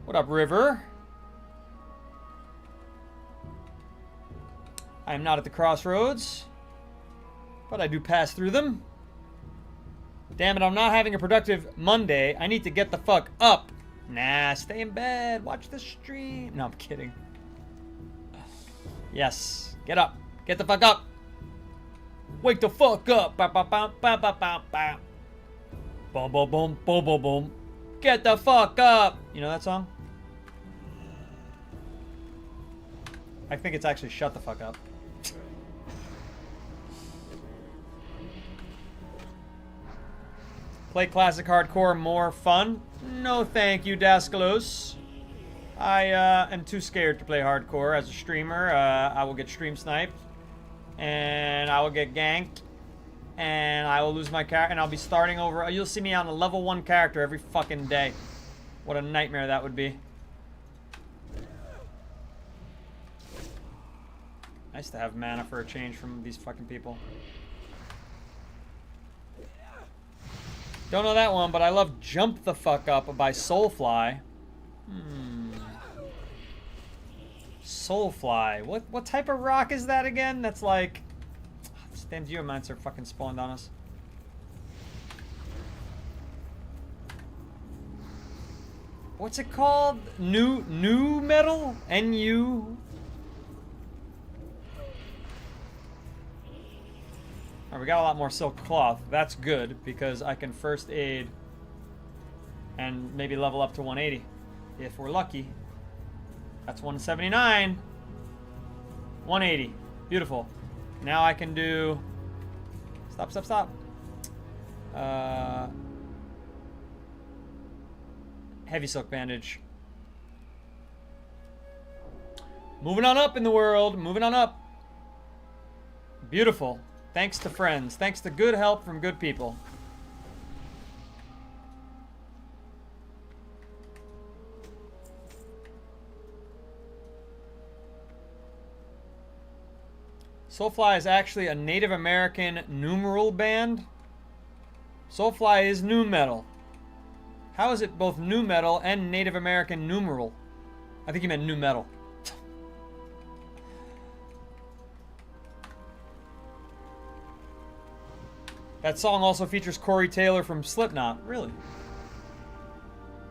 What up, River? I am not at the crossroads, but I do pass through them. Damn it, I'm not having a productive Monday. I need to get the fuck up. Nah, stay in bed. Watch the stream. No, I'm kidding. Yes. Get up. Get the fuck up. Wake the fuck up. Ba ba ba ba ba ba ba. Boom boom boom boom boom boom. Get the fuck up. You know that song? I think it's actually Shut the Fuck Up. Play classic hardcore more fun? No thank you, Daskalos. I am too scared to play hardcore as a streamer. I will get stream sniped. And I will get ganked. And I will lose my character. And I'll be starting over. You'll see me on a level 1 character every fucking day. What a nightmare that would be. Nice to have mana for a change from these fucking people. Don't know that one, but I love Jump the Fuck Up by Soulfly. Soulfly. What type of rock is that again? That's like... These damn geomancer are fucking spawned on us. What's it called? New metal? NU? Alright, we got a lot more silk cloth. That's good, because I can first aid and maybe level up to 180. If we're lucky. That's 179. 180. Beautiful. Now I can do... Stop. Heavy silk bandage. Moving on up in the world. Moving on up. Beautiful. Thanks to friends. Thanks to good help from good people. Soulfly is actually a Native American numeral band. Soulfly is nu metal. How is it both nu metal and Native American numeral? I think you meant nu metal. That song also features Corey Taylor from Slipknot. Really?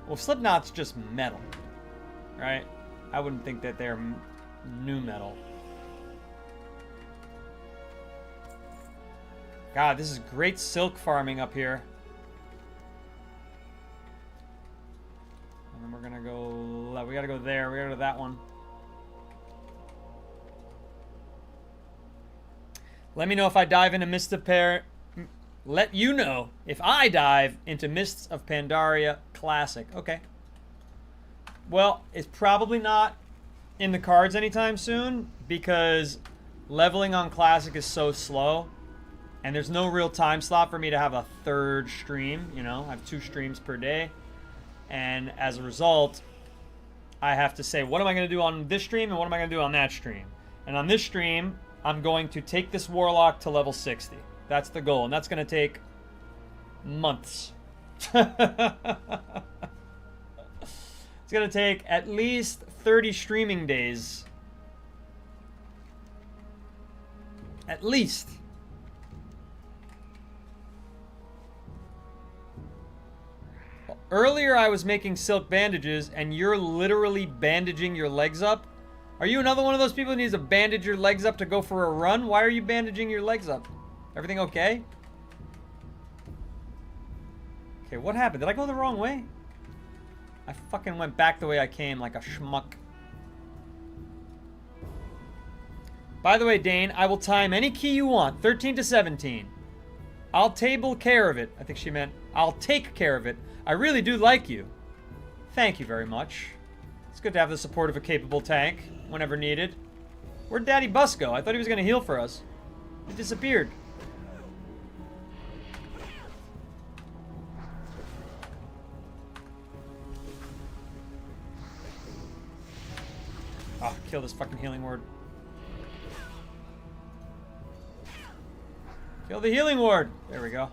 Well, Slipknot's just metal, right? I wouldn't think that they're nu metal. God, this is great silk farming up here. And then we're gonna go... We gotta go there. We gotta go to that one. Let me know if I dive into Mists of Let you know if I dive into Mists of Pandaria Classic. Okay. Well, it's probably not in the cards anytime soon because leveling on Classic is so slow. And there's no real time slot for me to have a third stream, you know? I have 2 streams per day. And as a result, I have to say, what am I going to do on this stream and what am I going to do on that stream? And on this stream, I'm going to take this Warlock to level 60. That's the goal, and that's going to take months. It's going to take at least 30 streaming days. At least. Earlier I was making silk bandages, and you're literally bandaging your legs up. Are you another one of those people who needs to bandage your legs up to go for a run? Why are you bandaging your legs up? Everything okay? Okay, what happened? Did I go the wrong way? I fucking went back the way I came like a schmuck. By the way, Dane, I will time any key you want, 13 to 17. I'll table care of it. I think she meant, I'll take care of it. I really do like you. Thank you very much. It's good to have the support of a capable tank, whenever needed. Where'd Daddy Bus go? I thought he was going to heal for us. He disappeared. Oh, kill this fucking healing ward. Kill the healing ward. There we go.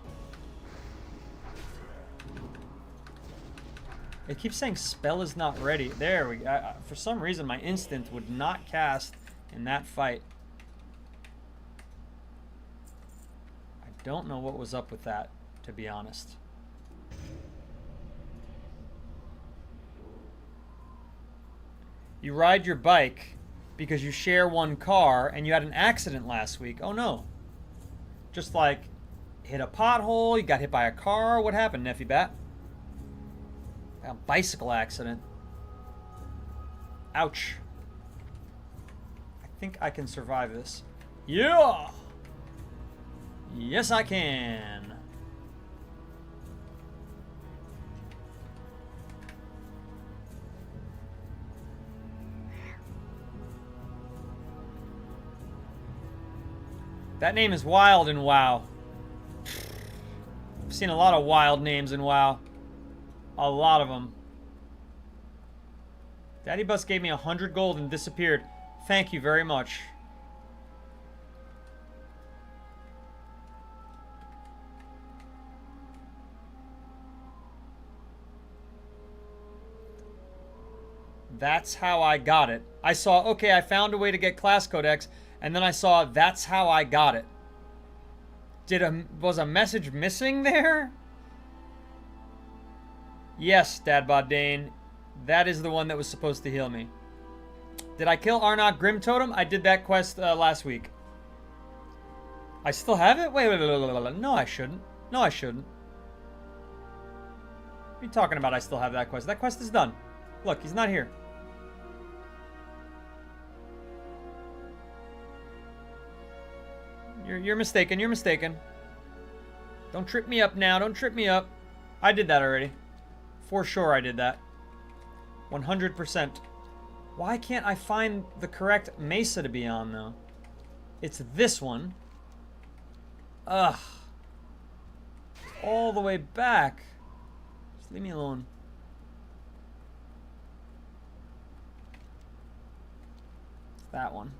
It keeps saying spell is not ready. There we go. For some reason, my instant would not cast in that fight. I don't know what was up with that, to be honest. You ride your bike because you share one car and you had an accident last week. Oh no. Just like hit a pothole, you got hit by a car. What happened, Neffy Bat? A bicycle accident. Ouch. I think I can survive this. Yeah! Yes, I can. That name is wild in WoW. I've seen a lot of wild names in WoW. A lot of them. Daddy Bus gave me 100 gold and disappeared. Thank you very much. That's how I got it. I saw, okay, I found a way to get class codex, and then I saw that's how I got it. Was a message missing there? Yes, Dadbod Dane. That is the one that was supposed to heal me. Did I kill Arnok Grim Totem? I did that quest last week. I still have it? Wait. No, I shouldn't. No, I shouldn't. What are you talking about? I still have that quest. That quest is done. Look, he's not here. You're mistaken. You're mistaken. Don't trip me up now. Don't trip me up. I did that already. For sure I did that. 100%. Why can't I find the correct mesa to be on, though? It's this one. Ugh. All the way back. Just leave me alone. That one.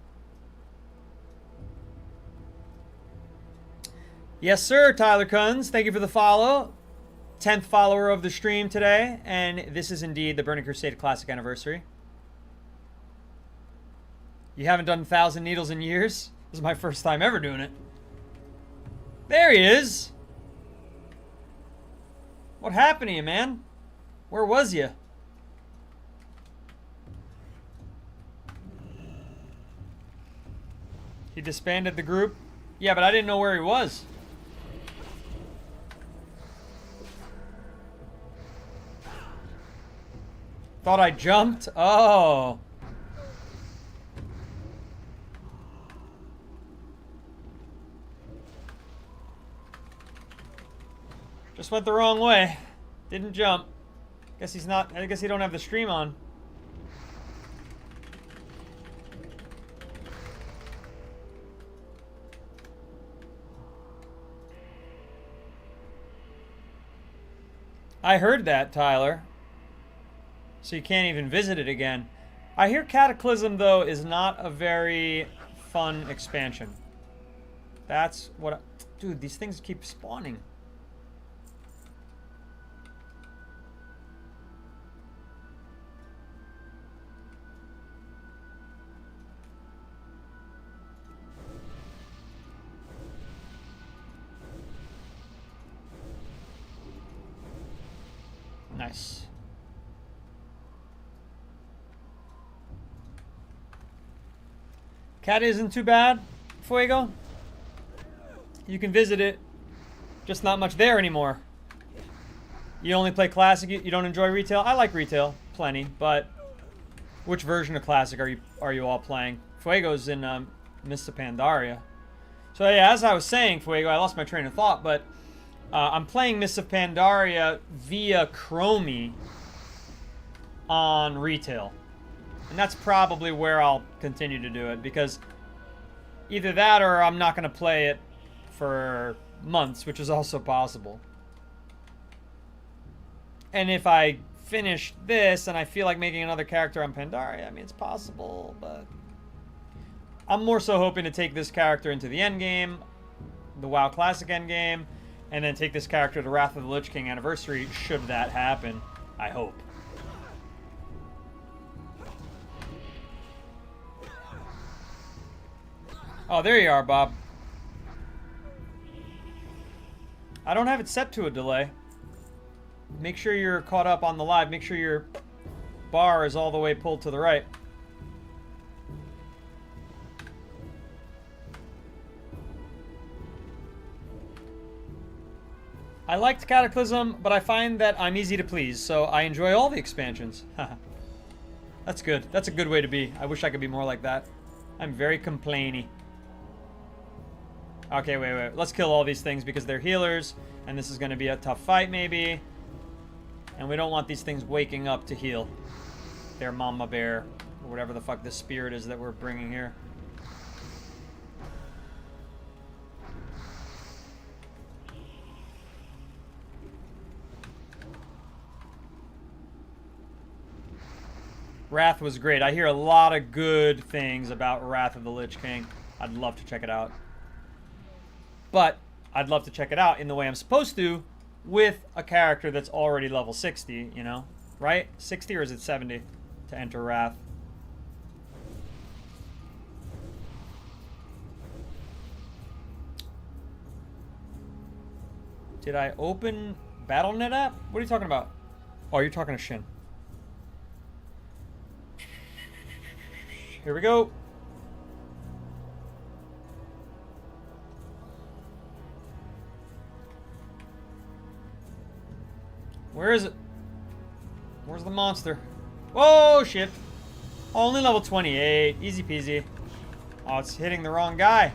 Yes, sir, Tyler Kunz. Thank you for the follow. 10th follower of the stream today. And this is indeed the Burning Crusade Classic Anniversary. You haven't done 1,000 Needles in years? This is my first time ever doing it. There he is. What happened to you, man? Where was you? He disbanded the group? Yeah, but I didn't know where he was. Thought I jumped? Oh. Just went the wrong way. Didn't jump. Guess he's not. I guess he don't have the stream on. I heard that, Tyler. So you can't even visit it again. I hear Cataclysm, though, is not a very fun expansion. That's what... Dude, these things keep spawning. Nice. Cat isn't too bad, Fuego. You can visit it. Just not much there anymore. You only play Classic, you don't enjoy retail? I like retail, plenty, but which version of Classic are you all playing? Fuego's in Mists of Pandaria. So yeah, as I was saying, Fuego, I lost my train of thought, but I'm playing Mists of Pandaria via Chromie on retail. And that's probably where I'll continue to do it, because either that or I'm not going to play it for months, which is also possible. And if I finish this and I feel like making another character on Pandaria, I mean, it's possible, but I'm more so hoping to take this character into the endgame, the WoW Classic endgame, and then take this character to Wrath of the Lich King Anniversary, should that happen, I hope. Oh, there you are, Bob. I don't have it set to a delay. Make sure you're caught up on the live. Make sure your bar is all the way pulled to the right. I liked Cataclysm, but I find that I'm easy to please, so I enjoy all the expansions. That's good. That's a good way to be. I wish I could be more like that. I'm very complainy. Okay, wait. Let's kill all these things because they're healers, and this is going to be a tough fight, maybe. And we don't want these things waking up to heal their mama bear, or whatever the fuck this spirit is that we're bringing here. Wrath was great. I hear a lot of good things about Wrath of the Lich King. I'd love to check it out. But I'd love to check it out in the way I'm supposed to, with a character that's already level 60, you know? Right? 60 or is it 70 to enter Wrath? Did I open BattleNet app? What are you talking about? Oh, you're talking to Shin. Here we go. Where is it? Where's the monster? Whoa, shit. Only level 28. Easy peasy. Oh, it's hitting the wrong guy.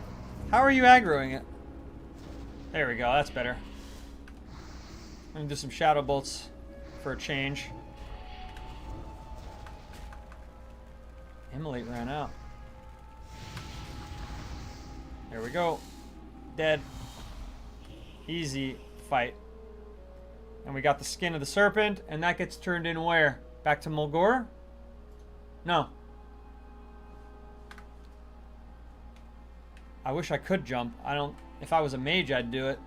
How are you aggroing it? There we go. That's better. I'm going to do some shadow bolts for a change. Immolate ran out. There we go. Dead. Easy fight. And we got the skin of the serpent, and that gets turned in where? Back to Mulgore? No. I wish I could jump. I don't... If I was a mage, I'd do it.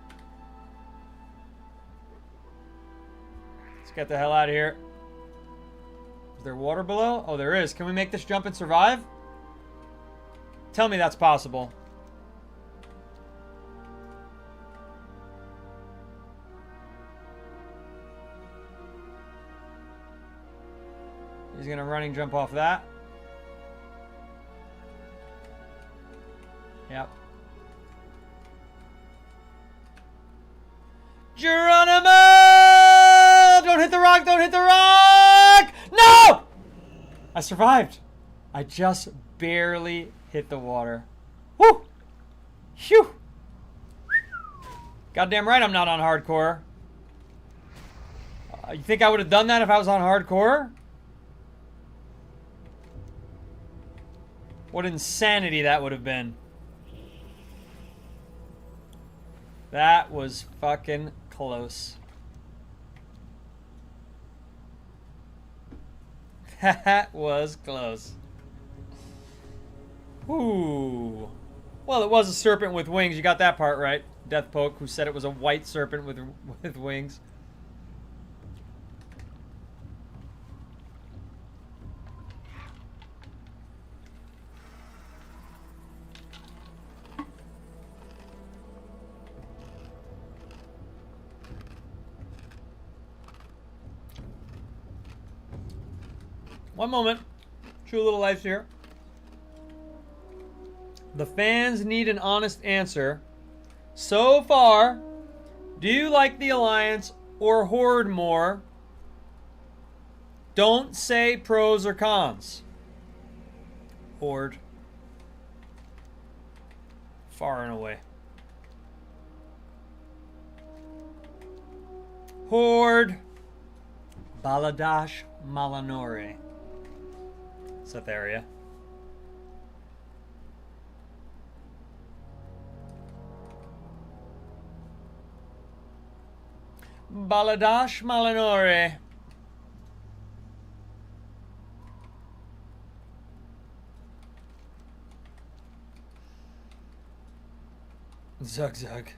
Let's get the hell out of here. Is there water below? Oh, there is. Can we make this jump and survive? Tell me that's possible. He's going to running jump off that. Yep. Geronimo! Don't hit the rock! Don't hit the rock! No! I survived. I just barely hit the water. Woo! Phew! Goddamn right I'm not on hardcore. You think I would have done that if I was on hardcore? What insanity that would have been. That was fucking close. That was close. Ooh. Well, it was a serpent with wings. You got that part right. Deathpoke, who said it was a white serpent with wings. One moment. True little life here. The fans need an honest answer. So far, do you like the Alliance or Horde more? Don't say pros or cons. Horde. Far and away. Horde. Baladash Malanore. Is that the area? Baladash Malanore. Zug Zug.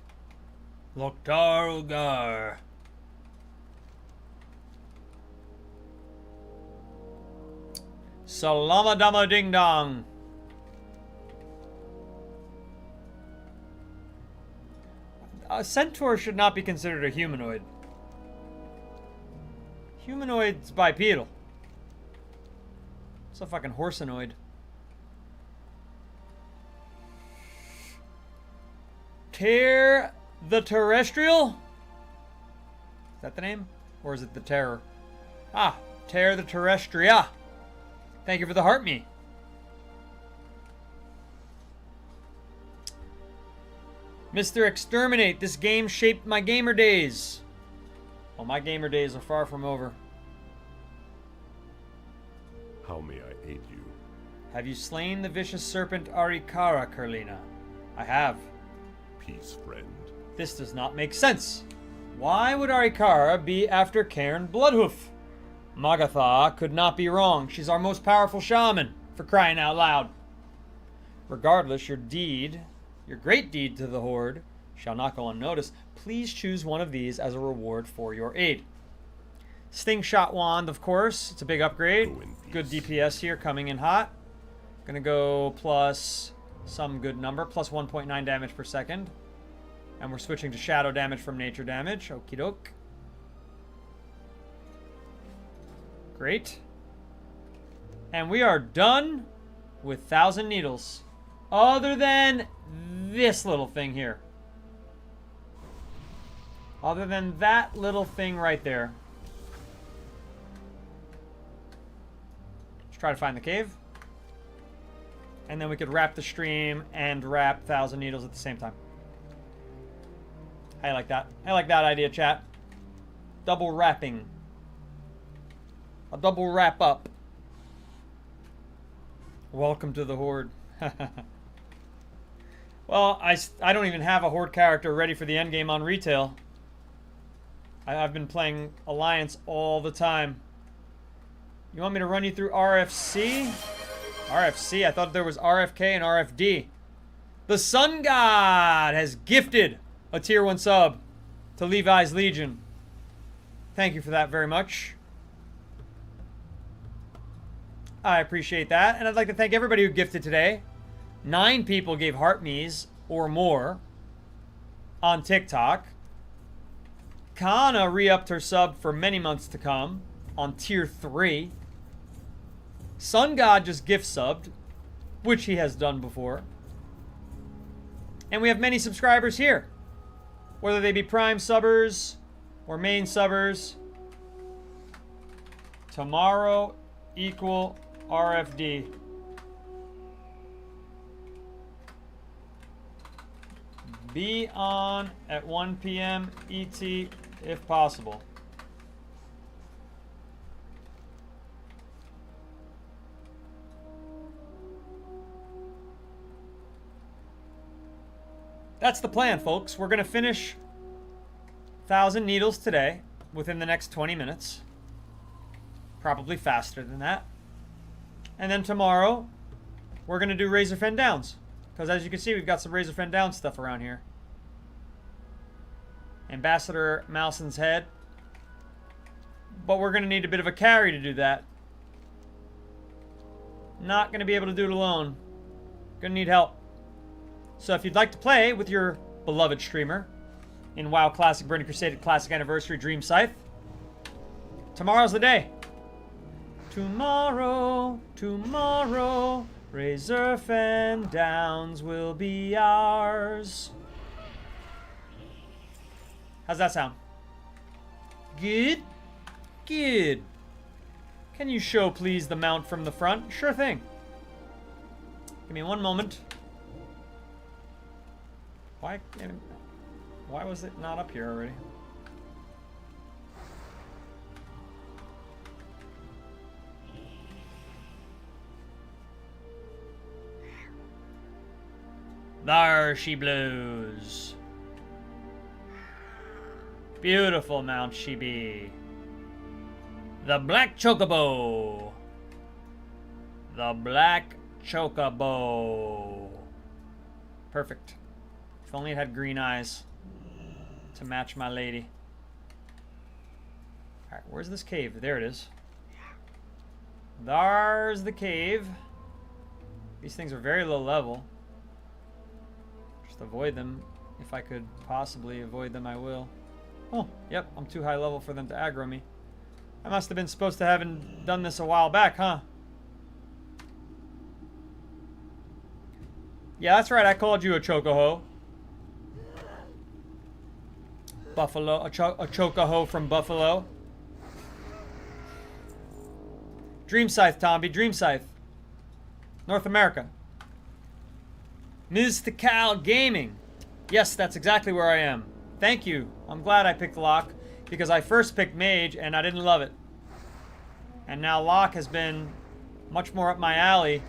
Loktar Ugar. Salamadama Ding Dong. A centaur should not be considered a humanoid. Humanoid's bipedal. It's a fucking horsenoid. Tear the Terrestrial? Is that the name? Or is it the Terror? Ah, Tear the Terrestria. Thank you for the heart me. Mr. Exterminate, this game shaped my gamer days. Well, my gamer days are far from over. How may I aid you? Have you slain the vicious serpent Arikara, Carlina? I have. Peace, friend. This does not make sense. Why would Arikara be after Cairn Bloodhoof? Magatha could not be wrong. She's our most powerful shaman, for crying out loud. Regardless, your deed, your great deed to the Horde, shall not go unnoticed. Please choose one of these as a reward for your aid. Sting Shot Wand, of course. It's a big upgrade. Good DPS here, coming in hot. Gonna go plus some good number, plus 1.9 damage per second. And we're switching to shadow damage from nature damage. Okie doke. Great. And we are done with 1,000 needles. Other than this little thing here. Other than that little thing right there. Let's try to find the cave. And then we could wrap the stream and wrap 1,000 needles at the same time. I like that. I like that idea, chat. Double wrapping. A double wrap up. Welcome to the Horde. Well, I don't even have a Horde character ready for the endgame on retail. I've been playing Alliance all the time. You want me to run you through RFC? RFC? I thought there was RFK and RFD. The Sun God has gifted a tier 1 sub to Levi's Legion. Thank you for that very much. I appreciate that. And I'd like to thank everybody who gifted today. 9 people gave heart me's or more on TikTok. Kana re-upped her sub for many months to come on tier 3. Sun God just gift subbed, which he has done before. And we have many subscribers here, whether they be Prime subbers or main subbers. Tomorrow equal RFD. Be on at 1 p.m. ET if possible. That's the plan, folks. We're going to finish 1,000 needles today within the next 20 minutes. Probably faster than that. And then tomorrow, we're going to do Razorfen Downs. Because as you can see, we've got some Razorfen Downs stuff around here. Ambassador Mousen's head. But we're going to need a bit of a carry to do that. Not going to be able to do it alone. Going to need help. So if you'd like to play with your beloved streamer in WoW Classic, Burning Crusade Classic Anniversary Dream Scythe, tomorrow's the day. Tomorrow, Razorfen Downs will be ours. How's that sound? Good? Good. Can you show, please, the mount from the front? Sure thing. Give me one moment. Why was it not up here already? There she blows. Beautiful Mount she be. The Black Chocobo. The Black Chocobo. Perfect. If only it had green eyes to match my lady. Alright, where's this cave? There it is. There's the cave. These things are very low level. Just avoid them. If I could possibly avoid them, I will. Oh, yep, I'm too high level for them to aggro me. I must have been supposed to have done this a while back, huh? Yeah, that's right, I called you a chocoho. Buffalo, a chocoho from Buffalo. Dream Scythe, Tomby, Dream Scythe. North America. Mystical Gaming. Yes, that's exactly where I am. Thank you. I'm glad I picked Lock, because I first picked Mage and I didn't love it. And now Lock has been much more up my alley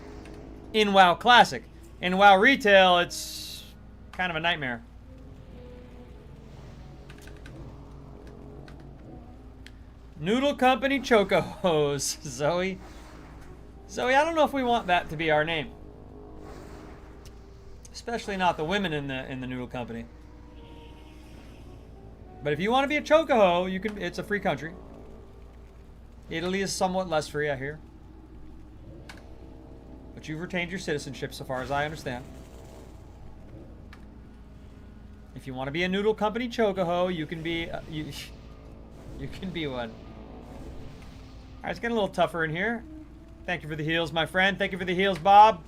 in WoW Classic. In WoW Retail, it's kind of a nightmare. Noodle Company Chocohos. Zoe, I don't know if we want that to be our name. Especially not the women in the Noodle Company. But if you want to be a chocoho, you can. It's a free country. Italy is somewhat less free, I hear. But you've retained your citizenship, so far as I understand. If you want to be a Noodle Company chocoho, you can be. You can be one. All right, it's getting a little tougher in here. Thank you for the heals, my friend. Thank you for the heals, Bob.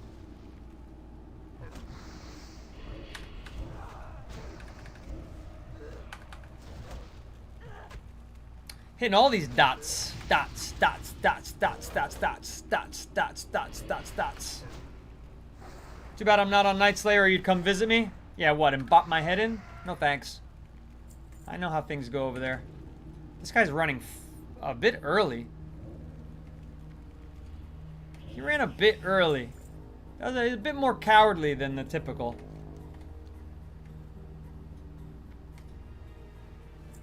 Hitting all these dots. Dots, dots, dots, dots, dots, dots, dots, dots, dots, dots, dots. Too bad I'm not on Night Slayer or you'd come visit me. Yeah, what, and bop my head in? No thanks. I know how things go over there. This guy's running a bit early. He ran a bit early. That was a bit more cowardly than the typical.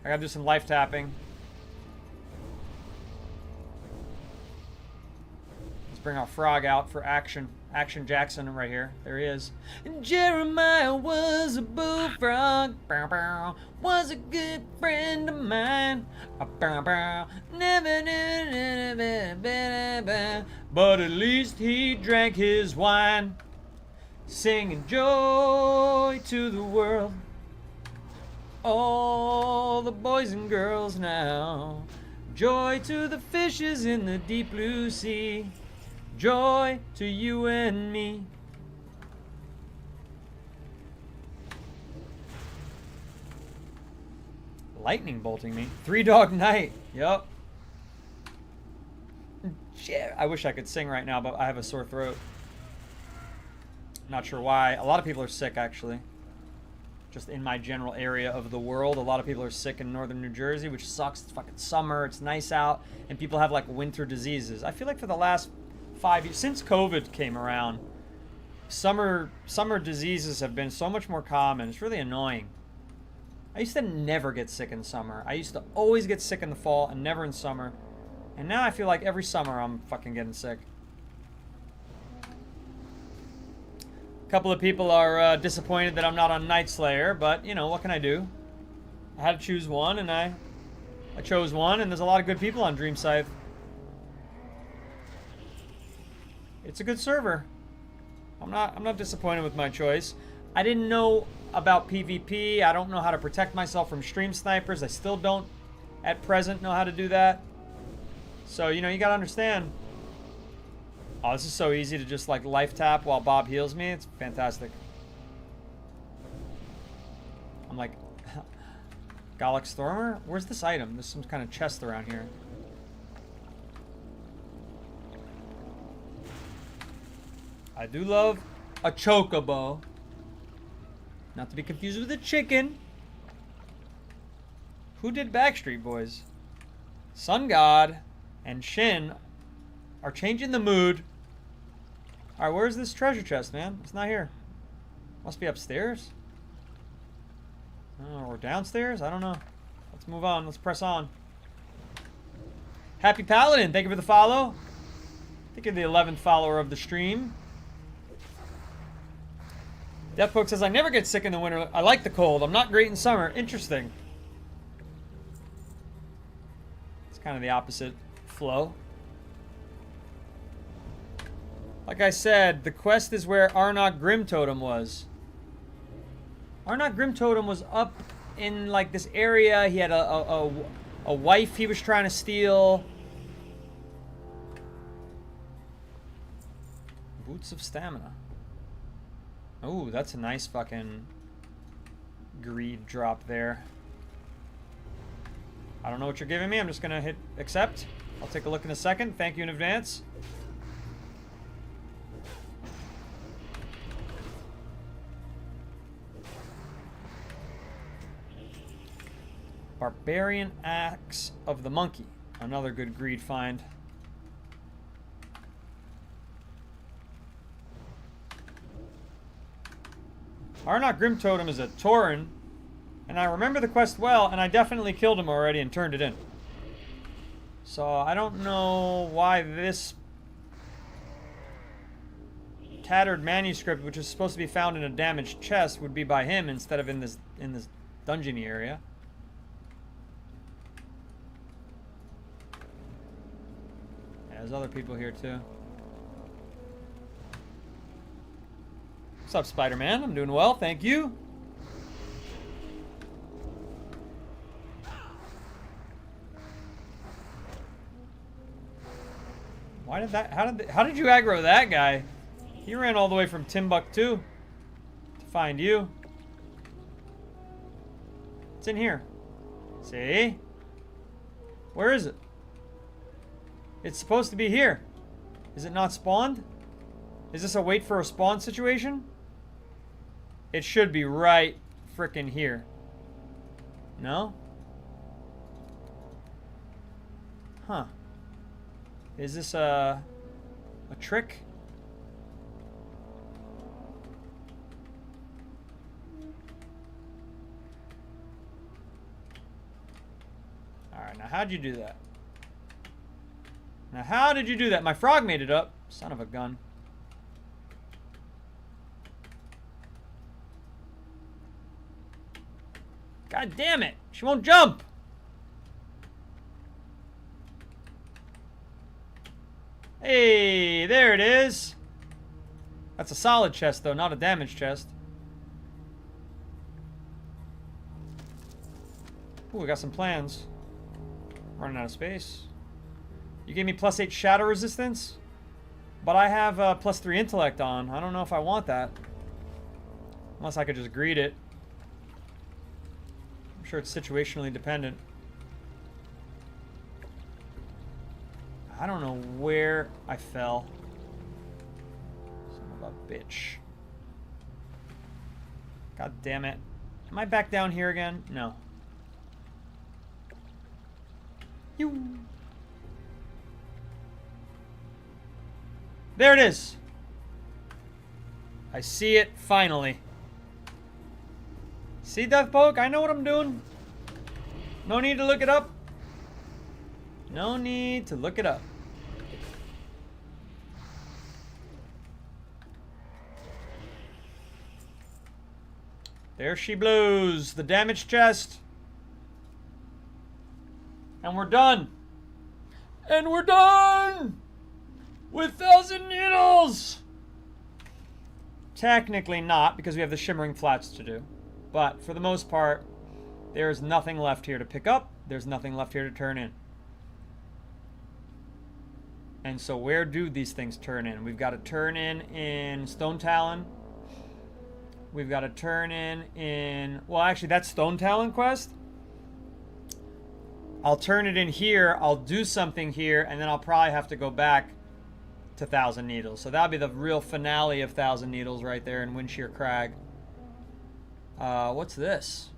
I gotta do some life tapping. Bring our frog out for action. Action Jackson right here. There he is. Jeremiah was a bullfrog. Bow, bow, was a good friend of mine. Bow, bow, never knew. But at least he drank his wine. Singing joy to the world. All the boys and girls now. Joy to the fishes in the deep blue sea. Joy to you and me. Lightning bolting me. 3-dog night. Yup. I wish I could sing right now, but I have a sore throat. Not sure why. A lot of people are sick, actually. Just in my general area of the world. A lot of people are sick in northern New Jersey, which sucks. It's fucking summer. It's nice out. And people have, like, winter diseases. I feel like for the last 5 years, since COVID came around, summer diseases have been so much more common. It's really annoying. I used to never get sick in summer. I used to always get sick in the fall and never in summer. And now I feel like every summer I'm fucking getting sick. A couple of people are disappointed that I'm not on Night Slayer, but you know, what can I do? I had to choose one, and I chose one, and there's a lot of good people on Dream Scythe. It's a good server. I'm not disappointed with my choice. I didn't know about PvP. I don't know how to protect myself from stream snipers. I still don't at present know how to do that. So, you know, you gotta understand. Oh, this is so easy to just like life tap while Bob heals me. It's fantastic. I'm like, Gallic Stormer? Where's this item? There's some kind of chest around here. I do love a chocobo. Not to be confused with the chicken. Who did Backstreet Boys? Sun God and Shin are changing the mood. Alright, where's this treasure chest, man? It's not here. Must be upstairs? Oh, or downstairs? I don't know. Let's move on. Let's press on. Happy Paladin, thank you for the follow. I think you're the 11th follower of the stream. Deathpoke says, I never get sick in the winter. I like the cold. I'm not great in summer. Interesting. It's kind of the opposite flow. Like I said, the quest is where Arnok Grim Totem was. Arnok Grim Totem was up in like this area. He had a wife he was trying to steal. Boots of Stamina. Oh, that's a nice fucking greed drop there. I don't know what you're giving me. I'm just gonna hit accept. I'll take a look in a second. Thank you in advance. Barbarian Axe of the Monkey. Another good greed find. Arnok Grim Totem is a Tauren, and I remember the quest well, and I definitely killed him already and turned it in. So I don't know why this tattered manuscript, which is supposed to be found in a damaged chest, would be by him instead of in this dungeony area. There's other people here too. What's up, Spider-Man? I'm doing well, thank you. Why did that? How did you aggro that guy? He ran all the way from Timbuktu to find you. It's in here. See? Where is it? It's supposed to be here. Is it not spawned? Is this a wait for a spawn situation? It should be right frickin' here. No? Huh. Is this a trick? Alright, now how'd you do that? Now, how did you do that? My frog made it up. Son of a gun. God damn it. She won't jump. Hey, there it is. That's a solid chest, though, not a damaged chest. Ooh, we got some plans. Running out of space. You gave me +8 shadow resistance, but I have +3 intellect on. I don't know if I want that. Unless I could just greed it. I'm sure it's situationally dependent. I don't know where I fell. Son of a bitch. God damn it. Am I back down here again? No. You. There it is. I see it finally. See, Deathpoke? I know what I'm doing. No need to look it up. No need to look it up. There she blows. The damaged chest. And we're done. And we're done! With 1,000 needles! Technically not, because we have the shimmering flats to do. But for the most part, there's nothing left here to pick up. There's nothing left here to turn in. And so where do these things turn in? We've got to turn in Stone Talon. We've got to turn in... Well, actually, that's Stone Talon quest. I'll turn it in here. I'll do something here, and then I'll probably have to go back to 1,000 Needles. So that'll be the real finale of 1,000 Needles right there in Windshear Crag. What's this?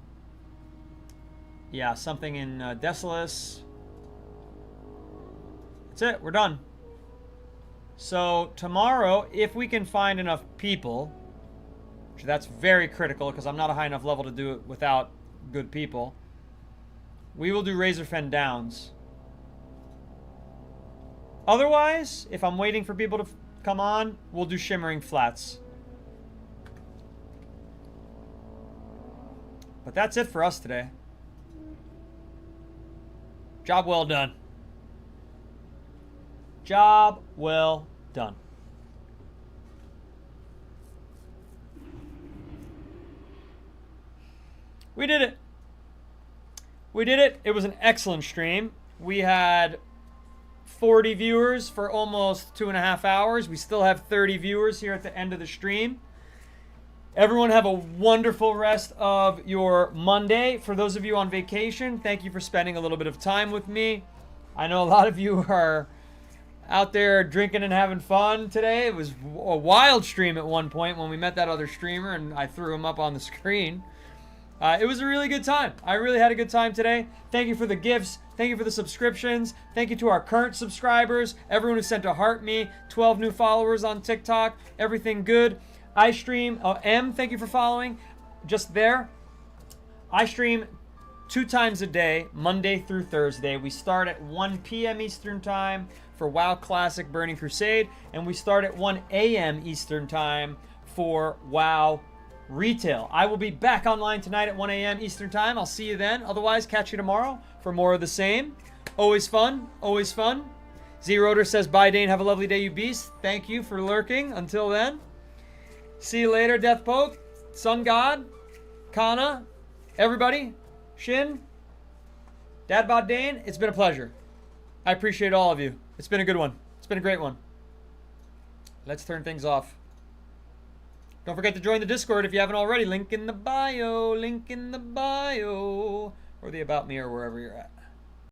Yeah, something in Desolus. That's it. We're done. So tomorrow, if we can find enough people, which that's very critical because I'm not a high enough level to do it without good people, we will do Razorfen Downs. Otherwise, if I'm waiting for people to come on, we'll do Shimmering Flats. But that's it for us today. Job well done. Job well done. We did it. We did it. It was an excellent stream. We had 40 viewers for almost 2.5 hours. We still have 30 viewers here at the end of the stream. Everyone have a wonderful rest of your Monday. For those of you on vacation, thank you for spending a little bit of time with me. I know a lot of you are out there drinking and having fun today. It was a wild stream at one point when we met that other streamer and I threw him up on the screen. It was a really good time. I really had a good time today. Thank you for the gifts. Thank you for the subscriptions. Thank you to our current subscribers. Everyone who sent a heart me. 12 new followers on TikTok. Everything good. I stream. M, thank you for following. Just there. I stream 2 times a day, Monday through Thursday. We start at 1 p.m. Eastern Time for WoW Classic Burning Crusade. And we start at 1 a.m. Eastern Time for WoW Retail. I will be back online tonight at 1 a.m. Eastern Time. I'll see you then. Otherwise, catch you tomorrow for more of the same. Always fun. Always fun. Z-Rotor says, bye, Dane. Have a lovely day, you beast. Thank you for lurking. Until then. See you later, Death Poke, Sun God, Kana, everybody, Shin, Dad Bod Dane. It's been a pleasure. I appreciate all of you. It's been a good one. It's been a great one. Let's turn things off. Don't forget to join the Discord if you haven't already. Link in the bio. Link in the bio. Or the About Me or wherever you're at.